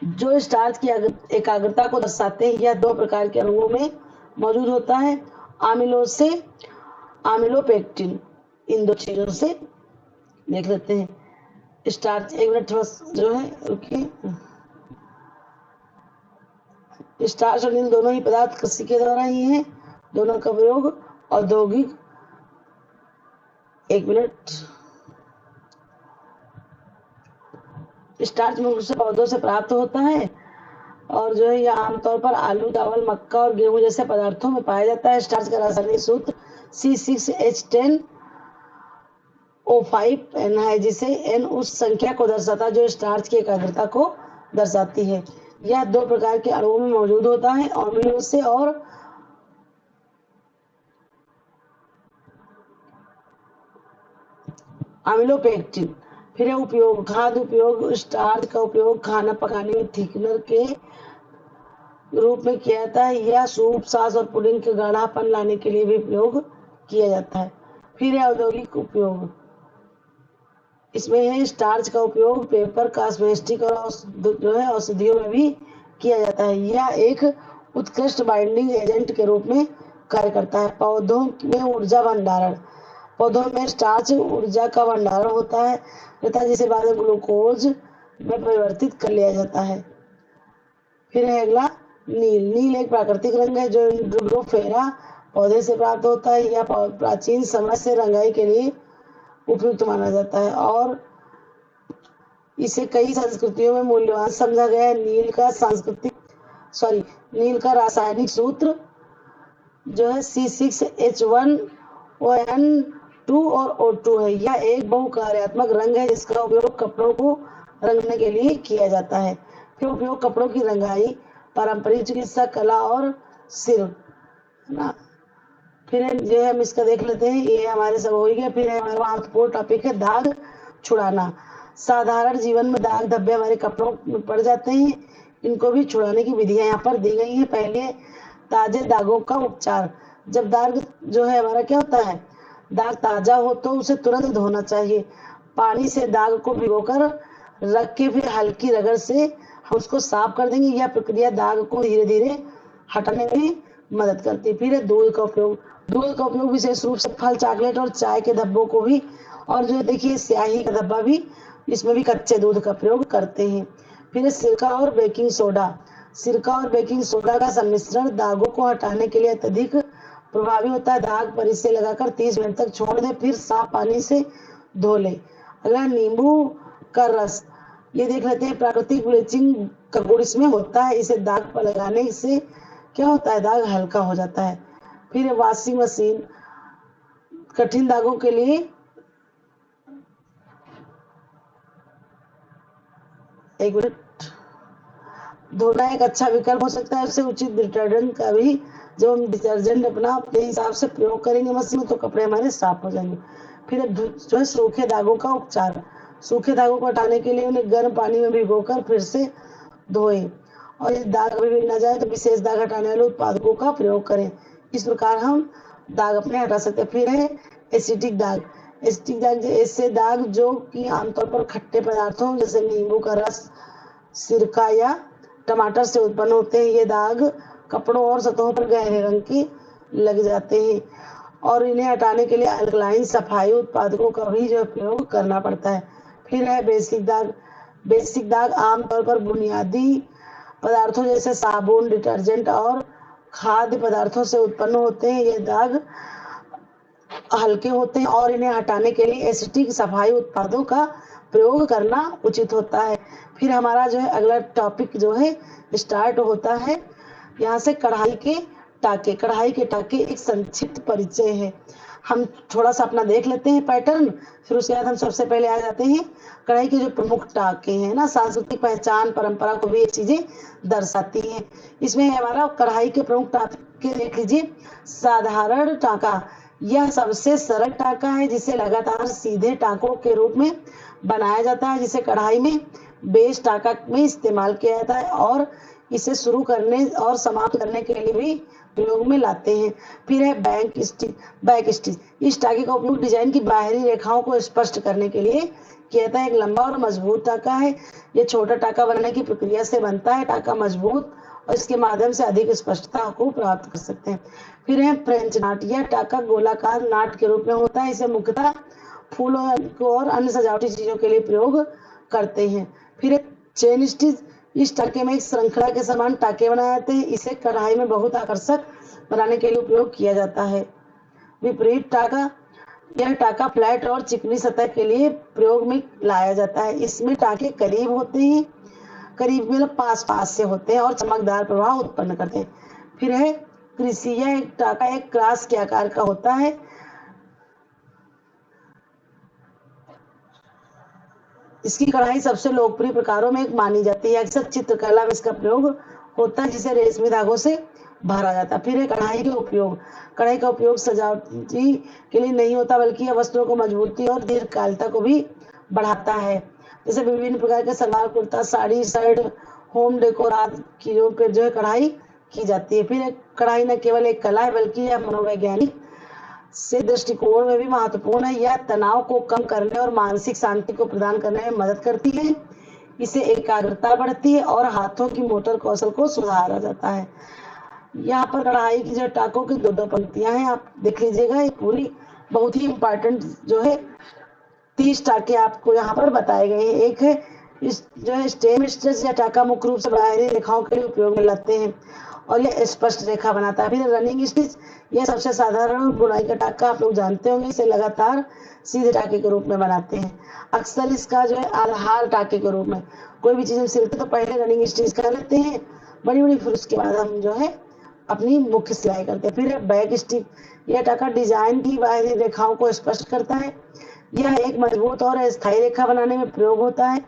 जो स्टार्च की एकाग्रता को दर्शाते हैं यह दो प्रकार के अणुओं में मौजूद होता है, आमिलों से आमिलोपेक्टिन। इन दो चीजों से देख लेते हैं। स्टार्च, एक मिनट थोड़ा जो है रुकिए। स्टार्च और नील दोनों ही पदार्थ कृषि के द्वारा ही हैं, दोनों का प्रयोग औद्योगिक, एक मिनट। स्टार्च मुख्य से पौधों से प्राप्त होता है और जो है यह आमतौर पर आलू, चावल, मक्का और गेहूं जैसे पदार्थों में पाया जाता है। स्टार्च का रासायनिक सूत्र C6H10O5N है, जिसे N उस संख्या को दर्शाता है जो स्टार्च की एकाग्रता को दर्शाती है। यह दो प्रकार के अणुओं में मौजूद होता है, अम्लों से और अमिलोपेक्टिन। फिर उपयोग, खाद्य उपयोग, स्टार्च का उपयोग खाना पकाने में थिकनर के रूप में किया जाता है। यह सूप, सास और पुडिंग के गाढ़ापन लाने के लिए भी उपयोग किया जाता है। फिर है औद्योगिक उपयोग, इसमें है स्टार्च का उपयोग पेपर, कॉस्मेटिक और जो है औषधियों में भी किया जाता है। यह एक उत्कृष्ट बाइंडिंग एजेंट के रूप में कार्य करता है। पौधों में ऊर्जा भंडारण, पौधों में स्टार्च ऊर्जा का भंडारण होता है जिसे बाद में ग्लूकोज में परिवर्तित कर लिया जाता है। फिर है अगला नील। नील एक प्राकृतिक रंग है जो इंडिगोफेरा पौधे से प्राप्त होता है। यह प्राचीन समय से रंगाई के लिए उपयुक्त माना जाता है और इसे कई संस्कृतियों में मूल्यवान समझा गया है। नील का रासायनिक सूत्र जो है C6H1ON2 और O2 है। यह एक बहुकार्यात्मक रंग है जिसका उपयोग कपड़ों को रंगने के लिए किया जाता है। फिर उपयोग कपड़ों की रंगाई, पारंपरिक चिकित्सा, कला और सिर ना। फिर जो है हम इसका देख लेते हैं, ये हमारे सब हो गया। फिर हमारा महत्वपूर्ण टॉपिक है दाग छुड़ाना। साधारण जीवन में दाग धब्बे हमारे कपड़ों में पड़ जाते हैं, इनको भी छुड़ाने की विधियां यहाँ पर दी गई हैं। पहले ताजे दागों का उपचार। जब दाग जो है हमारा क्या होता है, दाग ताजा हो तो उसे तुरंत धोना चाहिए। पानी से दाग को भिगोकर रख के फिर हल्की रगड़ से हम उसको साफ कर देंगे। यह प्रक्रिया दाग को धीरे धीरे हटाने में मदद करती है। फिर है दूध का उपयोग। दूध का उपयोग विशेष रूप से फल, चॉकलेट और चाय के धब्बों को भी, और जो देखिए स्याही का धब्बा भी, इसमें भी कच्चे दूध का प्रयोग करते हैं। फिर सिरका और बेकिंग सोडा। सिरका और बेकिंग सोडा का सम्मिश्रण दागों को हटाने के लिए अत्यधिक प्रभावी होता है। दाग पर इसे लगाकर 30 मिनट तक छोड़ दें, फिर साफ पानी से धो लें। अगला नींबू का रस, ये देख लेते हैं। प्राकृतिक ब्लीचिंग का गुण इसमें होता है, इसे दाग पर लगाने से क्या होता है, दाग हल्का हो जाता है। फिर वॉशिंग मशीन, कठिन दागों के लिए एक मिनट, धोना एक अच्छा विकल्प हो सकता है। उससे उचित डिटर्जेंट का भी, जब हम डिटर्जेंट अपने हिसाब से प्रयोग करेंगे मशीन में तो कपड़े हमारे साफ हो जाएंगे। फिर जो है सूखे दागों का उपचार। सूखे दागों को हटाने के लिए उन्हें गर्म पानी में भिगोकर फिर से धोएं और यदि दाग अभी भी न जाए तो विशेष दाग हटाने वाले उत्पादकों का प्रयोग करें। इस प्रकार हम दाग अपने हटा सकते हैं। फिर है एसिडिक दाग। एसिडिक दाग ऐसे दाग जो कि आमतौर पर खट्टे पदार्थों जैसे नींबू का रस, सिरका या टमाटर से उत्पन्न होते हैं। ये दाग कपड़ों और सतहों पर गहरे रंग के लग जाते हैं और इन्हें हटाने के लिए अल्कलाइन सफाई उत्पादकों का भी जो प्रयोग करना पड़ता है। फिर है बेसिक दाग। बेसिक दाग आमतौर पर बुनियादी पदार्थों जैसे साबुन, डिटर्जेंट और खाद्य पदार्थों से उत्पन्न होते हैं। ये दाग हल्के होते हैं और इन्हें हटाने के लिए एसिडिक सफाई उत्पादों का प्रयोग करना उचित होता है। फिर हमारा जो है अगला टॉपिक जो है स्टार्ट होता है यहाँ से कढ़ाई के टाके। कढ़ाई के टाके एक संक्षिप्त परिचय है। हम थोड़ा सा अपना देख लेते हैं पैटर्न, फिर उसके बाद हम सबसे पहले आ जाते हैं कढ़ाई के जो प्रमुख टाके हैं ना, सांस्कृतिक पहचान, परंपरा को भी ये चीजें दर्शाती हैं। इसमें हमारा कढ़ाई के प्रमुख टाके देख लीजिए। साधारण टाका, यह सबसे सरल टाका है जिसे लगातार सीधे टाकों के रूप में बनाया जाता है, जिसे कढ़ाई में बेस टाका में इस्तेमाल किया जाता है और इसे शुरू करने और समाप्त करने के लिए भी प्रयोग में लाते हैं। फिर है बैक स्टिच। इस टाके का उपयोग डिजाइन की बाहरी रेखाओं को स्पष्ट करने के लिए किया जाता है। एक लंबा और मजबूत टाका है। यह छोटा टाका बनने की प्रक्रिया से बनता है। टाका मजबूत और इसके माध्यम से अधिक स्पष्टता को प्राप्त कर सकते हैं। फिर है फ्रेंच नाट। यह टाका गोलाकार नाट के रूप में होता है। इसे मुख्यतः फूलों को और अन्य सजावटी चीजों के लिए प्रयोग करते हैं। फिर है चेन स्टिच। इस टाके में एक श्रृंखला के समान टाके बनाए जाते हैं। इसे कढ़ाई में बहुत आकर्षक बनाने के लिए उपयोग किया जाता है। विपरीत टाका। यह टाका फ्लैट और चिकनी सतह के लिए प्रयोग में लाया जाता है। इसमें टाके करीब होते हैं, करीब मतलब पास पास से होते हैं और चमकदार प्रभाव उत्पन्न करते हैं। फिर है कृषि। यह एक टाका एक क्रॉस के आकार का होता है। इसकी कढ़ाई सबसे लोकप्रिय प्रकारों में एक मानी जाती है। अक्सर चित्रकला में इसका प्रयोग होता है, जिसे रेशमी धागों से भरा जाता है। फिर है कढ़ाई के उपयोग। कढ़ाई का उपयोग सजावटी के लिए नहीं होता, बल्कि यह वस्त्रों को मजबूती और दीर्घकालता को भी बढ़ाता है। जैसे विभिन्न प्रकार के salwar kurta, sari, shirt, home decor आदि चीजों पर जो है कढ़ाई की जाती है। फिर कढ़ाई न केवल एक कला है, बल्कि यह मनोवैज्ञानिक से दृष्टिकोण में भी महत्वपूर्ण है। यह तनाव को कम करने और मानसिक शांति को प्रदान करने में मदद करती है। इसे एकाग्रता बढ़ती है और हाथों की मोटर कौशल को सुधारा जाता है। यहाँ पर कढ़ाई की जो टाकों की दो पंक्तियां हैं, आप देख लीजिएगा। ये पूरी बहुत ही इम्पोर्टेंट जो है 30 टाके आपको यहाँ पर बताए गए हैं। एक है इस जो है स्टेम स्टिच या टाका मुख्य रूप से बाहरी रेखाओं के लिए उपयोग में लाते हैं और यह स्पष्ट रेखा बनाता है। फिर रनिंग स्टिच। यह सबसे साधारण बुनाई का टाका, आप लोग जानते होंगे। इसे लगातार सीधे टाके के रूप में बनाते हैं। अक्सर इसका जो है आधार टाके के रूप में कोई भी चीज सिलते तो पहले रनिंग स्टिच कर लेते हैं बड़ी बड़ी, फिर उसके बाद हम जो है अपनी मुख्य सिलाई करते हैं। फिर है बैक स्टिच। यह टाका डिजाइन की बाहरी रेखाओं को स्पष्ट करता है। यह एक मजबूत और अस्थायी रेखा बनाने में प्रयोग होता है।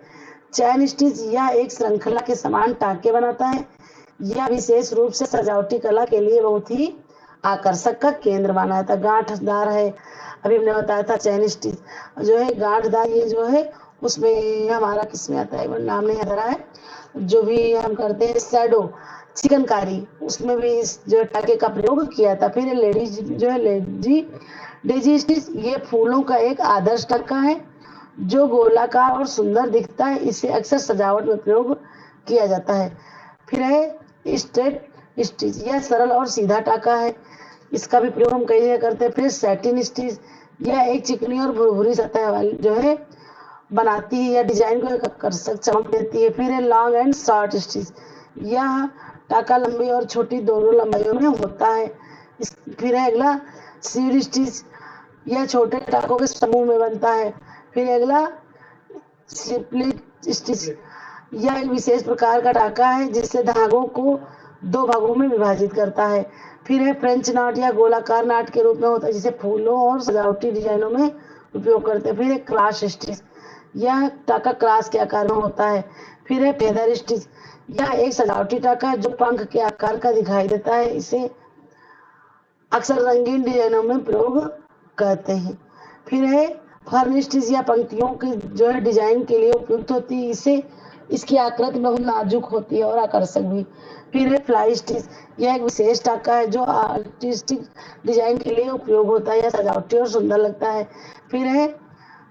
Chain stitch. यह एक श्रृंखला के समान टाके बनाता है। यह विशेष रूप से सजावटी कला के लिए बहुत ही आकर्षक का केंद्र माना जाता है। गांठदार है, अभी हमने बताया था चैन स्टिच जो है गांठदार। ये जो है उसमें हमारा किसमें आता है, नाम नहीं आ रहा है, जो भी हम करते हैं शैडो चिकनकारी, उसमें भी इस जो टाके का प्रयोग किया था। फिर लेडीज जो है डेजी स्टिच। ये फूलों का एक आदर्श टाका है जो गोलाकार और सुंदर दिखता है। इसे अक्सर सजावट में प्रयोग किया जाता है। फिर है स्ट्रेट स्टिच। यह सरल और सीधा टाका है, इसका भी प्रयोग हम कई जगह करते हैं। फिर सैटिन स्टिच। यह एक चिकनी और भुरभुरी सतह वाली जो है बनाती है या डिजाइन को एक आकर्षक चमक देती है। फिर है लॉन्ग एंड शॉर्ट स्टिच। यह टाका लंबी और छोटी दोनों लंबाइयों में होता है। फिर है अगला सीड स्टिच। यह छोटे टाकों के समूह में बनता है। फिर अगला स्प्लिट स्टिच। यह एक विशेष प्रकार का टाका है जिससे धागों को दो भागों में विभाजित करता है। फिर है फ्रेंच नाट या गोलाकार नाट के रूप में होता है, जिसे फूलों और सजावटी डिजाइनों में उपयोग करते हैं। फिर है क्रॉस स्टिच। यह टाका क्रॉस के आकार में होता है। फिर है फेदर स्टिच। यह एक सजावटी टाका है जो पंख के आकार का दिखाई देता है। इसे अक्सर रंगीन डिजाइनों में प्रयोग करते हैं। फिर है फर्न स्टिच। या पंक्तियों की जो है डिजाइन के लिए उपयुक्त होती है। इसे इसकी आकृति बहुत नाजुक होती है और आकर्षक भी। फिर है फ्लाई स्टिच। यह एक विशेष टाका है जो आर्टिस्टिक डिजाइन के लिए उपयोग होता है। यह सजावटी और सुंदर लगता है। फिर है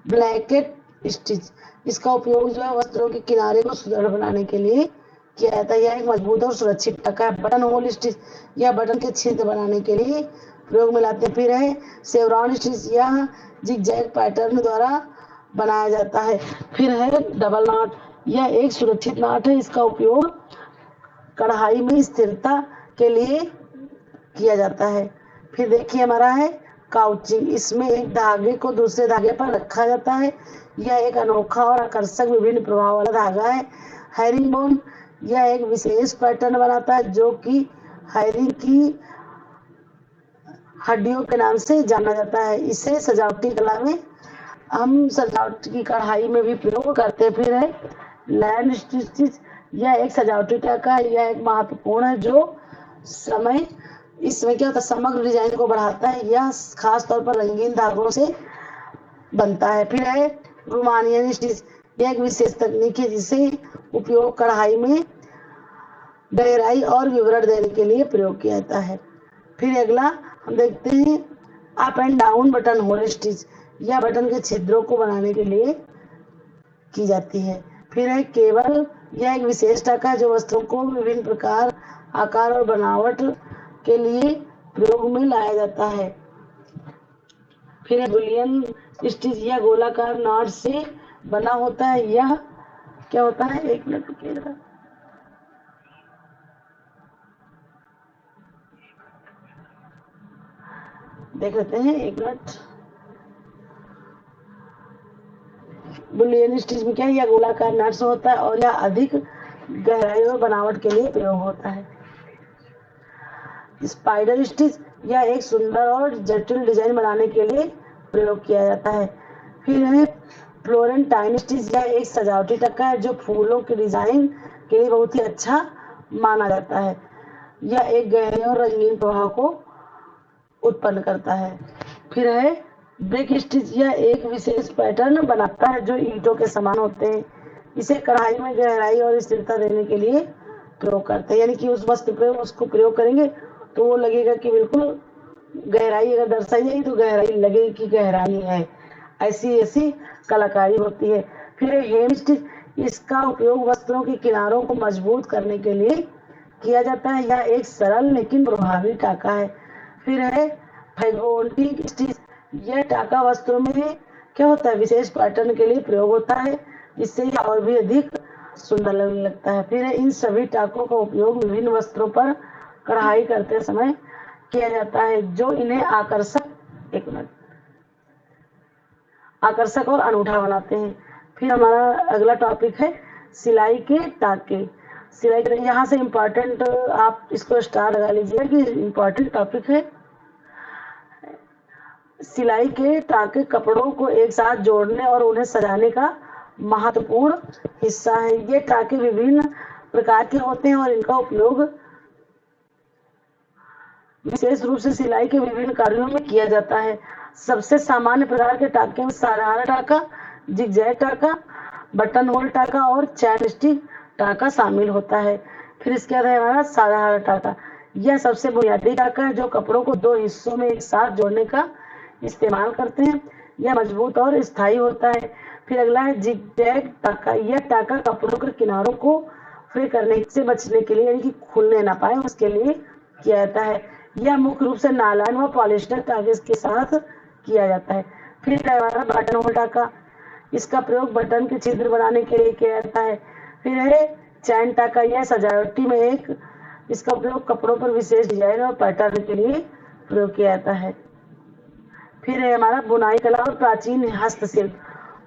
ब्लैकेट स्टिच। इसका उपयोग जो है वस्त्रों के किनारे को सुदृढ़ बनाने के लिए किया जाता है। यह एक मजबूत और सुरक्षित टाका है। Button whole stitch. यह बटन के छिद्र बनाने के लिए प्रयोग में लाते हैं। फिर है शेवरॉन स्टिच। यह जिगजैग पैटर्न द्वारा बनाया जाता है। फिर है डबल नॉट। यह एक सुरक्षित नाट है। इसका उपयोग कढ़ाई में स्थिरता के लिए किया जाता है। फिर देखिए हमारा है काउचिंग। इसमें एक धागे को दूसरे धागे पर रखा जाता है। यह एक अनोखा और आकर्षक विभिन्न प्रभाव वाला धागा है। Herring bone. यह एक विशेष पैटर्न बनाता है जो कि हैरिंग की हड्डियों के नाम से जाना जाता है। इसे सजावटी कला में हम सजावट की कढ़ाई में भी प्रयोग करते हैं। फिर है लैंड स्टिच। यह एक सजावटी टाका है। यह एक महत्वपूर्ण है जो इसमें क्या होता है, समग्र डिजाइन को बढ़ाता है। यह खास तौर पर रंगीन धागों से बनता है। फिर है रोमानियन स्टिच। यह एक विशेष तकनीक है जिसे उपयोग कढ़ाई में गहराई और विवरण देने के लिए प्रयोग किया जाता है। फिर अगला हम देखते हैं up and down button whole stitch, यह बटन के छिद्रों को बनाने के लिए की जाती है। फिर है केबल, यह एक विशेष टाका है जो वस्त्रों को विभिन्न प्रकार, आकार और बनावट के लिए प्रयोग में लाया जाता है। फिर है बुलियन स्टिच, यह गोलाकार नॉट से बना होता है। यह क्या होता है, एक मिनट रुकिएगा, देख लेते हैं, एक मिनट। बुलियन स्टिच में क्या है, यह गोलाकार नट से होता है और यह अधिक गहराई और बनावट के लिए प्रयोग होता है। स्पाइडर स्टिच, यह एक सुंदर और जटिल डिजाइन बनाने के लिए प्रयोग किया जाता है। फिर है फ्लोरेंटाइन स्टिच, यह एक सजावटी टक्का है जो फूलों के डिजाइन के लिए बहुत ही अच्छा माना जाता है। यह एक गहरे और रंगीन प्रभाव को उत्पन्न करता है। फिर है ब्रिक स्टिच, यह एक विशेष पैटर्न बनाता है जो ईंटों के समान होते हैं। इसे कढ़ाई में गहराई और स्थिरता देने के लिए प्रयोग करते हैं, यानी कि उस वस्त्र पे उसको प्रयोग करेंगे तो वो लगेगा कि बिल्कुल गहराई अगर दर्शाई जाएगी तो गहराई लगेगी कि गहराई है, ऐसी ऐसी कलाकारी होती है। फिर हेम स्टिच, इसका उपयोग वस्त्रों के किनारों को मजबूत करने के लिए किया जाता है। यह एक सरल लेकिन प्रभावी टाका है। फिर है फैगोटिक स्टिच, यह टाका वस्त्रों में क्या होता है, विशेष पैटर्न के लिए प्रयोग होता है, जिससे यह और भी अधिक सुंदर लगने लगता है। फिर इन सभी टाकों का उपयोग विभिन्न वस्त्रों पर कढ़ाई करते समय किया जाता है जो इन्हें आकर्षक और अनूठा बनाते हैं। फिर हमारा अगला टॉपिक है सिलाई के टाके। सिलाई के, यहाँ से इम्पोर्टेंट आप इसको स्टार लगा लीजिए कि इम्पोर्टेंट टॉपिक है। सिलाई के टाके कपड़ों को एक साथ जोड़ने और उन्हें सजाने का महत्वपूर्ण हिस्सा है। ये टाके विभिन्न प्रकार के होते हैं और इनका उपयोग विशेष रूप से सिलाई के विभिन्न कार्यों में किया जाता है। सबसे सामान्य प्रकार के टाके में साधारण टाका, जिगजैग टाका, बटन होल टाका और चैन स्टिक टाका शामिल होता है। फिर इसके बाद है हमारा साधारण टाका, यह सबसे बुनियादी टाका है जो कपड़ों को दो हिस्सों में एक साथ जोड़ने का इस्तेमाल करते हैं। यह मजबूत और स्थायी होता है। फिर अगला है जिगजैग टाका, यह टाका कपड़ों के किनारों को फ्रे करने से बचने के लिए, यानी कि खुलने ना पाए उसके लिए किया जाता है। यह मुख्य रूप से नायलॉन व पॉलिस्टर टाके के साथ किया जाता है। फिर हमारा बटन होल टाका, इसका प्रयोग बटन के छिद्र बनाने के लिए किया जाता है। फिर है चैन टाका, यह सजावटी में इसका उपयोग कपड़ों पर विशेष डिजाइन और पैटर्न के लिए प्रयोग किया जाता है। फिर है हमारा बुनाई कला और प्राचीन हस्तशिल्प,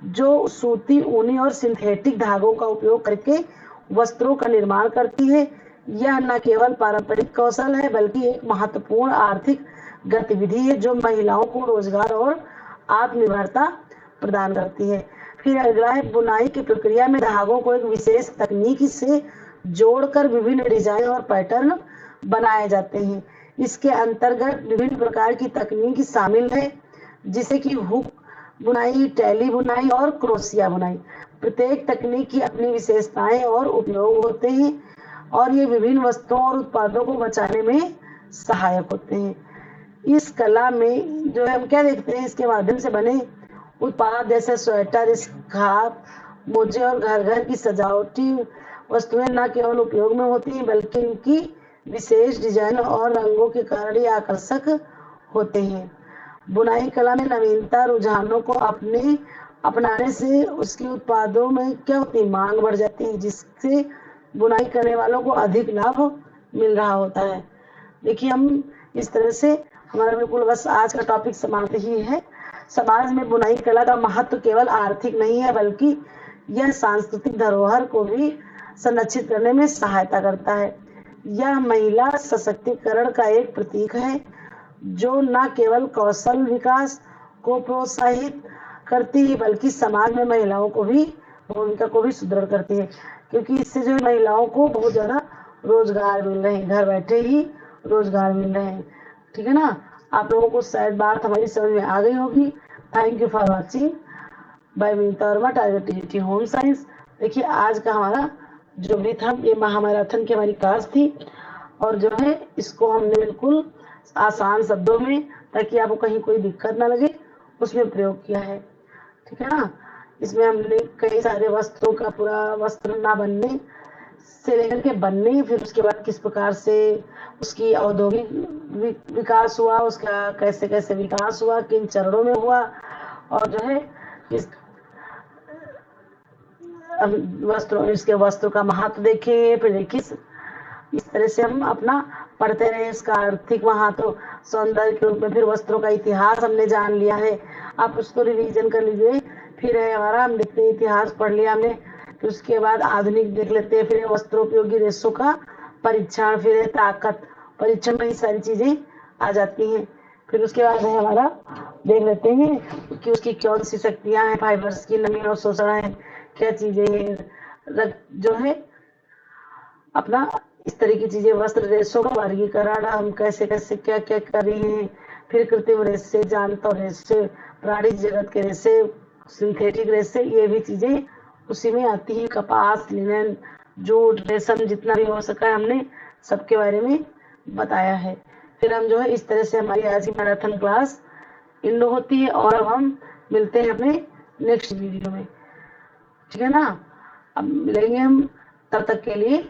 जो सूती, ऊनी और सिंथेटिक धागों का उपयोग करके वस्त्रों का निर्माण करती है। यह न केवल पारंपरिक कौशल है बल्कि एक महत्वपूर्ण आर्थिक गतिविधि है जो महिलाओं को रोजगार और आत्मनिर्भरता प्रदान करती है। फिर अगला है बुनाई की प्रक्रिया में धागों को एक विशेष तकनीक से जोड़कर विभिन्न डिजाइन और पैटर्न बनाए जाते हैं। इसके अंतर्गत विभिन्न प्रकार की तकनीक शामिल है जिसे कि हुक बुनाई, टैली बुनाई और क्रोशिया बुनाई। प्रत्येक तकनीक की अपनी विशेषताएं और उपयोग होते हैं और ये विभिन्न वस्तुओं और उत्पादों को बचाने में सहायक होते हैं। इस कला में जो है हम क्या देखते हैं, इसके माध्यम से बने उत्पाद जैसे स्वेटर, स्कार्फ, मोजे और घर घर की सजावटी वस्तुएं न केवल उपयोग में होती हैं बल्कि इनकी विशेष डिजाइन और रंगों के कारण ये आकर्षक होते हैं। बुनाई कला में नवीनता रुझानों को अपनाने से उसके उत्पादों में क्या होती है, मांग बढ़ जाती है, जिससे बुनाई करने वालों को अधिक लाभ मिल रहा होता है। देखिए हम इस तरह से हमारा बिल्कुल बस आज का टॉपिक समाप्त ही है। समाज में बुनाई कला का महत्व केवल आर्थिक नहीं है बल्कि यह सांस्कृतिक धरोहर को भी संरक्षित करने में सहायता करता है। यह महिला सशक्तिकरण का एक प्रतीक है जो न केवल कौशल विकास को प्रोत्साहित करती है बल्कि समाज में महिलाओं को भी भूमिका को भी सुदृढ़ करती है, क्योंकि इससे जो है महिलाओं को बहुत ज़्यादा रोजगार मिल रहे हैं, घर बैठे ही रोजगार मिल रहे हैं। ठीक है ना, आप लोगों को शायद बात हमारी समझ में आ गई होगी। Thank you for watching. Bye Vinita Verma, target TGT home science. देखिए आज का हमारा जो भी था, ये महामैराथन की हमारी क्लास थी और जो है इसको हमने बिल्कुल आसान शब्दों में, ताकि आपको कहीं कोई दिक्कत ना लगे, उसमें प्रयोग किया है। ठीक है ना। इसमें हमने कई सारे वस्त्रों का पूरा वस्त्र ना बनने से लेकर के बनने, फिर उसके बाद किस प्रकार से उसकी औद्योगिक विकास हुआ, उसका कैसे कैसे विकास हुआ, किन चरणों में हुआ, और जो है इस इसके वस्त्रों का महत्व देखें। फिर देखिए इस तरह से हम अपना पढ़ते रहे, इसका आर्थिक महत्व, सौंदर्य के रूप में, फिर वस्त्रों का इतिहास हमने जान लिया है। आप उसको रिवीजन कर लीजिए। फिर है हमारा, हम देखते हैं इतिहास पढ़ लिया हमने, फिर उसके बाद आधुनिक देख लेते हैं, फिर वस्त्रोपयोगी रेशों का परीक्षण, फिर है ताकत परीक्षण में ही सारी चीजें आ जाती हैं। फिर उसके बाद है हमारा, देख लेते हैं कि उसकी कौन सी शक्तियां हैं, फाइबर्स की नमी और शोषण है, क्या चीजें हैं, जो है अपना इस तरह की चीजें, वस्त्र रेशों का वर्गीकरण, हम कैसे कैसे क्या क्या कर रहे हैं। फिर कृत्रिम रेशे, जानतर रेशे, प्राणी जगत के रेशे, सिंथेटिक रेशे, ये भी चीजें उसी में आती है। कपास, लिनन, जूट, रेशम, जितना भी हो सका है हमने सबके बारे में बताया है। फिर हम जो है इस तरह से हमारी आज की मैराथन क्लास इन होती है, और अब हम मिलते हैं अपने नेक्स्ट वीडियो में। ठीक है ना। अब मिलेंगे हम, तब तक के लिए